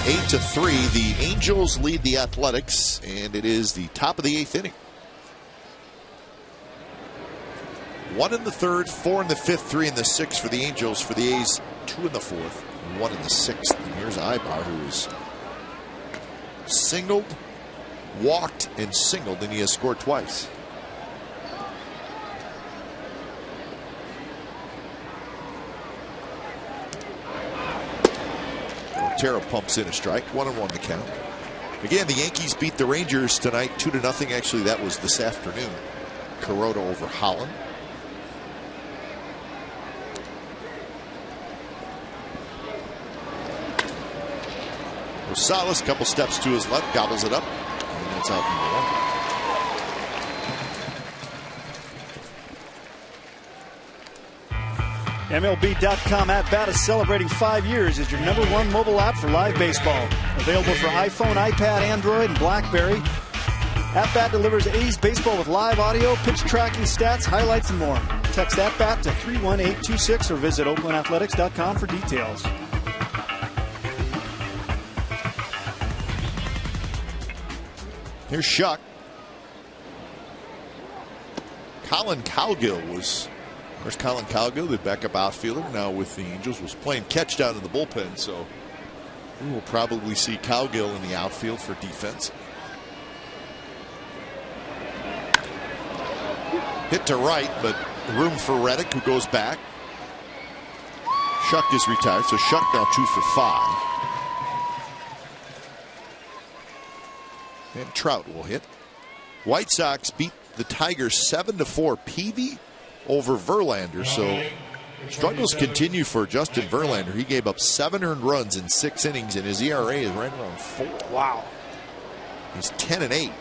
Eight to 3, the Angels lead the Athletics, and it is the top of the 8th inning. 1 in the 3rd, 4 in the 5th, 3 in the 6th for the Angels. For the A's, 2 in the 4th, 1 in the 6th. And here's Ibar, who is singled, walked, and singled, and he has scored twice. Otero pumps in a strike. 1-1 the count. Again, the Yankees beat the Rangers tonight 2-0. Actually, that was this afternoon. Kuroda over Holland. Rosales, couple steps to his left, gobbles it up. And that's out number 1. MLB.com At-Bat is celebrating 5 years as your #1 mobile app for live baseball. Available for iPhone, iPad, Android, and BlackBerry. At-Bat delivers A's baseball with live audio, pitch tracking, stats, highlights, and more. Text At-Bat to 31826 or visit OaklandAthletics.com for details. Here's Shuck. Colin Cowgill was, of course, Colin Cowgill, the backup outfielder, now with the Angels, was playing catch down in the bullpen, so we will probably see Cowgill in the outfield for defense. Hit to right, but room for Reddick, who goes back. Shuck is retired, so Shuck now 2 for 5. And Trout will hit. White Sox beat the Tigers 7-4. Peavy over Verlander, so struggles continue for Justin Verlander. He gave up 7 earned runs in 6 innings, and his ERA is right around 4. Wow. He's 10-8.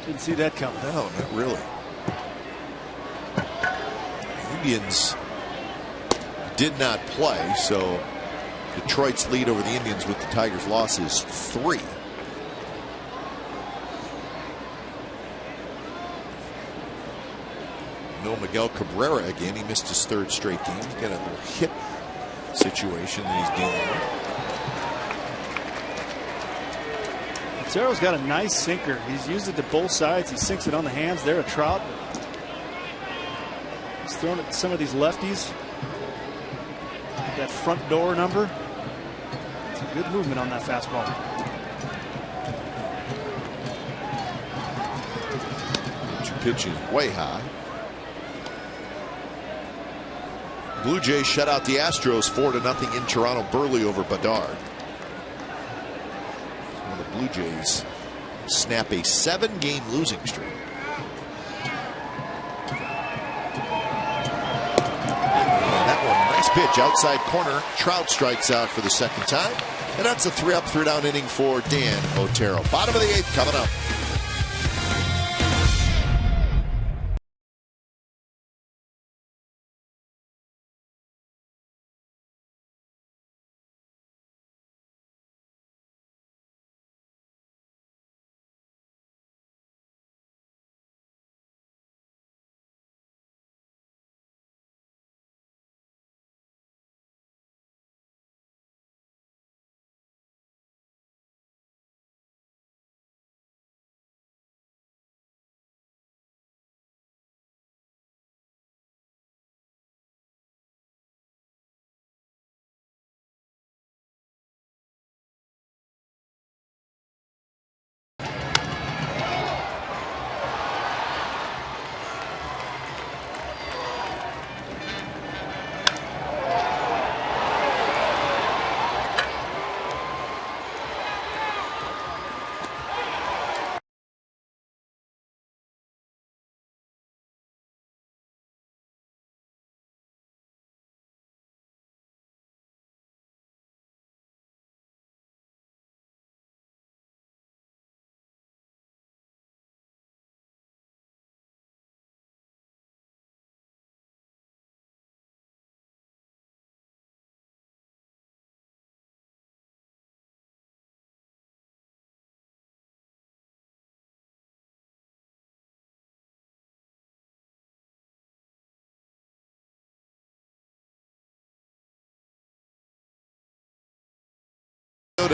Didn't see that coming. No, not really. The Indians did not play, so Detroit's lead over the Indians with the Tigers' loss is 3. No Miguel Cabrera again. He missed his 3rd straight game. He's got a little hip situation that he's dealing with. Montera's got a nice sinker. He's used it to both sides. He sinks it on the hands there at Trout. He's thrown it to some of these lefties. That front door number. It's a good movement on that fastball. Pitch is way high. Blue Jays shut out the Astros 4-0 in Toronto. Burley over Bedard. So the Blue Jays snap a 7-game losing streak. And that one, nice pitch outside corner. Trout strikes out for the 2nd time. And that's a 3-up, 3-down inning for Dan Otero. Bottom of the 8th coming up.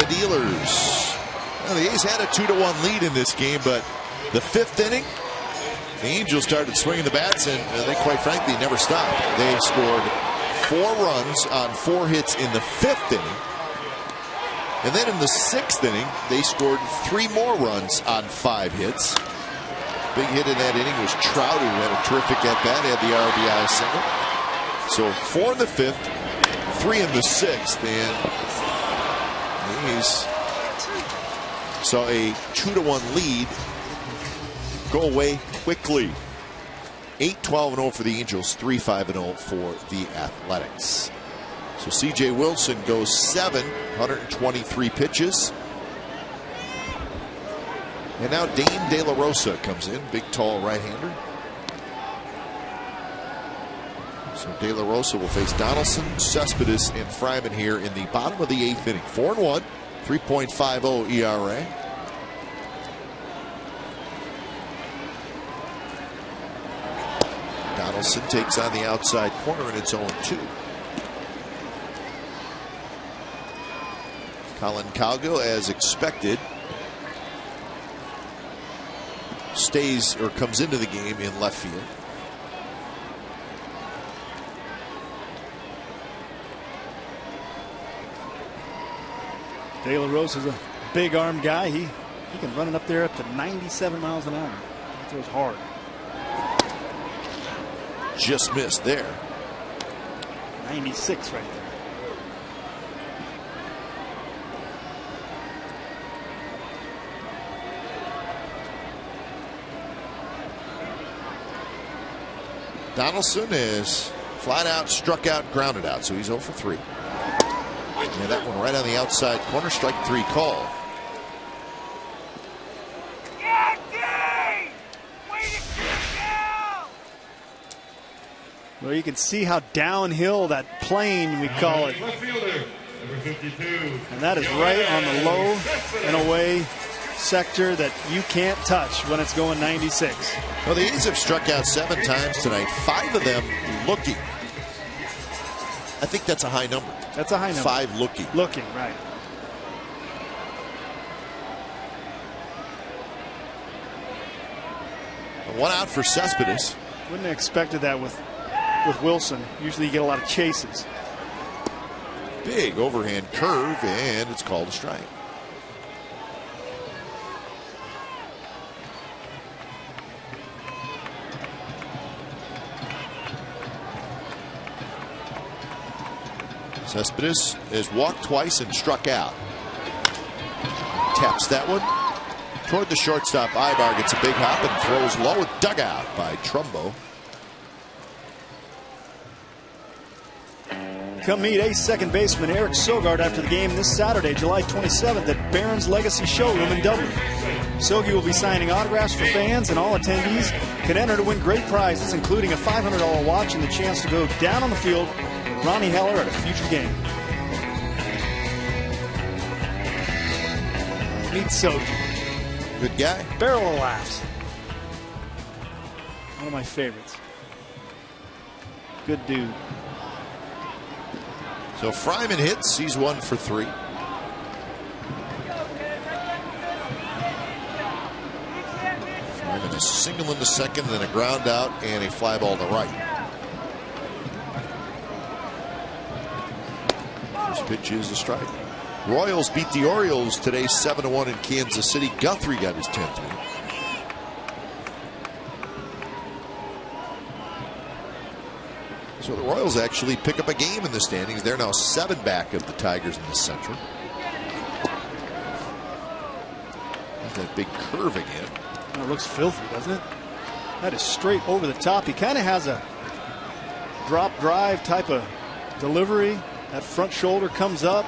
Dealers. Well, the A's had a 2-1 lead in this game, but the 5th inning, the Angels started swinging the bats, and they quite frankly never stopped. They scored 4 runs on 4 hits in the 5th inning, and then in the 6th inning, they scored 3 more runs on 5 hits. Big hit in that inning was Trout, who had a terrific at-bat, had the RBI single. So 4 in the 5th, 3 in the 6th, and A's saw a 2-1 lead go away quickly. 8-12-0 for the Angels, 3-5-0 for the Athletics. So C.J. Wilson goes 7, 123 pitches. And now Dane De La Rosa comes in, big tall right-hander. So De La Rosa will face Donaldson, Cespedes, and Fryman here in the bottom of the 8th inning. 4-1, 3.50 ERA. Donaldson takes on the outside corner, and it's 0-2. Colin Cowgill, as expected, stays or comes into the game in left field. De La Rosa is a big arm guy. He can run it up there up to 97 miles an hour. He throws hard. Just missed there. 96 right there. Donaldson is flat out, struck out, grounded out, so he's 0 for 3. Yeah, that one right on the outside corner, strike 3 call. Well, you can see how downhill that plane, we call it. Left fielder, number 52. And that is right on the low and away sector that you can't touch when it's going 96. Well, the A's have struck out 7 times tonight, 5 of them looking. I think that's a high number. That's a high number. 5 looking. Looking, right. One out for Cespedes. Wouldn't have expected that with Wilson. Usually you get a lot of chases. Big overhand curve, and it's called a strike. Cespedes has walked twice and struck out. Taps that one toward the shortstop. Ibar gets a big hop and throws low, dugout by Trumbo. Come meet ace second baseman Eric Sogard after the game this Saturday, July 27th at Barron's Legacy Showroom in Dublin. Sogi will be signing autographs for fans, and all attendees can enter to win great prizes, including a $500 watch and the chance to go down on the field with Ronnie Heller at a future game. Meet Sogi. Good guy. Barrel of laughs. One of my favorites. Good dude. So Fryman hits. He's 1 for 3. Fryman is single into second, then a ground out and a fly ball to right. First pitch is a strike. Royals beat the Orioles today 7-1 in Kansas City. Guthrie got his 10th win. So the Royals actually pick up a game in the standings. They're now 7 back of the Tigers in the Central. That big curve again. Oh, it looks filthy, doesn't it? That is straight over the top. He kind of has a drop drive type of delivery. That front shoulder comes up.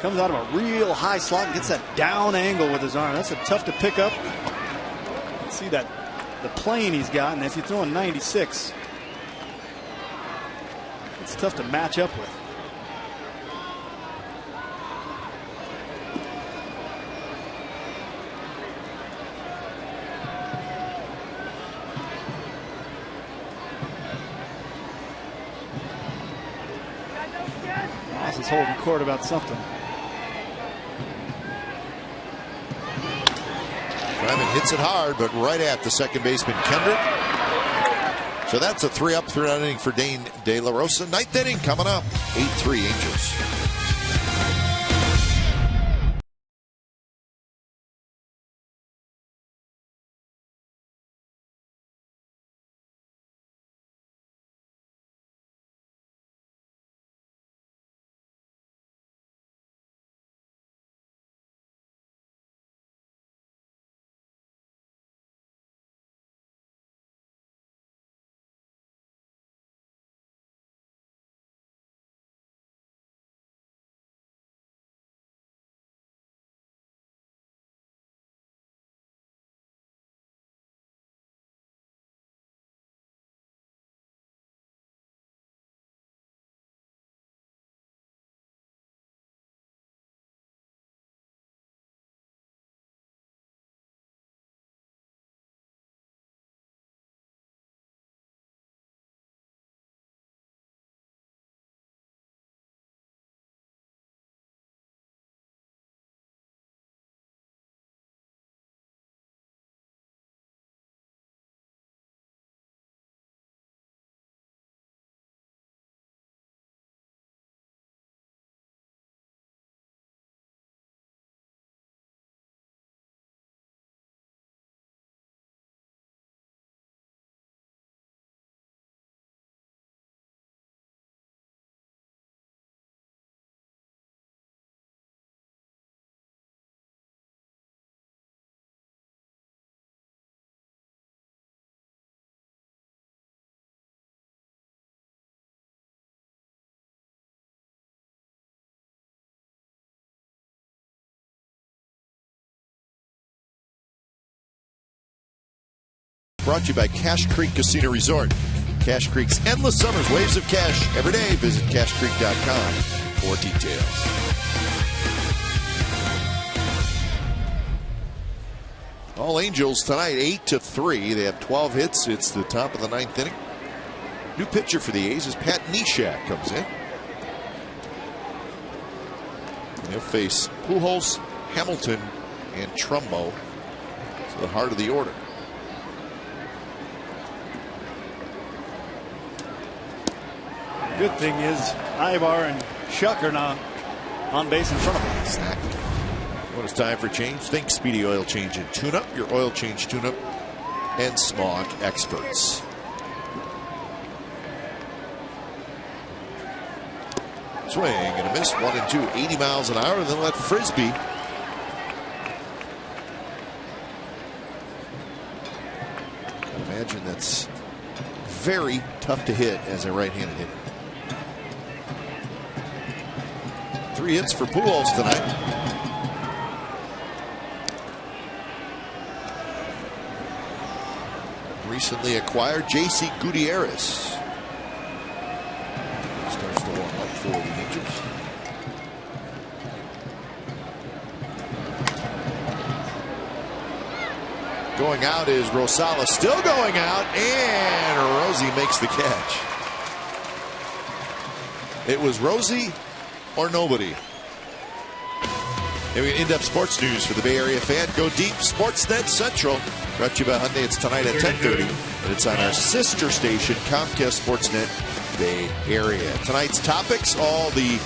Comes out of a real high slot and gets that down angle with his arm. That's a tough to pick up. Let's see that the plane he's got, and if you're throwing 96, it's tough to match up with. Moss is holding court about something. Fryman hits it hard, but right at the second baseman, Kendrick. So that's a 3-up, 3-out inning for Dane De La Rosa. 9th inning coming up. 8-3 Angels. brought to you by Cache Creek Casino Resort. Cache Creek's endless summer's waves of cash every day. Visit CacheCreek.com for details. All Angels tonight 8-3. They have 12 hits. It's the top of the 9th inning. New pitcher for the A's is Pat Neshek comes in. And they'll face Pujols, Hamilton, and Trumbo. It's the heart of the order. Good thing is Ibar and Shuck are now on base in front of him. Exactly. When it's time for change, think Speedy Oil Change and Tune-Up, your oil change tune-up and smog experts. Swing and a miss, 1-2, 80 miles an hour, and then let Frisbee. I imagine that's very tough to hit as a right-handed hitter. 3 hits for Pujols tonight. Recently acquired J.C. Gutierrez. Starts to warm up for the Angels. Going out is Rosales, still going out, and Rosie makes the catch. It was Rosie or nobody. In-depth sports news for the Bay Area fan. Go deep. Sportsnet Central. Brought to you by Hyundai. It's tonight at 10:30. And it's on our sister station, Comcast Sportsnet Bay Area. Tonight's topics, all the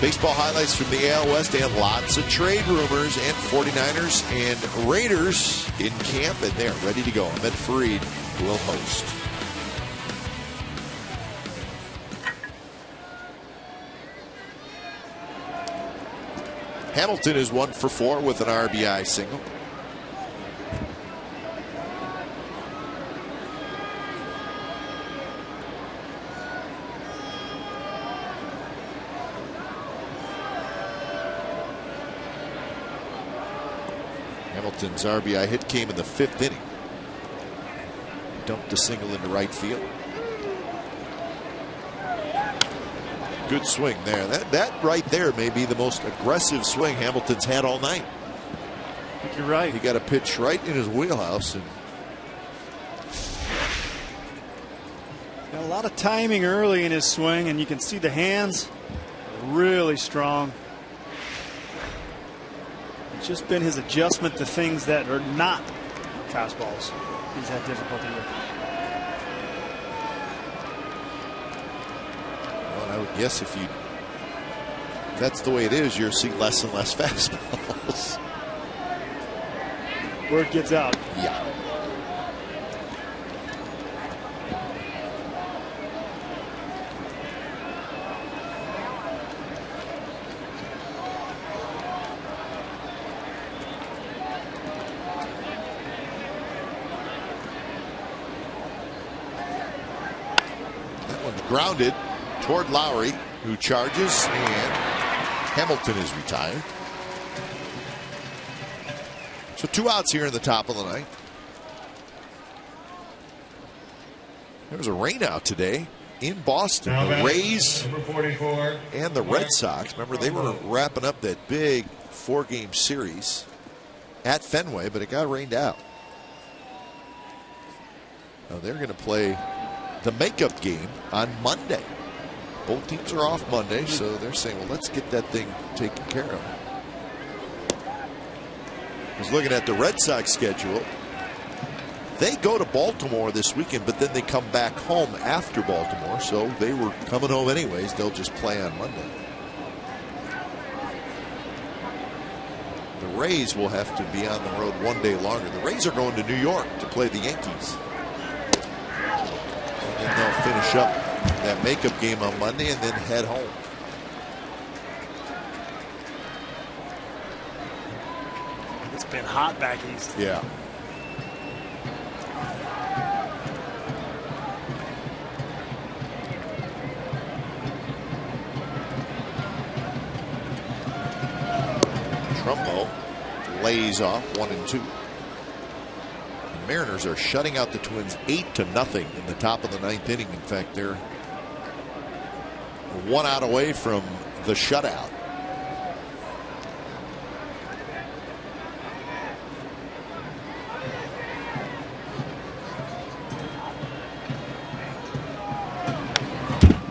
baseball highlights from the AL West and lots of trade rumors, and 49ers and Raiders in camp, and they're ready to go. Ahmed Fareed will host. Hamilton is 1 for 4 with an RBI single. Hamilton's RBI hit came in the 5th inning. Dumped a single into right field. Good swing there. That right there may be the most aggressive swing Hamilton's had all night. I think you're right. He got a pitch right in his wheelhouse. And got a lot of timing early in his swing, and you can see the hands really strong. It's just been his adjustment to things that are not fastballs he's had difficulty with. I would guess if that's the way it is, you'll see less and less fastballs. Word gets out. Yeah. That one's grounded toward Lowry, who charges, and Hamilton is retired. So 2 outs here in the top of the 9th. There was a rainout today in Boston. The Rays and the Red Sox. Remember, they were wrapping up that big 4-game series at Fenway, but it got rained out. Now they're going to play the makeup game on Monday. Both teams are off Monday, so they're saying, well, let's get that thing taken care of. I was looking at the Red Sox schedule. They go to Baltimore this weekend, but then they come back home after Baltimore, so they were coming home anyways. They'll just play on Monday. The Rays will have to be on the road 1 day longer. The Rays are going to New York to play the Yankees. And then they'll finish up that makeup game on Monday and then head home. It's been hot back east. Yeah. Trumbo lays off 1-2. Mariners are shutting out the Twins 8-0 in the top of the 9th inning. In fact, they're 1 out away from the shutout.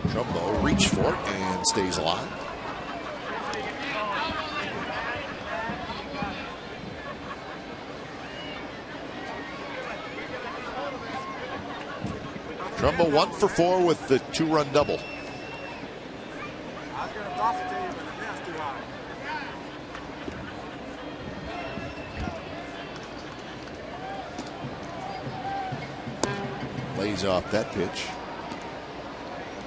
Trumbo reached for it and stays alive. Trumbo 1 for 4 with the 2-run double. Lays off that pitch.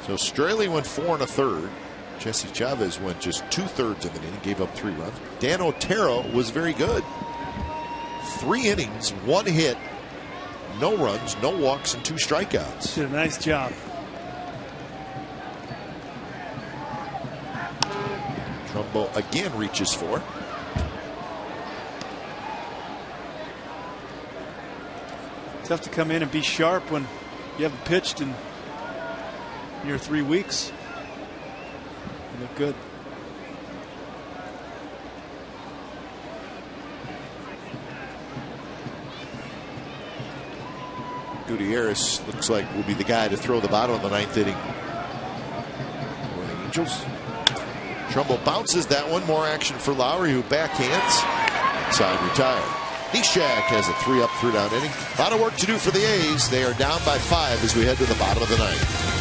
So Straley went 4 1/3. Jesse Chavez went just 2/3 of an inning, gave up 3 runs. Dan Otero was very good. 3 innings, 1 hit, no runs, no walks, and 2 strikeouts. Did a nice job. Trumbo again reaches for it. Tough to come in and be sharp when you haven't pitched in near 3 weeks. You look good. Gutierrez looks like will be the guy to throw the bottom of the 9th inning for the Angels. Trumbo bounces that one. More action for Lowry, who backhands. Side retired. Neshek has a 3-up, 3-down inning. A lot of work to do for the A's. They are down by 5 as we head to the bottom of the 9th.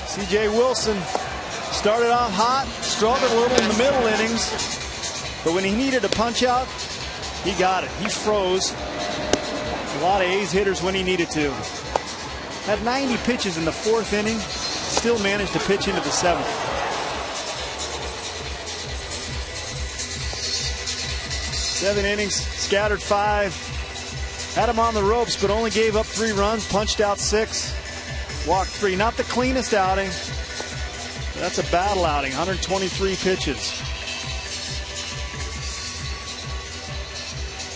C.J. Wilson started off hot, struggled a little in the middle innings, but when he needed a punch out, he got it. He froze. A lot of A's hitters when he needed to. Had 90 pitches in the 4th inning, still managed to pitch into the 7th. Seven innings, scattered 5. Had him on the ropes, but only gave up 3 runs, punched out 6. Walked 3. Not the cleanest outing. That's a battle outing. 123 pitches.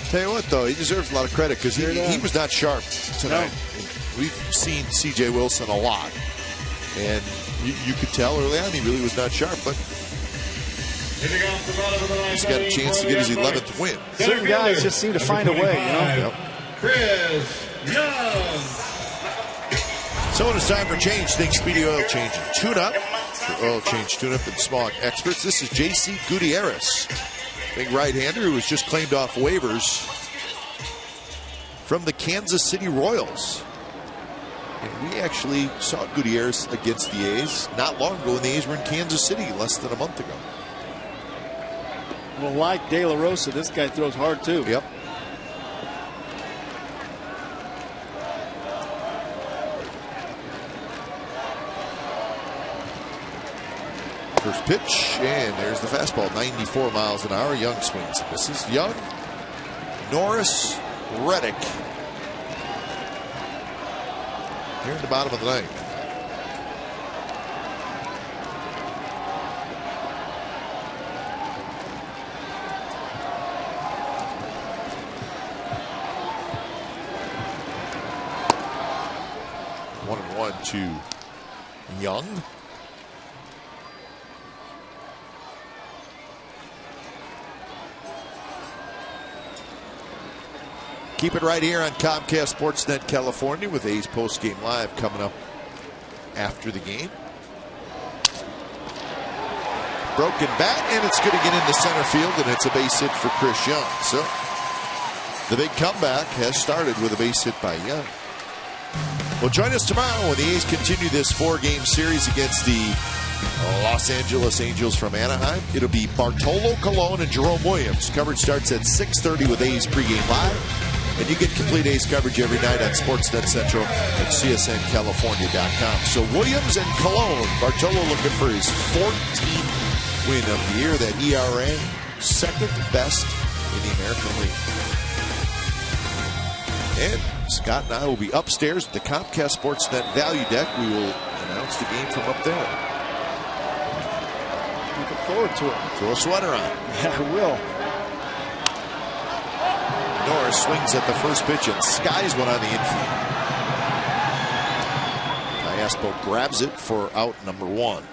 Tell you what, though, he deserves a lot of credit because he was not sharp tonight. No. We've seen C.J. Wilson a lot, and you could tell early on he really was not sharp, but he's got a chance to get his 11th win. Certain guys just seem to find a way, you know. Yep. Chris Young. So when it's time for change, think Speedy Oil Change and Tune-Up. For oil change, tune-up, and smog experts, this is J.C. Gutierrez, big right-hander who was just claimed off waivers from the Kansas City Royals. And we actually saw Gutierrez against the A's not long ago when the A's were in Kansas City less than a month ago. Well, like De La Rosa, this guy throws hard too. Yep. pitch, and there's the fastball, 94 miles an hour. Young swings and misses. Young, Norris, Reddick here in the bottom of the ninth. One and one to Young. Keep it right here on Comcast Sportsnet California with A's Postgame Live coming up after the game. Broken bat, and it's going to get into center field, and it's a base hit for Chris Young. So the big comeback has started with a base hit by Young. Well, join us tomorrow when the A's continue this 4-game series against the Los Angeles Angels from Anaheim. It'll be Bartolo Colon and Jerome Williams. Coverage starts at 6:30 with A's Pregame Live. And you get complete A's coverage every night on Sportsnet Central at CSNCalifornia.com. So Williams and Colon, Bartolo looking for his 14th win of the year. That ERA, second best in the American League. And Scott and I will be upstairs at the Comcast Sportsnet Value Deck. We will announce the game from up there. Looking forward to it. Throw a sweater on. Yeah, I will. Norris swings at the first pitch and skies one on the infield. Iaspo grabs it for out number 1.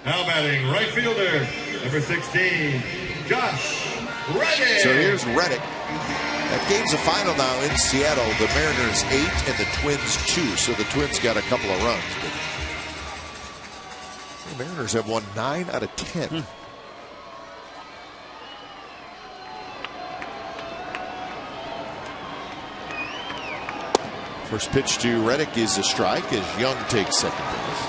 Now batting right fielder, number 16, Josh Reddick. So here's Reddick. That game's a final now in Seattle. The Mariners 8 and the Twins 2. So the Twins got a couple of runs. But the Mariners have won 9 out of 10. First pitch to Reddick is a strike as Young takes second base.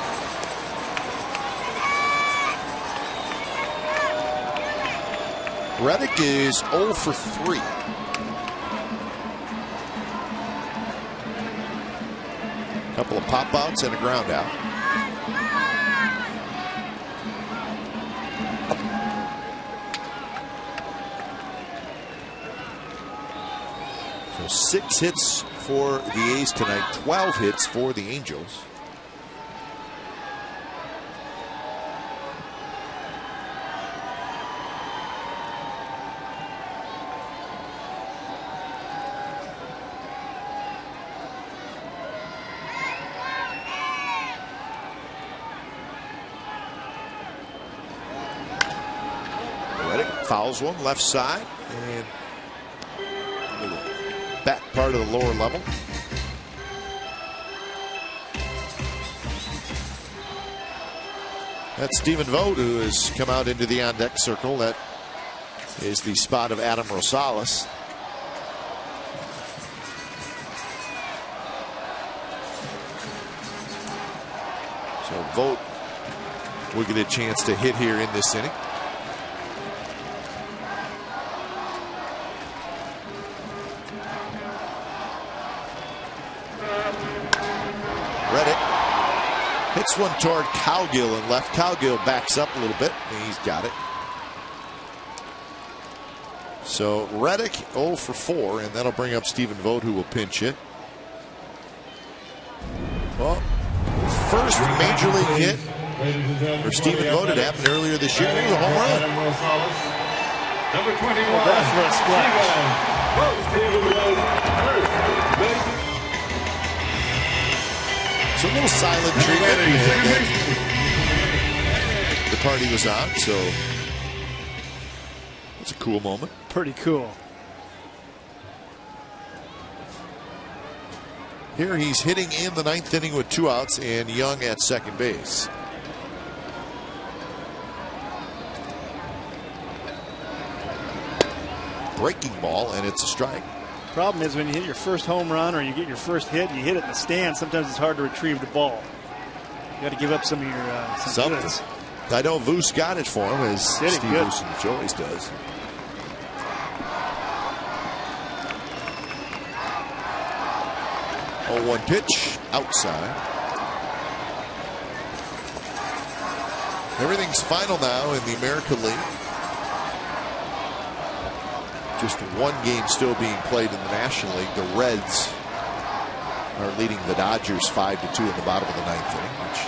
Reddick is 0 for 3. Couple of pop outs and a ground out. So 6 hits for the A's tonight, 12 hits for the Angels. Fouls one left side and back part of the lower level. That's Stephen Vogt, who has come out into the on-deck circle. That is the spot of Adam Rosales. So Vogt will get a chance to hit here in this inning. Hits one toward Cowgill and left. Cowgill backs up a little bit, and he's got it. So Reddick 0 for 4, and that'll bring up Stephen Vogt, who will pinch hit. Well, first major league hit for Stephen Vogt. It happened earlier this year. It was a home run. Number 21. Well, that's for a splash. It's a little silent treatment, and the party was on, so it's a cool moment. Pretty cool. Here he's hitting in the 9th inning with 2 outs and Young at second base. Breaking ball, and it's a strike. Problem is when you hit your first home run or you get your first hit, you hit it in the stand, sometimes it's hard to retrieve the ball. You got to give up some of your goods. I know Voos got it for him, as Steve Voos always does. 0-1 pitch outside. Everything's final now in the American League. Just one game still being played in the National League. The Reds are leading the Dodgers 5-2 in the bottom of the 9th inning, which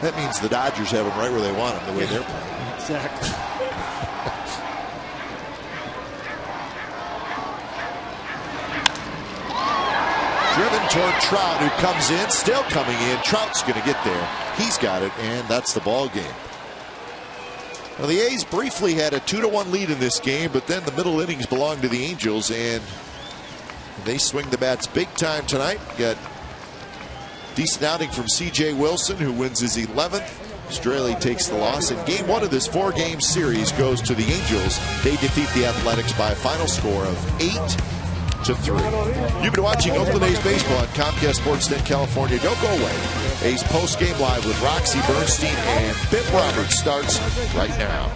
that means the Dodgers have them right where they want them, the way they're playing. Exactly. Driven toward Trout, who comes in, still coming in. Trout's going to get there. He's got it, and that's the ball game. Well, the A's briefly had a 2-1 lead in this game, but then the middle innings belonged to the Angels, and they swing the bats big time tonight. Got decent outing from C.J. Wilson, who wins his 11th. Straley takes the loss, and game 1 of this 4-game series goes to the Angels. They defeat the Athletics by a final score of 8-3. You've been watching Oakland A's baseball on Comcast Sportsnet California. Don't go away. A's post-game live with Roxy Bernstein and Bip Roberts starts right now.